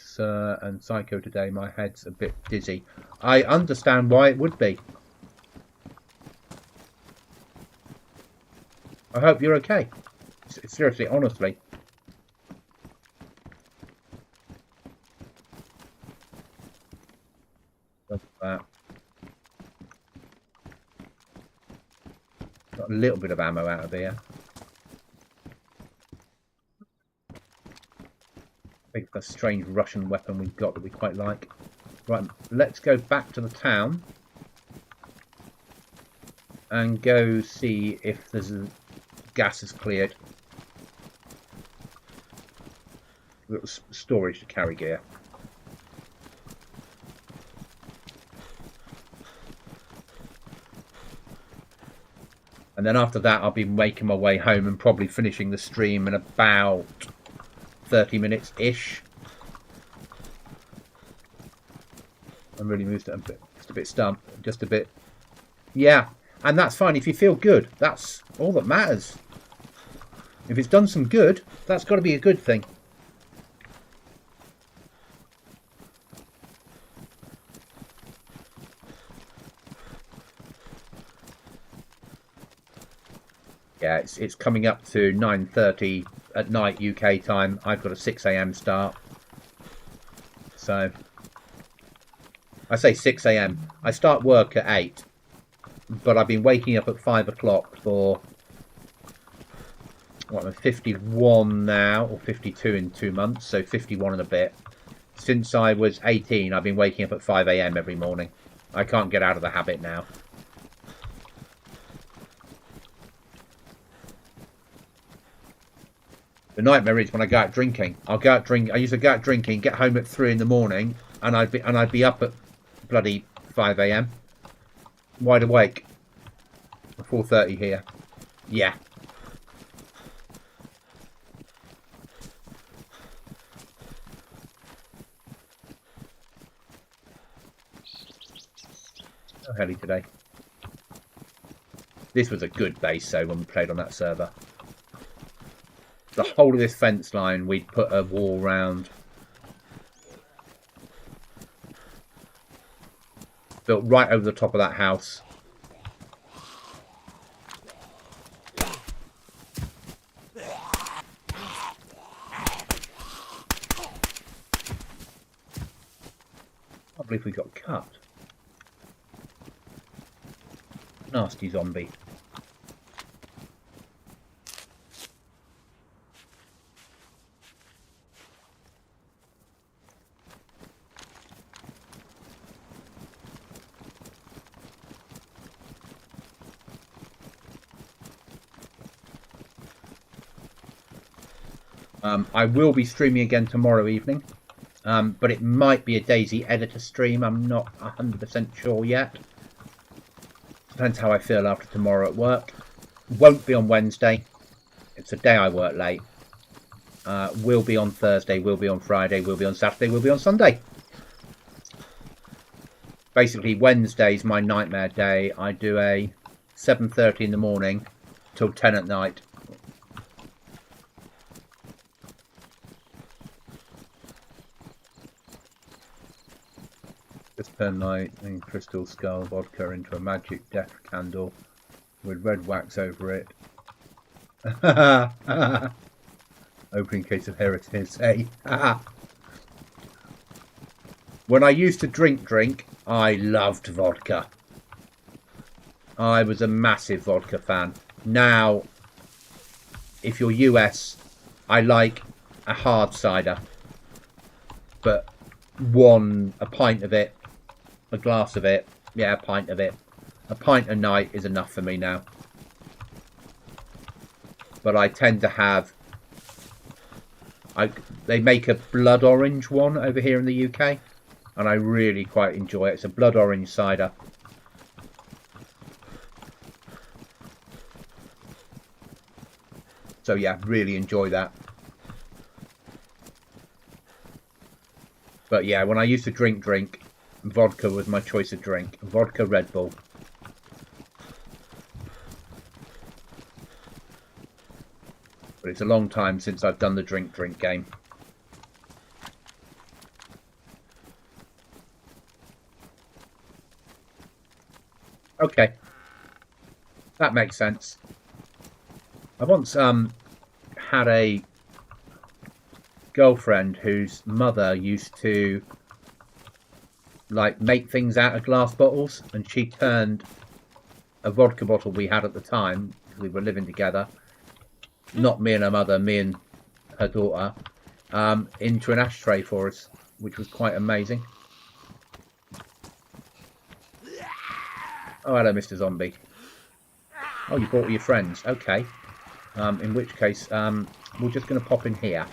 and psycho today. My head's a bit dizzy. I understand why it would be. I hope you're okay. Seriously, honestly. Look at that. Got a little bit of ammo out of here. I think the strange Russian weapon we've got that we quite like. Right, let's go back to the town and go see if there's gas is cleared. We've got storage to carry gear. And then after that, I'll be making my way home and probably finishing the stream in about 30 minutes-ish. I'm really moved it a bit, just a bit stumped, just a bit. Yeah, and that's fine. If you feel good, that's all that matters. If it's done some good, that's got to be a good thing. Yeah, it's coming up to 9:30 at night UK time. I've got a 6 AM start. So I say 6 AM. I start work at 8, but I've been waking up at 5 o'clock for what, I'm 51 now, or 52 in 2 months, so 51 and a bit. Since I was 18, I've been waking up at 5 AM every morning. I can't get out of the habit now. The nightmare is when I go out drinking. I'll go out drink. I used to go out drinking, get home at 3 in the morning, and I'd be up at bloody 5 AM, wide awake. 4:30 here. Yeah. No heli today. This was a good base, though, when we played on that server. The whole of this fence line, we'd put a wall round. Built right over the top of that house. I can't believe we got cut. Nasty zombie. I will be streaming again tomorrow evening, but it might be a DayZ editor stream. I'm not 100% sure yet. Depends how I feel after tomorrow at work. Won't be on Wednesday. It's a day I work late. Will be on Thursday, will be on Friday, will be on Saturday, will be on Sunday. Basically, Wednesday's my nightmare day. I do a 7:30 in the morning till 10 at night. Just turn lightning crystal skull vodka into a magic death candle with red wax over it. Opening case of heritage, hey. When I used to drink, I loved vodka. I was a massive vodka fan. Now, if you're US, I like a hard cider. But a pint of it, a glass of it, yeah, a pint of it. A pint a night is enough for me now. But I tend to have... they make a blood orange one over here in the UK. And I really quite enjoy it. It's a blood orange cider. So yeah, really enjoy that. But yeah, when I used to drink, vodka was my choice of drink. Vodka, Red Bull. But it's a long time since I've done the drink game. Okay. That makes sense. I once had a girlfriend whose mother used to like make things out of glass bottles, and she turned a vodka bottle we had at the time, we were living together, not me and her mother, me and her daughter, into an ashtray for us, which was quite amazing. Oh, hello, Mr. Zombie. Oh, you brought all your friends. Okay. In which case, we're just going to pop in here.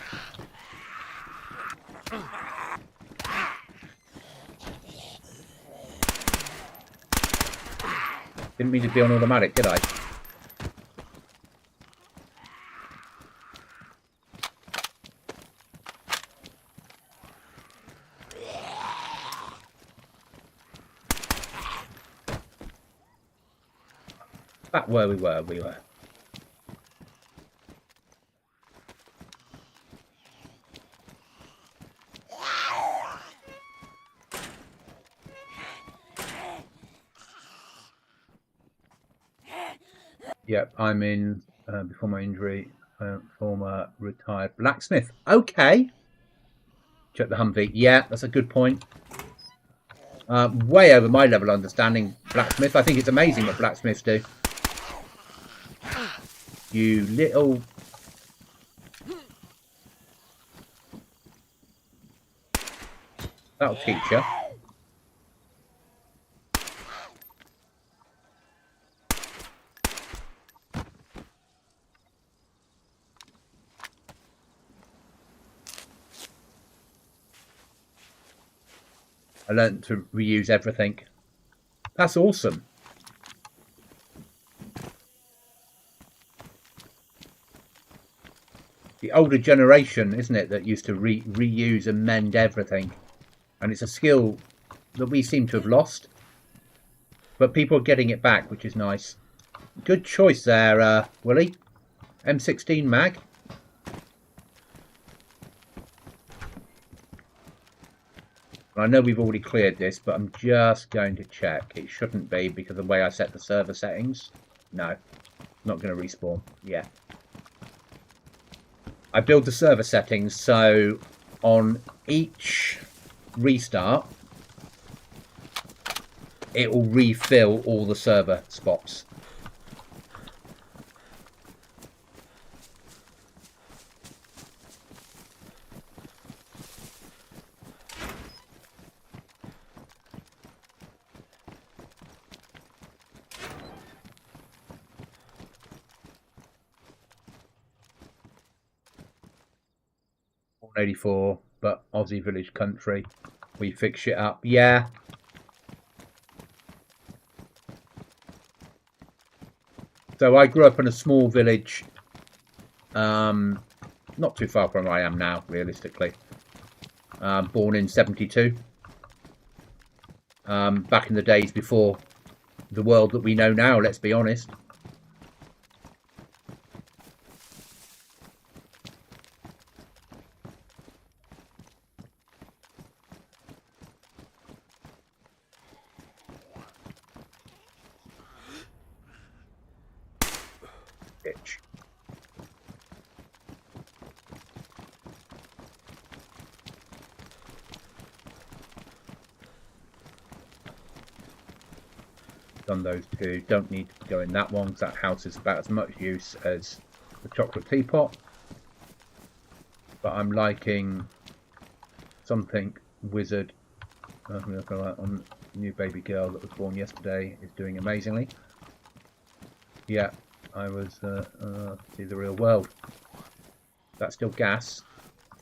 Didn't mean to be on automatic, did I? Back where we were. Yep, I'm in, before my injury, former retired blacksmith. Okay. Check the Humvee. Yeah, that's a good point. Way over my level of understanding blacksmith. I think it's amazing what blacksmiths do. You little... That'll teach you. I learned to reuse everything. That's awesome. The older generation, isn't it, that used to reuse and mend everything. And it's a skill that we seem to have lost. But people are getting it back, which is nice. Good choice there, Willie. M16 mag. I know we've already cleared this, but I'm just going to check. It shouldn't be because of the way I set the server settings. No, not going to respawn. Yeah. I build the server settings so on each restart, it will refill all the server spots. '84, but Aussie Village Country, we fix shit up. Yeah. So I grew up in a small village, not too far from where I am now, realistically. Born in '72. Back in the days before the world that we know now, let's be honest. Bitch. Done those two. Don't need to go in that one because that house is about as much use as the chocolate teapot. But I'm liking something wizard. I'm going to go out on new baby girl that was born yesterday is doing amazingly. Yeah, I was see the real world. That's still gas,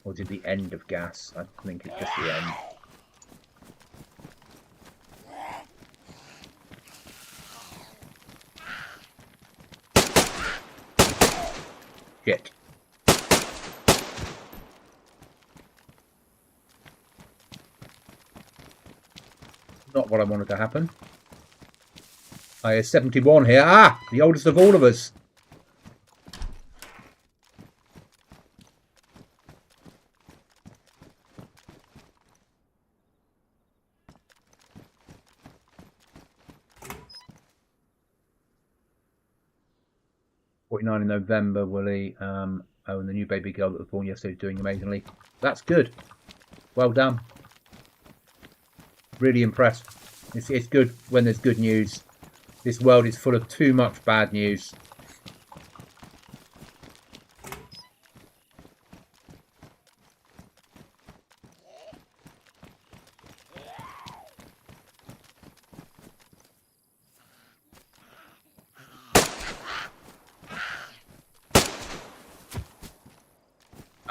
or did the end of gas? I think it's just the end. Shit. Not what I wanted to happen. I is 71 here. Ah! The oldest of all of us. '49 in November, Willie. Oh, and the new baby girl that was born yesterday is doing amazingly. That's good. Well done. Really impressed. It's good when there's good news. This world is full of too much bad news.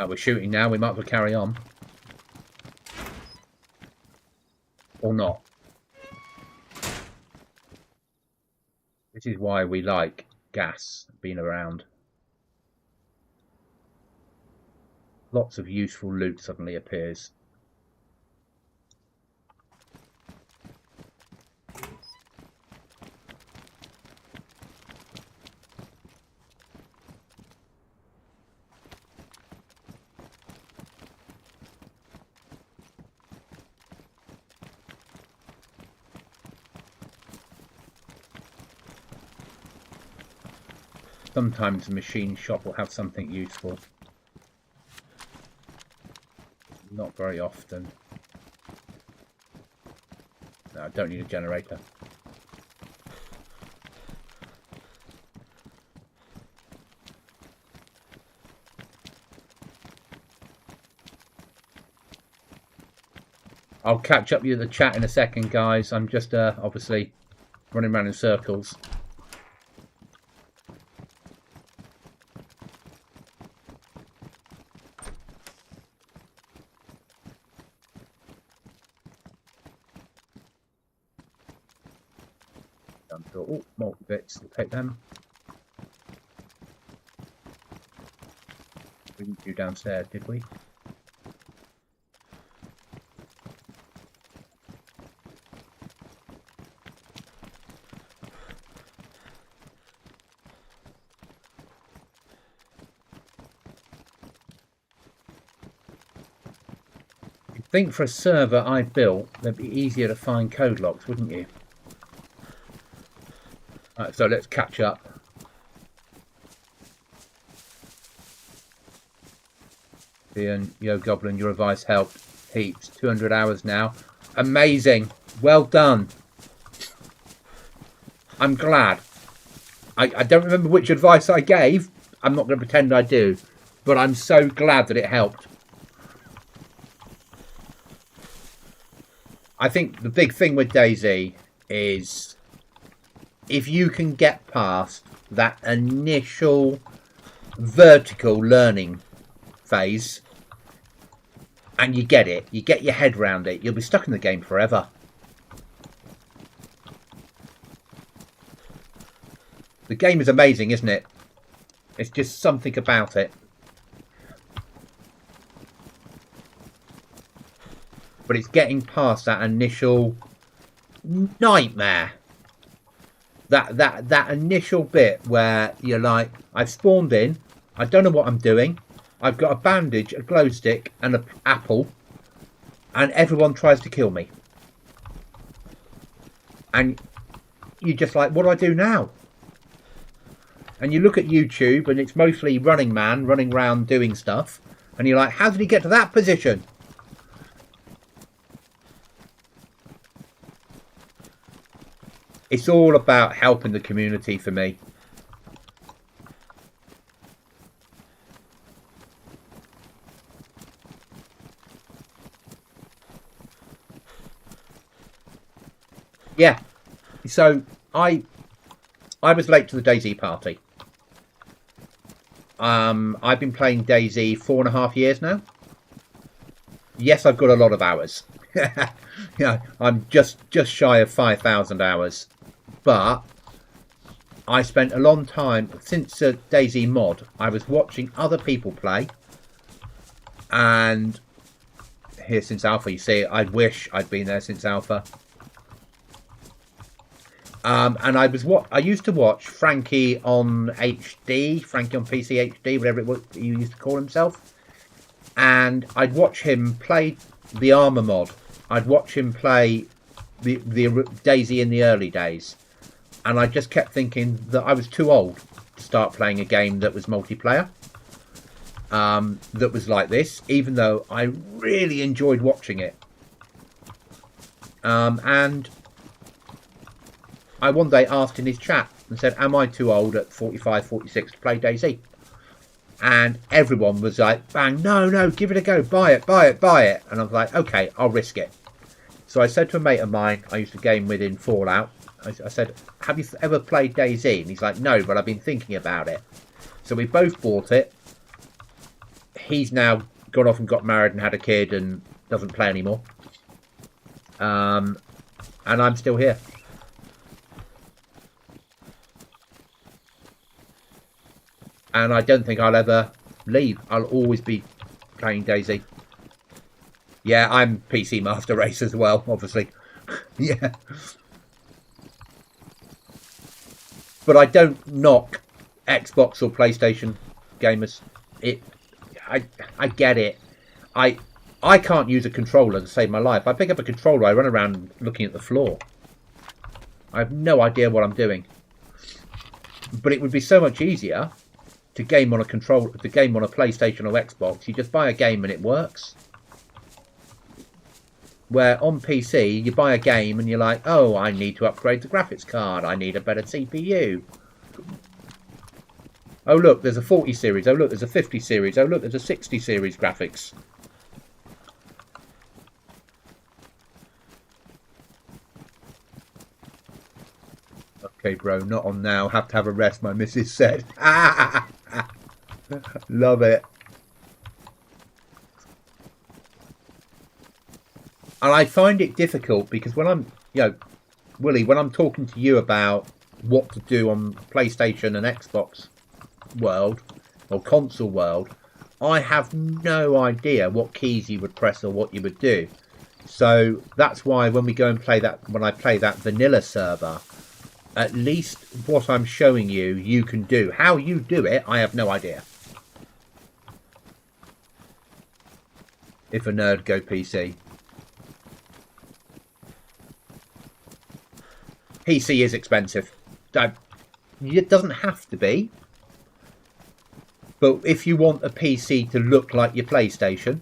We're shooting now. We might as well carry on. Or not. This is why we like gas being around. Lots of useful loot suddenly appears. Sometimes the machine shop will have something useful. Not very often. No, I don't need a generator. I'll catch up with you in the chat in a second, guys. I'm just obviously running around in circles. Oh, multi bits, we'll take them. We didn't do downstairs, did we? You'd think for a server I built, it'd be easier to find code locks, wouldn't you? Right, so let's catch up. Ian, yo Goblin, your advice helped heaps. 200 hours now. Amazing. Well done. I'm glad. I don't remember which advice I gave. I'm not going to pretend I do. But I'm so glad that it helped. I think the big thing with DayZ is if you can get past that initial vertical learning phase and you get it, you get your head around it, you'll be stuck in the game forever. The game is amazing, isn't it? It's just something about it. But it's getting past that initial nightmare. That initial bit where you're like, I've spawned in, I don't know what I'm doing, I've got a bandage, a glow stick and an apple, and everyone tries to kill me. And you're just like, what do I do now? And you look at YouTube and it's mostly Running Man running around doing stuff, and you're like, how did he get to that position? It's all about helping the community for me. Yeah. So I was late to the DayZ party. I've been playing DayZ 4.5 years now. Yes, I've got a lot of hours. Yeah, I'm just shy of 5,000 hours. But I spent a long time since DayZ mod. I was watching other people play, and here since Alpha, you see, I wish I'd been there since Alpha. And I used to watch Frankie on HD, Frankie on PC HD, whatever it was he used to call himself, and I'd watch him play the armor mod. I'd watch him play the DayZ in the early days. And I just kept thinking that I was too old to start playing a game that was multiplayer. that was like this, even though I really enjoyed watching it. And I one day asked in his chat and said, am I too old at 45, 46 to play DayZ? And everyone was like, bang, no, give it a go, buy it. And I was like, okay, I'll risk it. So I said to a mate of mine I used to game with in Fallout, I said, have you ever played DayZ? And he's like, no, but I've been thinking about it. So we both bought it. He's now gone off and got married and had a kid and doesn't play anymore. And I'm still here. And I don't think I'll ever leave. I'll always be playing DayZ. Yeah, I'm PC Master Race as well, obviously. Yeah. But I don't knock Xbox or PlayStation gamers. I get it. I can't use a controller to save my life. I pick up a controller, I run around looking at the floor. I have no idea what I'm doing. But it would be so much easier to game on a controller, to game on a PlayStation or Xbox. You just buy a game and it works. Where on PC, you buy a game and you're like, oh, I need to upgrade the graphics card. I need a better CPU. Oh, look, there's a 40 series. Oh, look, there's a 50 series. Oh, look, there's a 60 series graphics. Okay, bro, not on now. Have to have a rest, my missus said. Love it. And I find it difficult because when I'm, Willie, when I'm talking to you about what to do on PlayStation and Xbox world or console world, I have no idea what keys you would press or what you would do. So that's why when we go and play that, when I play that vanilla server, at least what I'm showing you, you can do. How you do it, I have no idea. If a nerd, go PC. PC is expensive. It doesn't have to be. But if you want a PC to look like your PlayStation,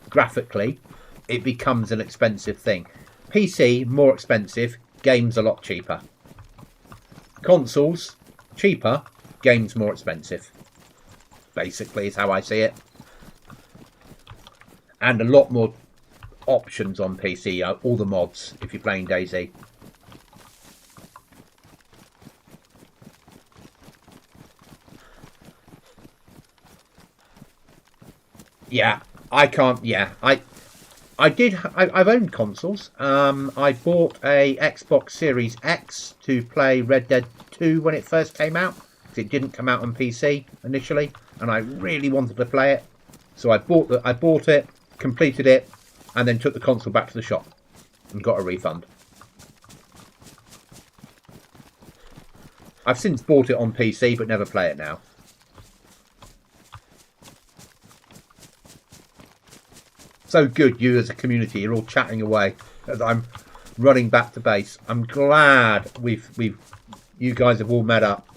graphically, it becomes an expensive thing. PC, more expensive, games a lot cheaper. Consoles, cheaper, games more expensive. Basically, is how I see it. And a lot more options on PC, all the mods, if you're playing DayZ. Yeah, I can't. Yeah, I've owned consoles. I bought a Xbox Series X to play Red Dead 2 when it first came out. It didn't come out on PC initially, and I really wanted to play it. So I bought it, completed it, and then took the console back to the shop and got a refund. I've since bought it on PC, but never play it now. So good, you as a community, you're all chatting away as I'm running back to base. I'm glad you guys have all met up,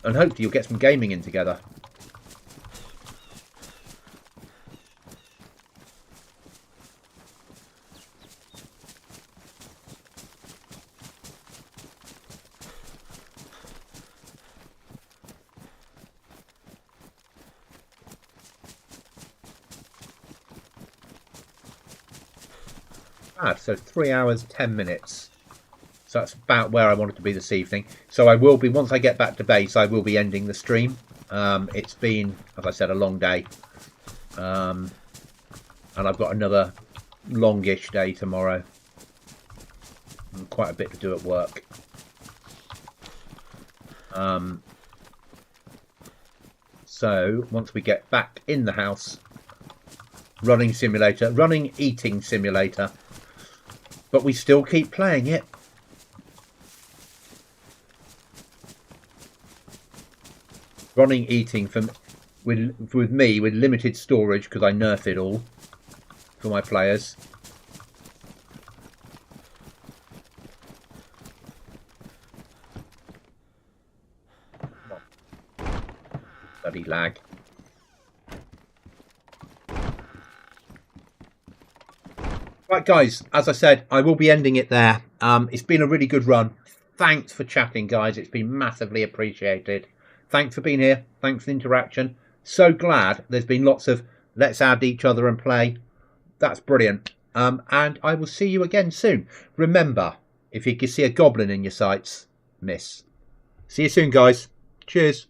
and hopefully you'll get some gaming in together. So 3 hours 10 minutes, so that's about where I wanted to be this evening. So I will be, once I get back to base, I will be ending the stream. It's been, as I said, a long day, and I've got another longish day tomorrow and quite a bit to do at work. So once we get back in the house, running eating simulator, but we still keep playing it. Running eating with me with limited storage because I nerf it all for my players. Bloody lag. Right, guys, as I said, I will be ending it there. It's been a really good run. Thanks for chatting, guys. It's been massively appreciated. Thanks for being here. Thanks for the interaction. So glad there's been lots of let's add each other and play. That's brilliant. And I will see you again soon. Remember, if you can see a goblin in your sights, miss. See you soon, guys. Cheers.